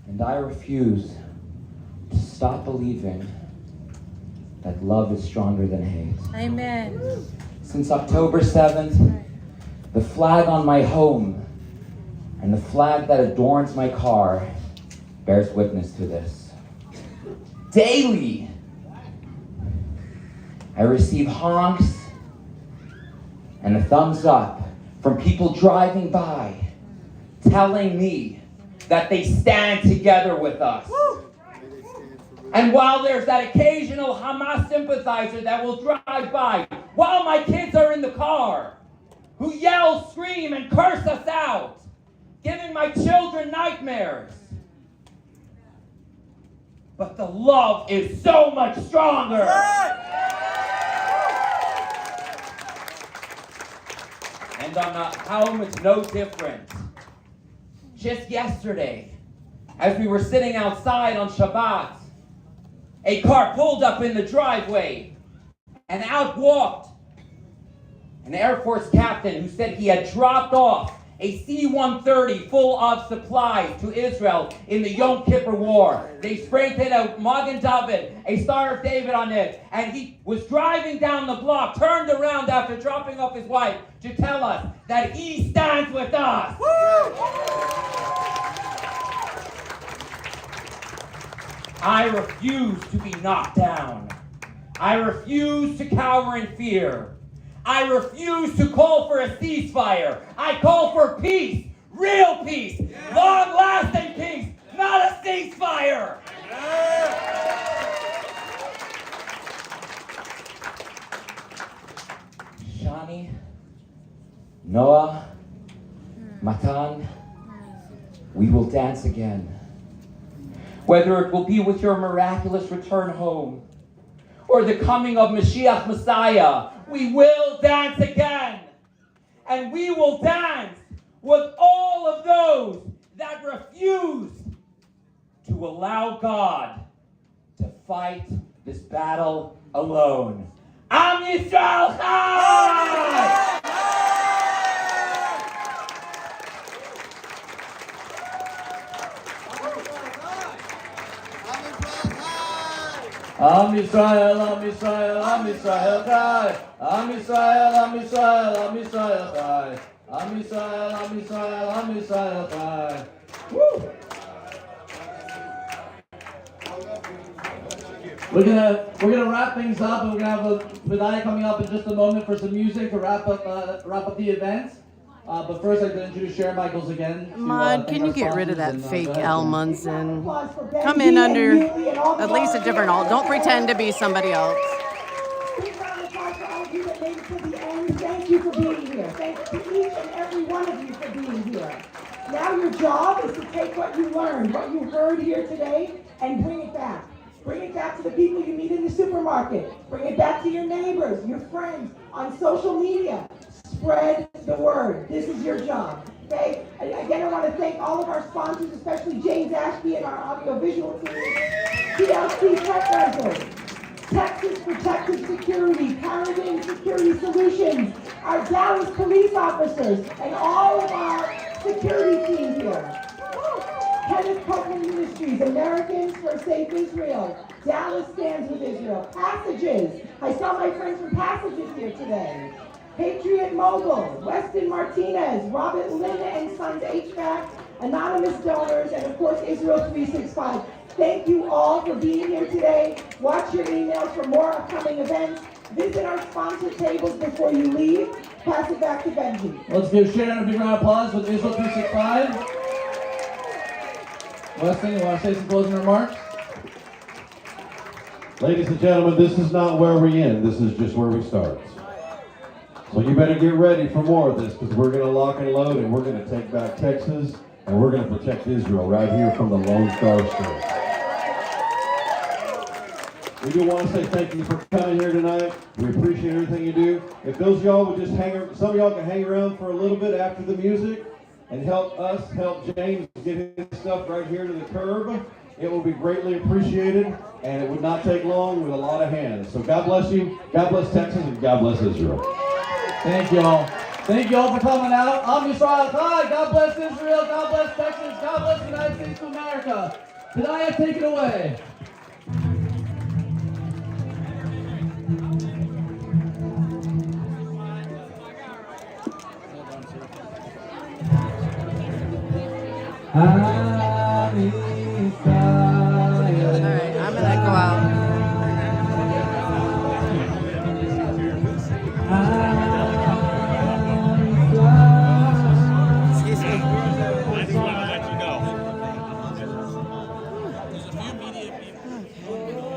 And I refuse to stop believing that love is stronger than hate. Amen. Since October 7th, the flag on my home and the flag that adorns my car bears witness to this. Daily, I receive honks and a thumbs up from people driving by, telling me that they stand together with us. And while there's that occasional Hamas sympathizer that will drive by, while my kids are in the car, who yell, scream, and curse us out, giving my children nightmares. But the love is so much stronger. And on home, it's no different. Just yesterday, as we were sitting outside on Shabbat, a car pulled up in the driveway, and out walked an Air Force captain who said he had dropped off a C-130 full of supplies to Israel in the Yom Kippur War. They spray painted a Magen David, a Star of David on it, and he was driving down the block, turned around after dropping off his wife to tell us that he stands with us. I refuse to be knocked down. I refuse to cower in fear. I refuse to call for a ceasefire. I call for peace, real peace, long-lasting peace, not a ceasefire. Shani, Noah, Matan, we will dance again. Whether it will be with your miraculous return home or the coming of Mashiach Messiah, we will dance again. And we will dance with all of those that refuse to allow God to fight this battle alone. Am Yisrael Chai! Am Yisrael, Am Yisrael, Am Yisrael Chai. Am Yisrael, Am Yisrael, Am Yisrael Chai. Am Yisrael, Am Yisrael, Am Yisrael Chai. Woo! We're gonna wrap things up, and we're gonna have a Vidai coming up in just a moment for some music to wrap up the event. But first, I'd like to introduce Sharon Michaels again. Mud, can you get rid of that fake Almonds and come in under at least a different alt? Don't pretend to be somebody else. Big round of applause for all of you that made it to the end. Thank you for being here. Thank you to each and every one of you for being here. Now your job is to take what you learned, what you heard here today, and bring it back. Bring it back to the people you meet in the supermarket. Bring it back to your neighbors, your friends, on social media. Spread the word. This is your job. Okay? Again, I want to thank all of our sponsors, especially James Ashby and our audiovisual team, TLC Tech Rentals, Texas Protective Security, Paradigm Security Solutions, our Dallas police officers, and all of our security team here. Kenneth Copeland Ministries, Americans for a Safe Israel, Dallas Stands with Israel, Passages. I saw my friends from Passages here today. Patriot Mobile, Weston Martinez, Robert Lynn and Sons HVAC, Anonymous Donors, and of course Israel 365. Thank you all for being here today. Watch your emails for more upcoming events. Visit our sponsor tables before you leave. Pass it back to Benji. Let's give Sharon a big round of applause with Israel 365. Weston, you want to say some closing remarks? Ladies and gentlemen, this is not where we end. This is just where we start. So you better get ready for more of this, because we're going to lock and load, and we're going to take back Texas, and we're going to protect Israel right here from the Lone Star State. We do want to say thank you for coming here tonight. We appreciate everything you do. If those of y'all would just some of y'all can hang around for a little bit after the music and help James get his stuff right here to the curb. It will be greatly appreciated, and it would not take long with a lot of hands. So God bless you, God bless Texas, and God bless Israel. Thank you all. Thank you all for coming out. I'm Yisrael Chai. God bless Israel. God bless Texas. God bless the United States of America. Pedaya, take it away. All right, I'm gonna go out. Excuse me. I just want to let you know. There's a few media people.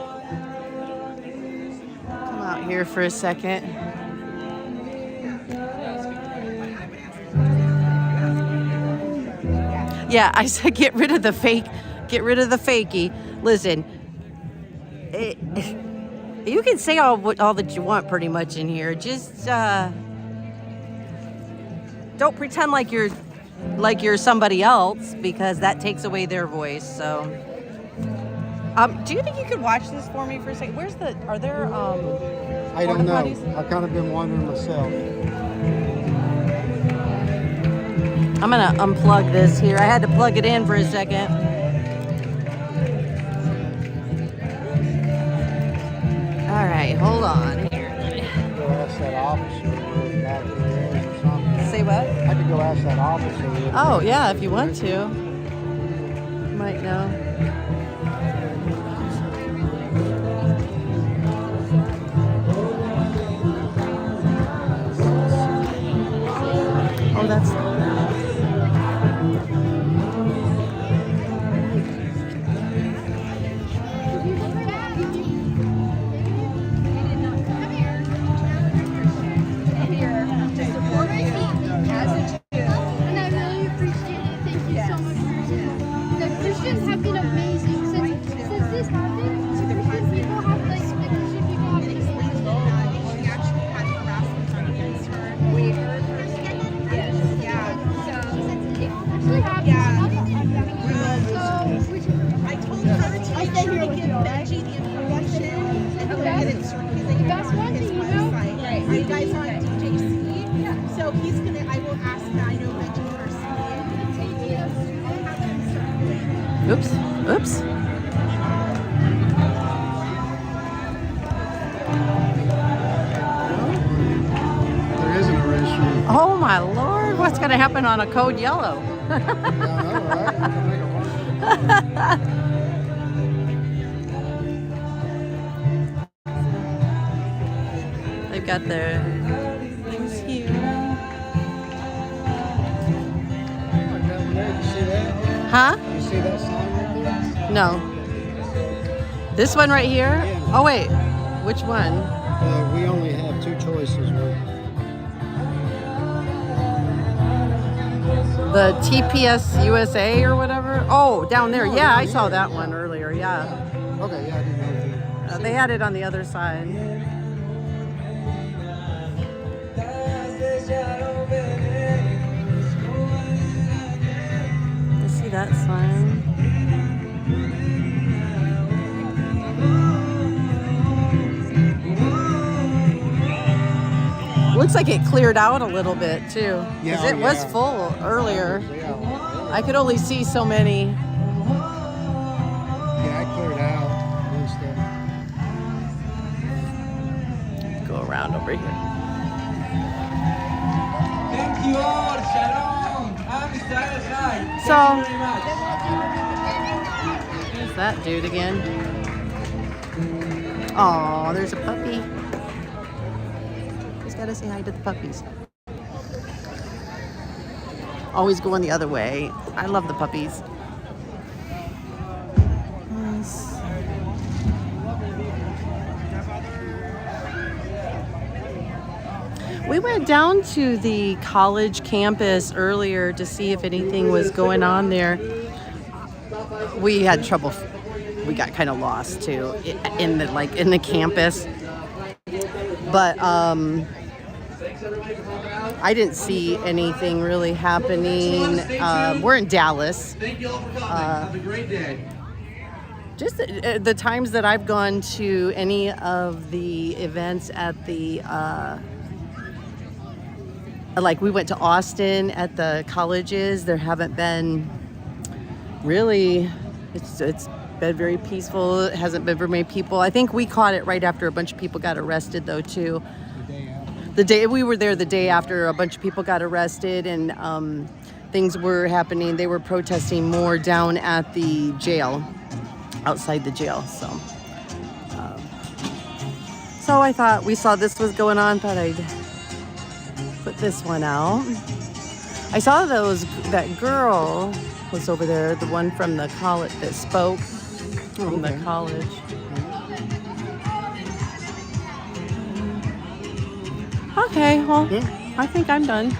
Come out here for a second. Yeah, I said get rid of the fake, get rid of the fakey. Listen, you can say all that you want pretty much in here. Just don't pretend like you're somebody else, because that takes away their voice. So, do you think you could watch this for me for a second? Are there I don't know. I've kind of been wondering myself. I'm gonna unplug this here. I had to plug it in for a second. All right, hold on here. Go ask that officer where exactly it is or something. Say what? I could go ask that officer. Oh yeah, if you want to. You might know. Oh, that's. Have been amazing since this happened. Christian people have the Christian people have explained that she actually had harassment against her. We heard her say yes, yeah. So actually happened. I told her to make sure to give Benji the information and he'll get it circulated on his website. Right. You guys are on DJC, so he's gonna. I will ask. I know Benji personally. I'll have him circulate. Oops. Oops. There isn't a restroom. Oh my Lord, what's going to happen on a code yellow? They've got their things here. Huh? You see that sign right there? No. This one right here? Oh wait, which one? We only have two choices. The TPS USA or whatever. Oh, down there. Yeah, I saw that one earlier. Yeah. Okay, yeah, I didn't know. They had it on the other side. You see that sign? Looks like it cleared out a little bit too, because it was full earlier. I could only see so many. Yeah, I cleared out. Go around over here. Thank you all. Shalom. I'm Israel Chai. So, Thank you very much. there's that dude again. Oh, there's a puppy. Just gotta say hi to the puppies. Always going the other way. I love the puppies. Nice. We went down to the college campus earlier to see if anything was going on there. We had trouble. We got kind of lost too in the campus. But I didn't see anything really happening. We're in Dallas. Thank you all for coming. Have a great day. Just the times that I've gone to any of the events at the like we went to Austin at the colleges, there haven't been really, it's been very peaceful. It hasn't been very many people. I think we caught it right after a bunch of people got arrested though too. The day we were there, the day after a bunch of people got arrested and things were happening. They were protesting more down at the jail, outside the jail. So I thought we saw this was going on, thought I'd put this one out. I saw that girl was over there, the one from the college that spoke from the college. Okay, well, I think I'm done.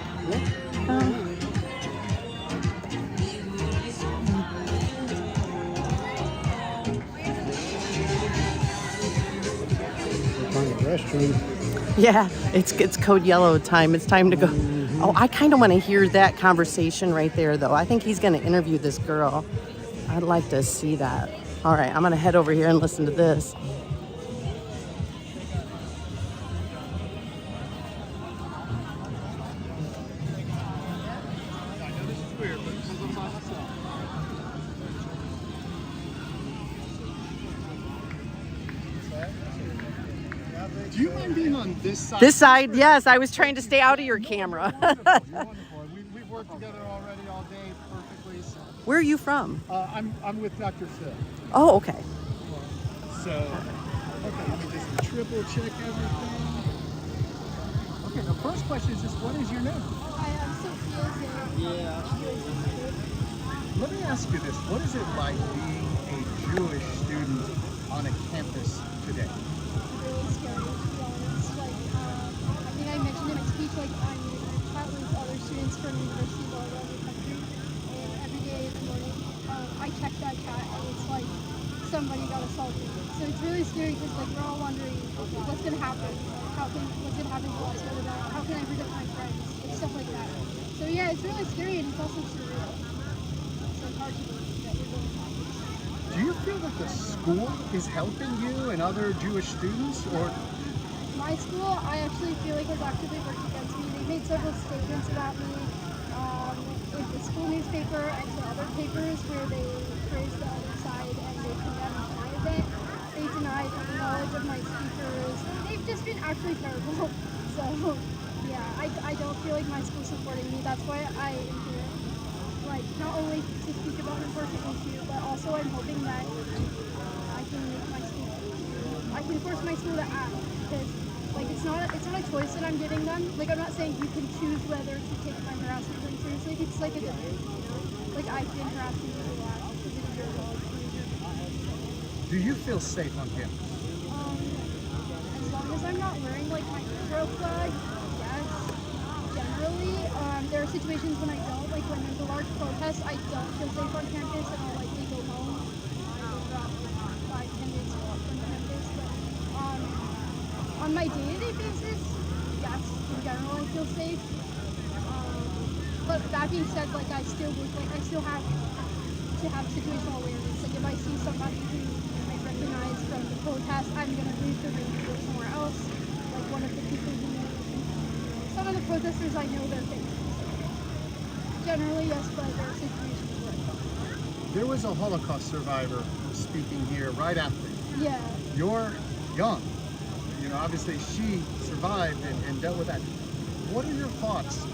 Yeah, it's code yellow time. It's time to go. Oh, I kind of want to hear that conversation right there, though. I think he's going to interview this girl. I'd like to see that. All right, I'm going to head over here and listen to this. Do you mind being on this side? This side, yes. I was trying to stay out of your camera. You're wonderful. We've worked together already all day perfectly. So. Where are you from? I'm with Dr. Phil. Oh, okay. So, okay, let me just triple check everything. Okay, the first question is just, what is your name? Hi, I'm Sophia. Yeah. Let me ask you this. What is it like being a Jewish student on a campus today? Really scary, to be honest. Like, I think I mentioned in my speech, like, I'm chatting with other students from universities all around the country, and every day in the morning, I check that chat, and it's like, somebody got assaulted. So it's really scary, because, like, we're all wondering, what's going to happen? What's going to happen to us? How can I protect my friends? Like, stuff like that. So yeah, it's really scary, and it's also surreal. So it's hard to believe that we're going to happen. Do you feel that the school is helping you and other Jewish students, or? My school, I actually feel like has actively worked against me. They made several statements about me in the school newspaper and to other papers where they praised the other side and they condemned my event. They denied the knowledge of my speakers. They've just been actually terrible. So yeah, I don't feel like my school's supporting me. That's why I am here. Like, not only to speak about an important issue, but also I'm hoping that I can make my school, I can force my school to act, because like it's not a choice that I'm giving them. Like, I'm not saying you can choose whether to take my harassment really seriously. It's like a difference, you know? Like, I've been harassing you a lot. Do you feel safe on campus? As long as I'm not wearing like my Israel flag, yes. generally, there are situations when I don't, like when there's a large protest, I don't feel safe on campus and I'll likely go home. I live about 5-10 minutes walk from campus, but on my day-to-day basis, yes, in general I feel safe. But that being said, like I still have to have situational awareness. Like if I see somebody who I recognize from the protest, I'm gonna move them and go somewhere else. Like one of the people who, some of the protesters I know their faces. Generally, yes, but there are situations where I don't. There was a Holocaust survivor speaking here right after. Yeah. You're young. You know, obviously she survived and dealt with that. What are your thoughts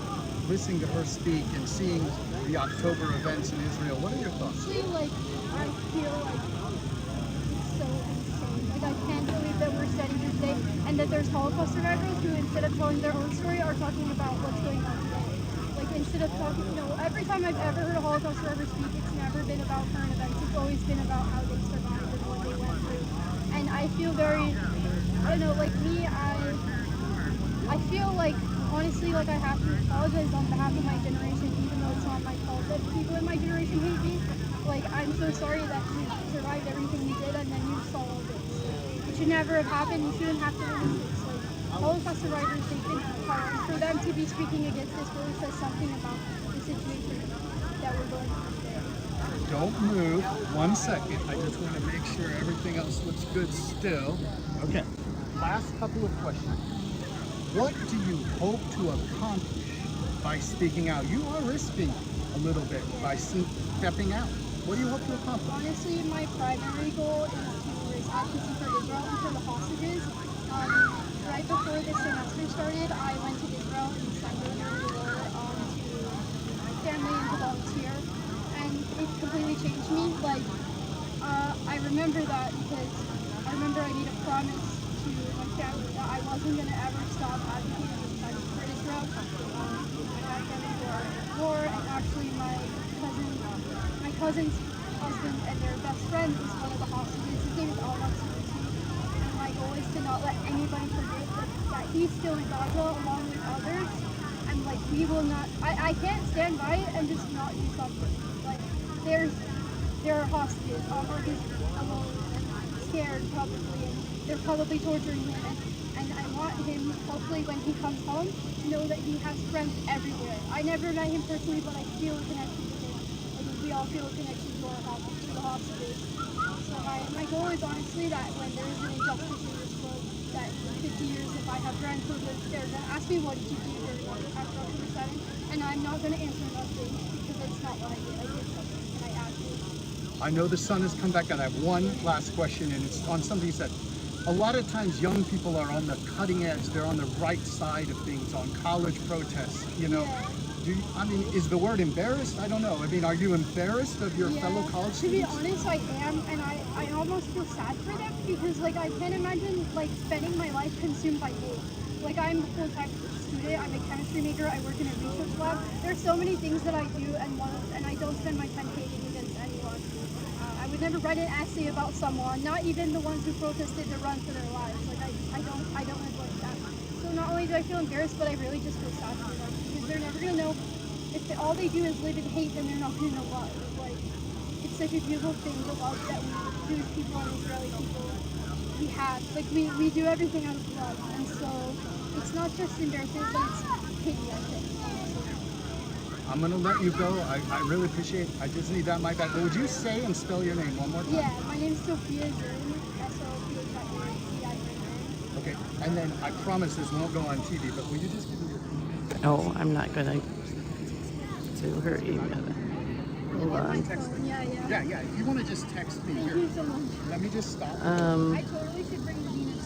listening to her speak and seeing the October events in Israel? What are your thoughts? Actually, like, I feel like it's so insane. Like, I can't believe that we're standing here today and that there's Holocaust survivors who, instead of telling their own story, are talking about what's going on today. Like, instead of talking, you know, every time I've ever heard a Holocaust survivor speak, it's never been about current events. It's always been about how they survived and what they went through. And I feel very, I don't know, like me, I feel like, honestly, like I have to apologize on behalf of my generation, even though it's not my fault that people in my generation hate me. Like, I'm so sorry that you survived everything you did and then you saw all this. It should never have happened. You shouldn't have to live this. Like, Holocaust survivors, they've been hard. And for them to be speaking against this really says something about the situation that we're going through today. Don't move. 1 second. I just want to make sure everything else looks good still. Okay. Last couple of questions. What do you hope to accomplish by speaking out? You are risking a little bit by stepping out. What do you hope to accomplish? Honestly, my primary goal is to raise advocacy for Israel and for the hostages. Right before this semester started, I went to Israel in December to family and to volunteer, and it completely changed me. Like, I remember that because I remember I made a promise to my family that I wasn't going to ever stop advocating and fighting for Israel. My family were at war, and actually my cousin's husband and their best friend is one of the hostages. His name is and my goal is to not let anybody forget that he's still in Gaza along with others. And like, we will not, I can't stand by it and just not do something. Like, there are hostages on Marcus alone and scared probably, and they're probably torturing him. And I want him, hopefully when he comes home, to know that he has friends everywhere. I never met him personally, but I feel a connection with him. I think we all feel a connection to the hostages. So my goal is honestly that when there is an injustice in this world, that in 50 years, if I have friends who live there, then ask me what did you do during after October 7th, and I'm not going to answer nothing because it's not what I did. I did something, and I acted. I know the sun has come back, and I have one last question, and it's on something you said. A lot of times young people are on the cutting edge. They're on the right side of things, on college protests, you know. Yeah. Is the word embarrassed? I don't know. I mean, are you embarrassed of your fellow college students? To be honest, I am, and I almost feel sad for them because, like, I can't imagine, like, spending my life consumed by hate. Like, I'm a full-time student. I'm a chemistry major. I work in a research lab. There's so many things that I do and I don't spend my time hating against anyone. I would never write an essay about someone, not even the ones who protested to run for their lives. Like, I don't live like that. So not only do I feel embarrassed, but I really just feel sad for them because they're never gonna know. If all they do is live in hate, then they're not gonna know love. Like, it's such a beautiful thing, the love that we Jewish people and Israeli people we have. Like, we do everything out of love, and so it's not just embarrassing, but it's pity, I think. I'm gonna let you go. I really appreciate it. I just need that mic back. But would you say and spell your name one more time? Yeah, my name is Sophia Zern, S-O-P-H-I-A-Z-I-N. Okay, and then I promise this won't go on TV, but will you just give me your email? Oh, I'm not gonna do her email. Hold on. Yeah. If you want to just text me here. Thank you so much. Let me just stop. I totally should bring the Venus.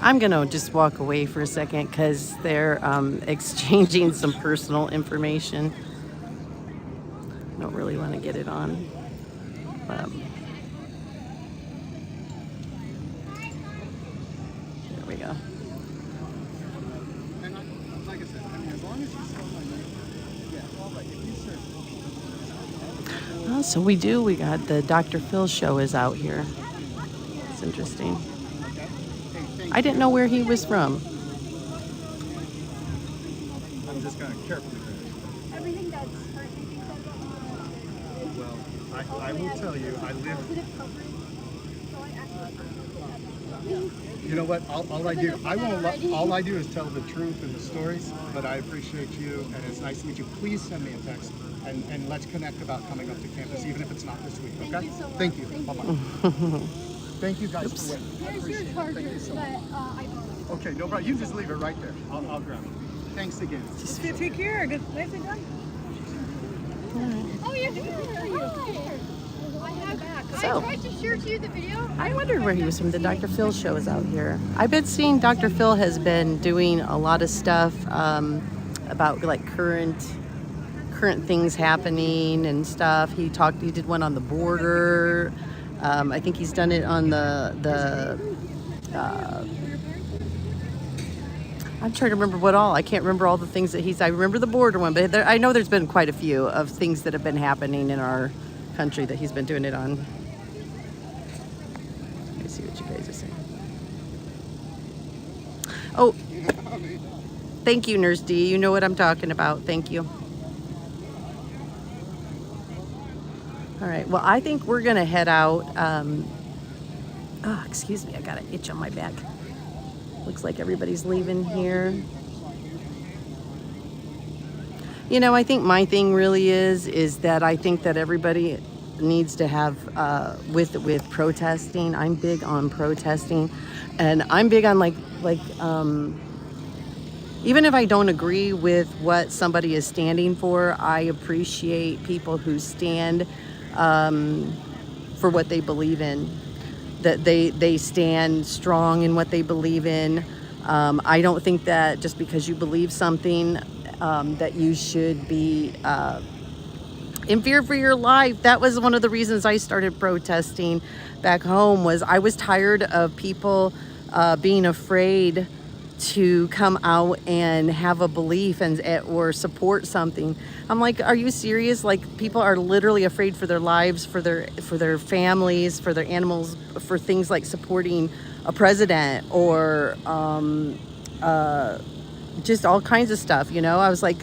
I'm going to just walk away for a second because they're exchanging some personal information. I don't really want to get it on. There we go. And like I said, as long as you spell my name, yeah, all right. If you search Oh, so we do. We got the Dr. Phil show is out here. It's interesting. I didn't know where he was from. I'm just going to carefully finish. Everything that's Well, I will tell you, I live. You know what? All I do, I won't. All I do is tell the truth and the stories. But I appreciate you, and it's nice to meet you. Please send me a text, and let's connect about coming up to campus, even if it's not this week. Okay? Thank you. Bye bye. Thank you guys for waiting. I appreciate it. Thank you so much. Okay, no problem. You just leave it right there. I'll grab it. Thanks again. Just take care. Good. Nicely done. Oh, yeah. So, I tried to share to you the video. I wondered where he was from. The Dr. Phil show is out here. I've been seeing Dr. Phil has been doing a lot of stuff about like current things happening and stuff. He did one on the border. I think he's done it on I'm trying to remember what all. I can't remember all the things that I remember the border one, but I know there's been quite a few of things that have been happening in our country that he's been doing it on. Let me see what you guys are saying. Oh, thank you, Nurse D. You know what I'm talking about. Thank you. All right. Well, I think we're going to head out. Excuse me. I got an itch on my back. Looks like everybody's leaving here. You know, I think my thing really is that I think that everybody needs to have with protesting. I'm big on protesting, and I'm big on like even if I don't agree with what somebody is standing for, I appreciate people who stand for what they believe in. That they stand strong in what they believe in. I don't think that just because you believe something that you should be in fear for your life. That was one of the reasons I started protesting back home. Was I was tired of people being afraid to come out and have a belief or support something. I'm like, are you serious? Like, people are literally afraid for their lives, for their families, for their animals, for things like supporting a president or just all kinds of stuff, you know? I was like,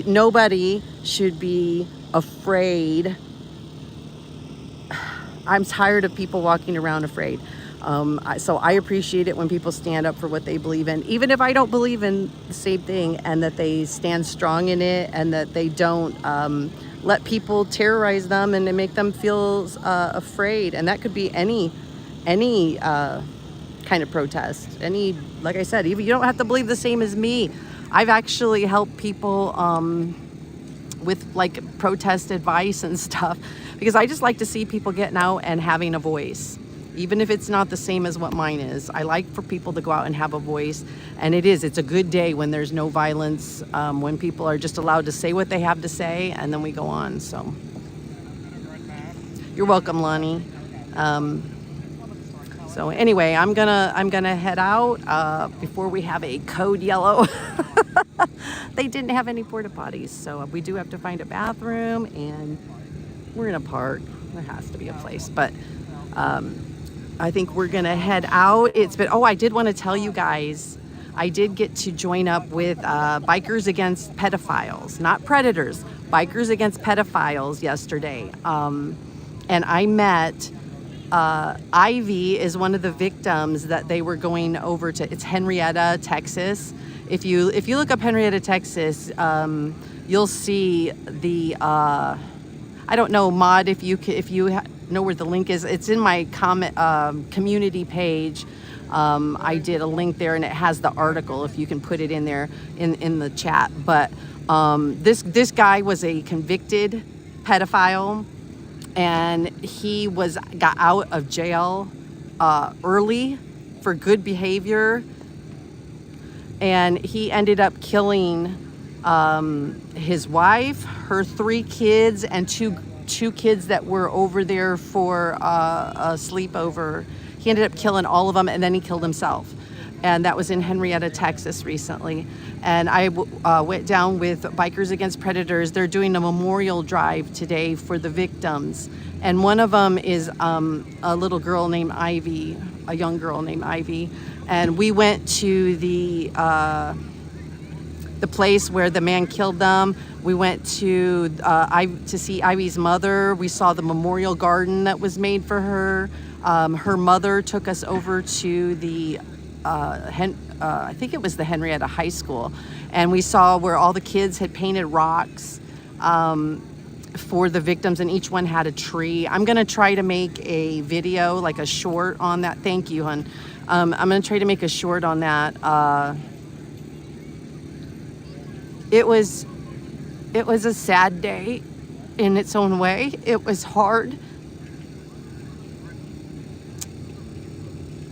nobody should be afraid. I'm tired of people walking around afraid. So I appreciate it when people stand up for what they believe in, even if I don't believe in the same thing, and that they stand strong in it, and that they don't let people terrorize them and make them feel afraid. And that could be any kind of protest. Like I said, even you don't have to believe the same as me. I've actually helped people with like protest advice and stuff, because I just like to see people getting out and having a voice. Even if it's not the same as what mine is, I like for people to go out and have a voice. And it's a good day when there's no violence, when people are just allowed to say what they have to say, and then we go on. So you're welcome, Lonnie. So anyway, I'm gonna head out before we have a code yellow. They didn't have any porta potties, so we do have to find a bathroom, and we're in a park. There has to be a place, but I think we're gonna head out. I did want to tell you guys, I did get to join up with Bikers Against Pedophiles, not predators, Bikers Against Pedophiles yesterday. And I met Ivy is one of the victims that they were going over to. It's Henrietta, Texas. If you look up Henrietta, Texas, you'll see the I don't know, Maud, if you know where the link is. It's in my community page. I did a link there, and it has the article if you can put it in there in the chat. But this guy was a convicted pedophile, and he got out of jail early for good behavior, and he ended up killing his wife, her 3 kids, and two kids that were over there for a sleepover. He ended up killing all of them, and then he killed himself. and that was in Henrietta, Texas recently. And I went down with Bikers Against Predators. They're doing a memorial drive today for the victims. And one of them is a little girl named Ivy, a young girl named Ivy. And we went to the place where the man killed them. We went to see Ivy's mother. We saw the memorial garden that was made for her. Her mother took us over to the I think it was the Henrietta High School, and we saw where all the kids had painted rocks for the victims, and each one had a tree. I'm gonna try to make a video, like a short on that. Thank you, hon. I'm gonna try to make a short on that. It was a sad day in its own way. It was hard.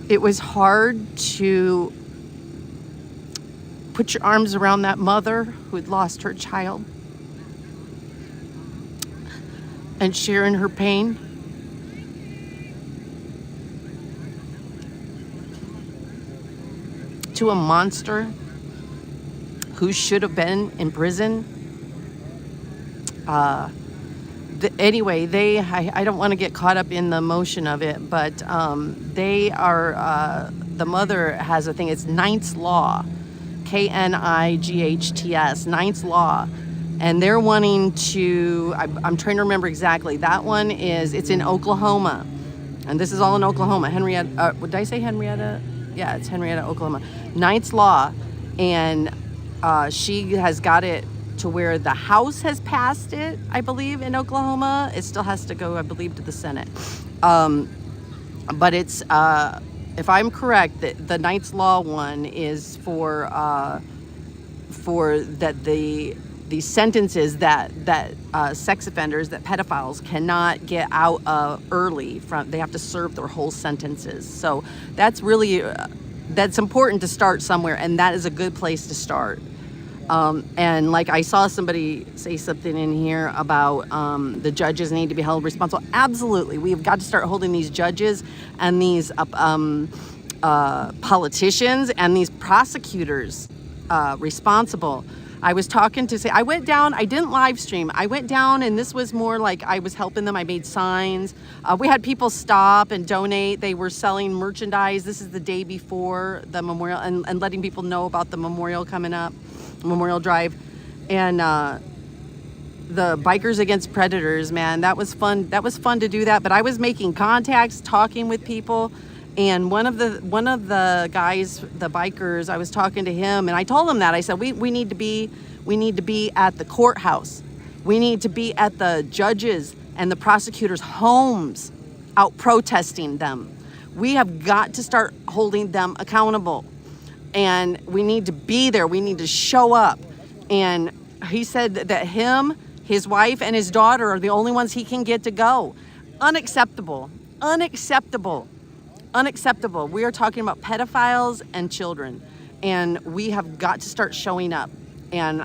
It was hard to put your arms around that mother who had lost her child and share in her pain. To a monster who should have been in prison. Anyway, I don't want to get caught up in the emotion of it, but they are, the mother has a thing, it's Knight's Law, Knight's, Knight's Law. And they're wanting to, I'm trying to remember exactly, that one is, it's in Oklahoma. And this is all in Oklahoma. Henrietta, did I say Henrietta? Yeah, it's Henrietta, Oklahoma. Knight's Law, and she has got it to where the House has passed it, I believe, in Oklahoma. It still has to go, I believe, to the Senate. But it's, if I'm correct, the Knight's Law one is for that the sentences that sex offenders, that pedophiles cannot get out early from, they have to serve their whole sentences. So that's really, that's important to start somewhere, and that is a good place to start. And like I saw somebody say something in here about the judges need to be held responsible. Absolutely. We've got to start holding these judges and these politicians and these prosecutors responsible. I was talking to I went down, I didn't live stream. I went down, and this was more like I was helping them. I made signs. We had people stop and donate. They were selling merchandise. This is the day before the memorial, and letting people know about the memorial coming up. Memorial Drive. And the Bikers Against Predators, man, that was fun. That was fun to do that. But I was making contacts, talking with people, and one of the guys, the bikers, I was talking to him, and I told him that. I said, we need to be at the courthouse. We need to be at the judges and the prosecutors' homes, out protesting them. We have got to start holding them accountable. And we need to be there. We need to show up. And he said that him, his wife, and his daughter are the only ones he can get to go. Unacceptable. Unacceptable. Unacceptable. We are talking about pedophiles and children. And we have got to start showing up. And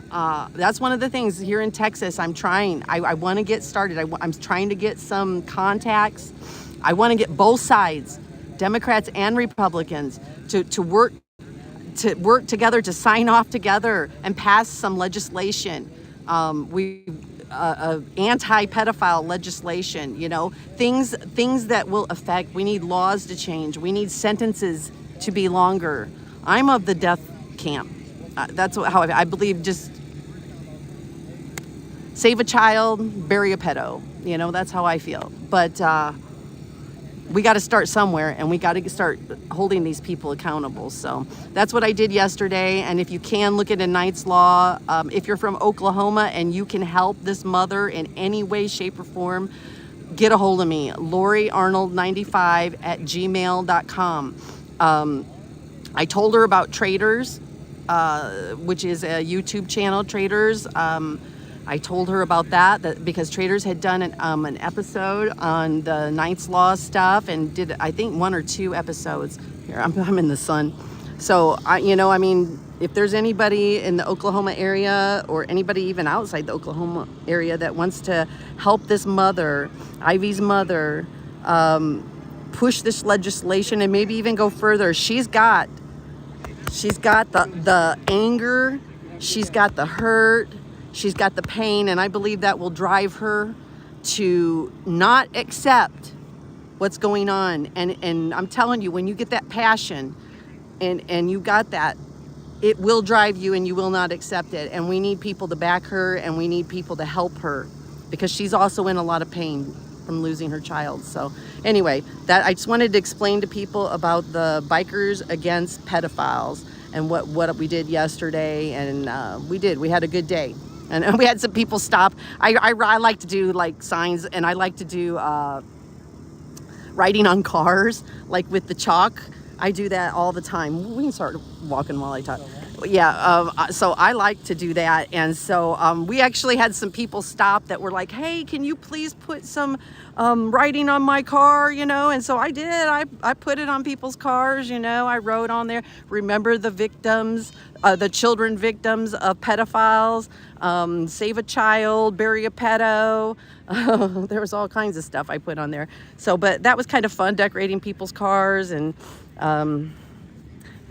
that's one of the things here in Texas. I'm trying. I want to get started. I'm trying to get some contacts. I want to get both sides, Democrats and Republicans, to work together, to sign off together and pass some legislation. Anti-pedophile legislation, things that will affect. We need laws to change. We need sentences to be longer. I'm of the death camp. That's how I believe. Just save a child, bury a pedo. That's how I feel. But we got to start somewhere, and we got to start holding these people accountable. So that's what I did yesterday. And if you can, look at a Knight's Law. If you're from Oklahoma and you can help this mother in any way, shape, or form, get a hold of me, LoriArnold95@gmail.com. I told her about Traders, which is a YouTube channel, Traders. I told her about that because Traders had done an episode on the Knight's Law stuff, and did, I think, 1 or 2 episodes. Here, I'm in the sun. So, if there's anybody in the Oklahoma area, or anybody even outside the Oklahoma area, that wants to help this mother, Ivy's mother, push this legislation and maybe even go further. She's got She's got the anger, she's got the hurt, she's got the pain, and I believe that will drive her to not accept what's going on. And I'm telling you, when you get that passion and you got that, it will drive you and you will not accept it. And we need people to back her, and we need people to help her, because she's also in a lot of pain from losing her child. So anyway, that I just wanted to explain to people about the Bikers Against Pedophiles and what we did yesterday. And we had a good day. And we had some people stop. I like to do like signs, and I like to do writing on cars, like with the chalk. I do that all the time. We can start walking while I talk. Yeah, so I like to do that. And so we actually had some people stop that were like, hey, can you please put some writing on my car, you know? And so I did. I put it on people's cars, you know. I wrote on there, remember the victims, the children victims of pedophiles, save a child, bury a pedo. There was all kinds of stuff I put on there. So, but that was kind of fun, decorating people's cars. And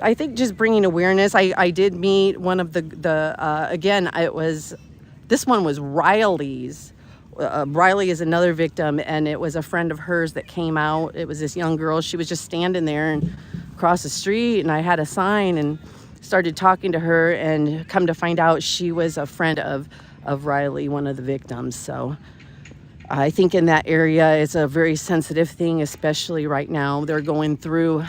I think just bringing awareness. I did meet one of again, this one was Riley's. Riley is another victim, and it was a friend of hers that came out. It was this young girl. She was just standing there and across the street, and I had a sign and started talking to her, and come to find out she was a friend of Riley, one of the victims. So I think in that area it's a very sensitive thing, especially right now. They're going through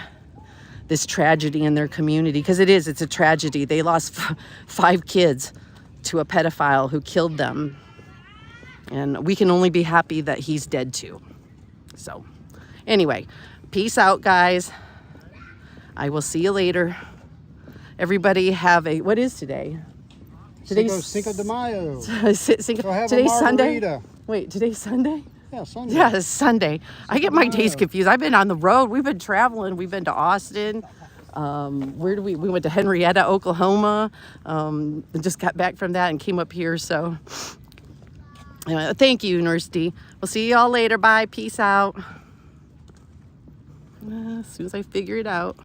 this tragedy in their community, because it's a tragedy. They lost 5 kids to a pedophile who killed them. And we can only be happy that he's dead too. So anyway, peace out, guys. I will see you later. Everybody have what is today? Today's Cinco de Mayo. Today's Sunday? Wait, today's Sunday? Yeah, Sunday. Yeah, it's Sunday. I get my days confused. I've been on the road. We've been traveling. We've been to Austin. We went to Henrietta, Oklahoma. Just got back from that and came up here. So thank you, Nurse D. We'll see you all later. Bye. Peace out. As soon as I figure it out.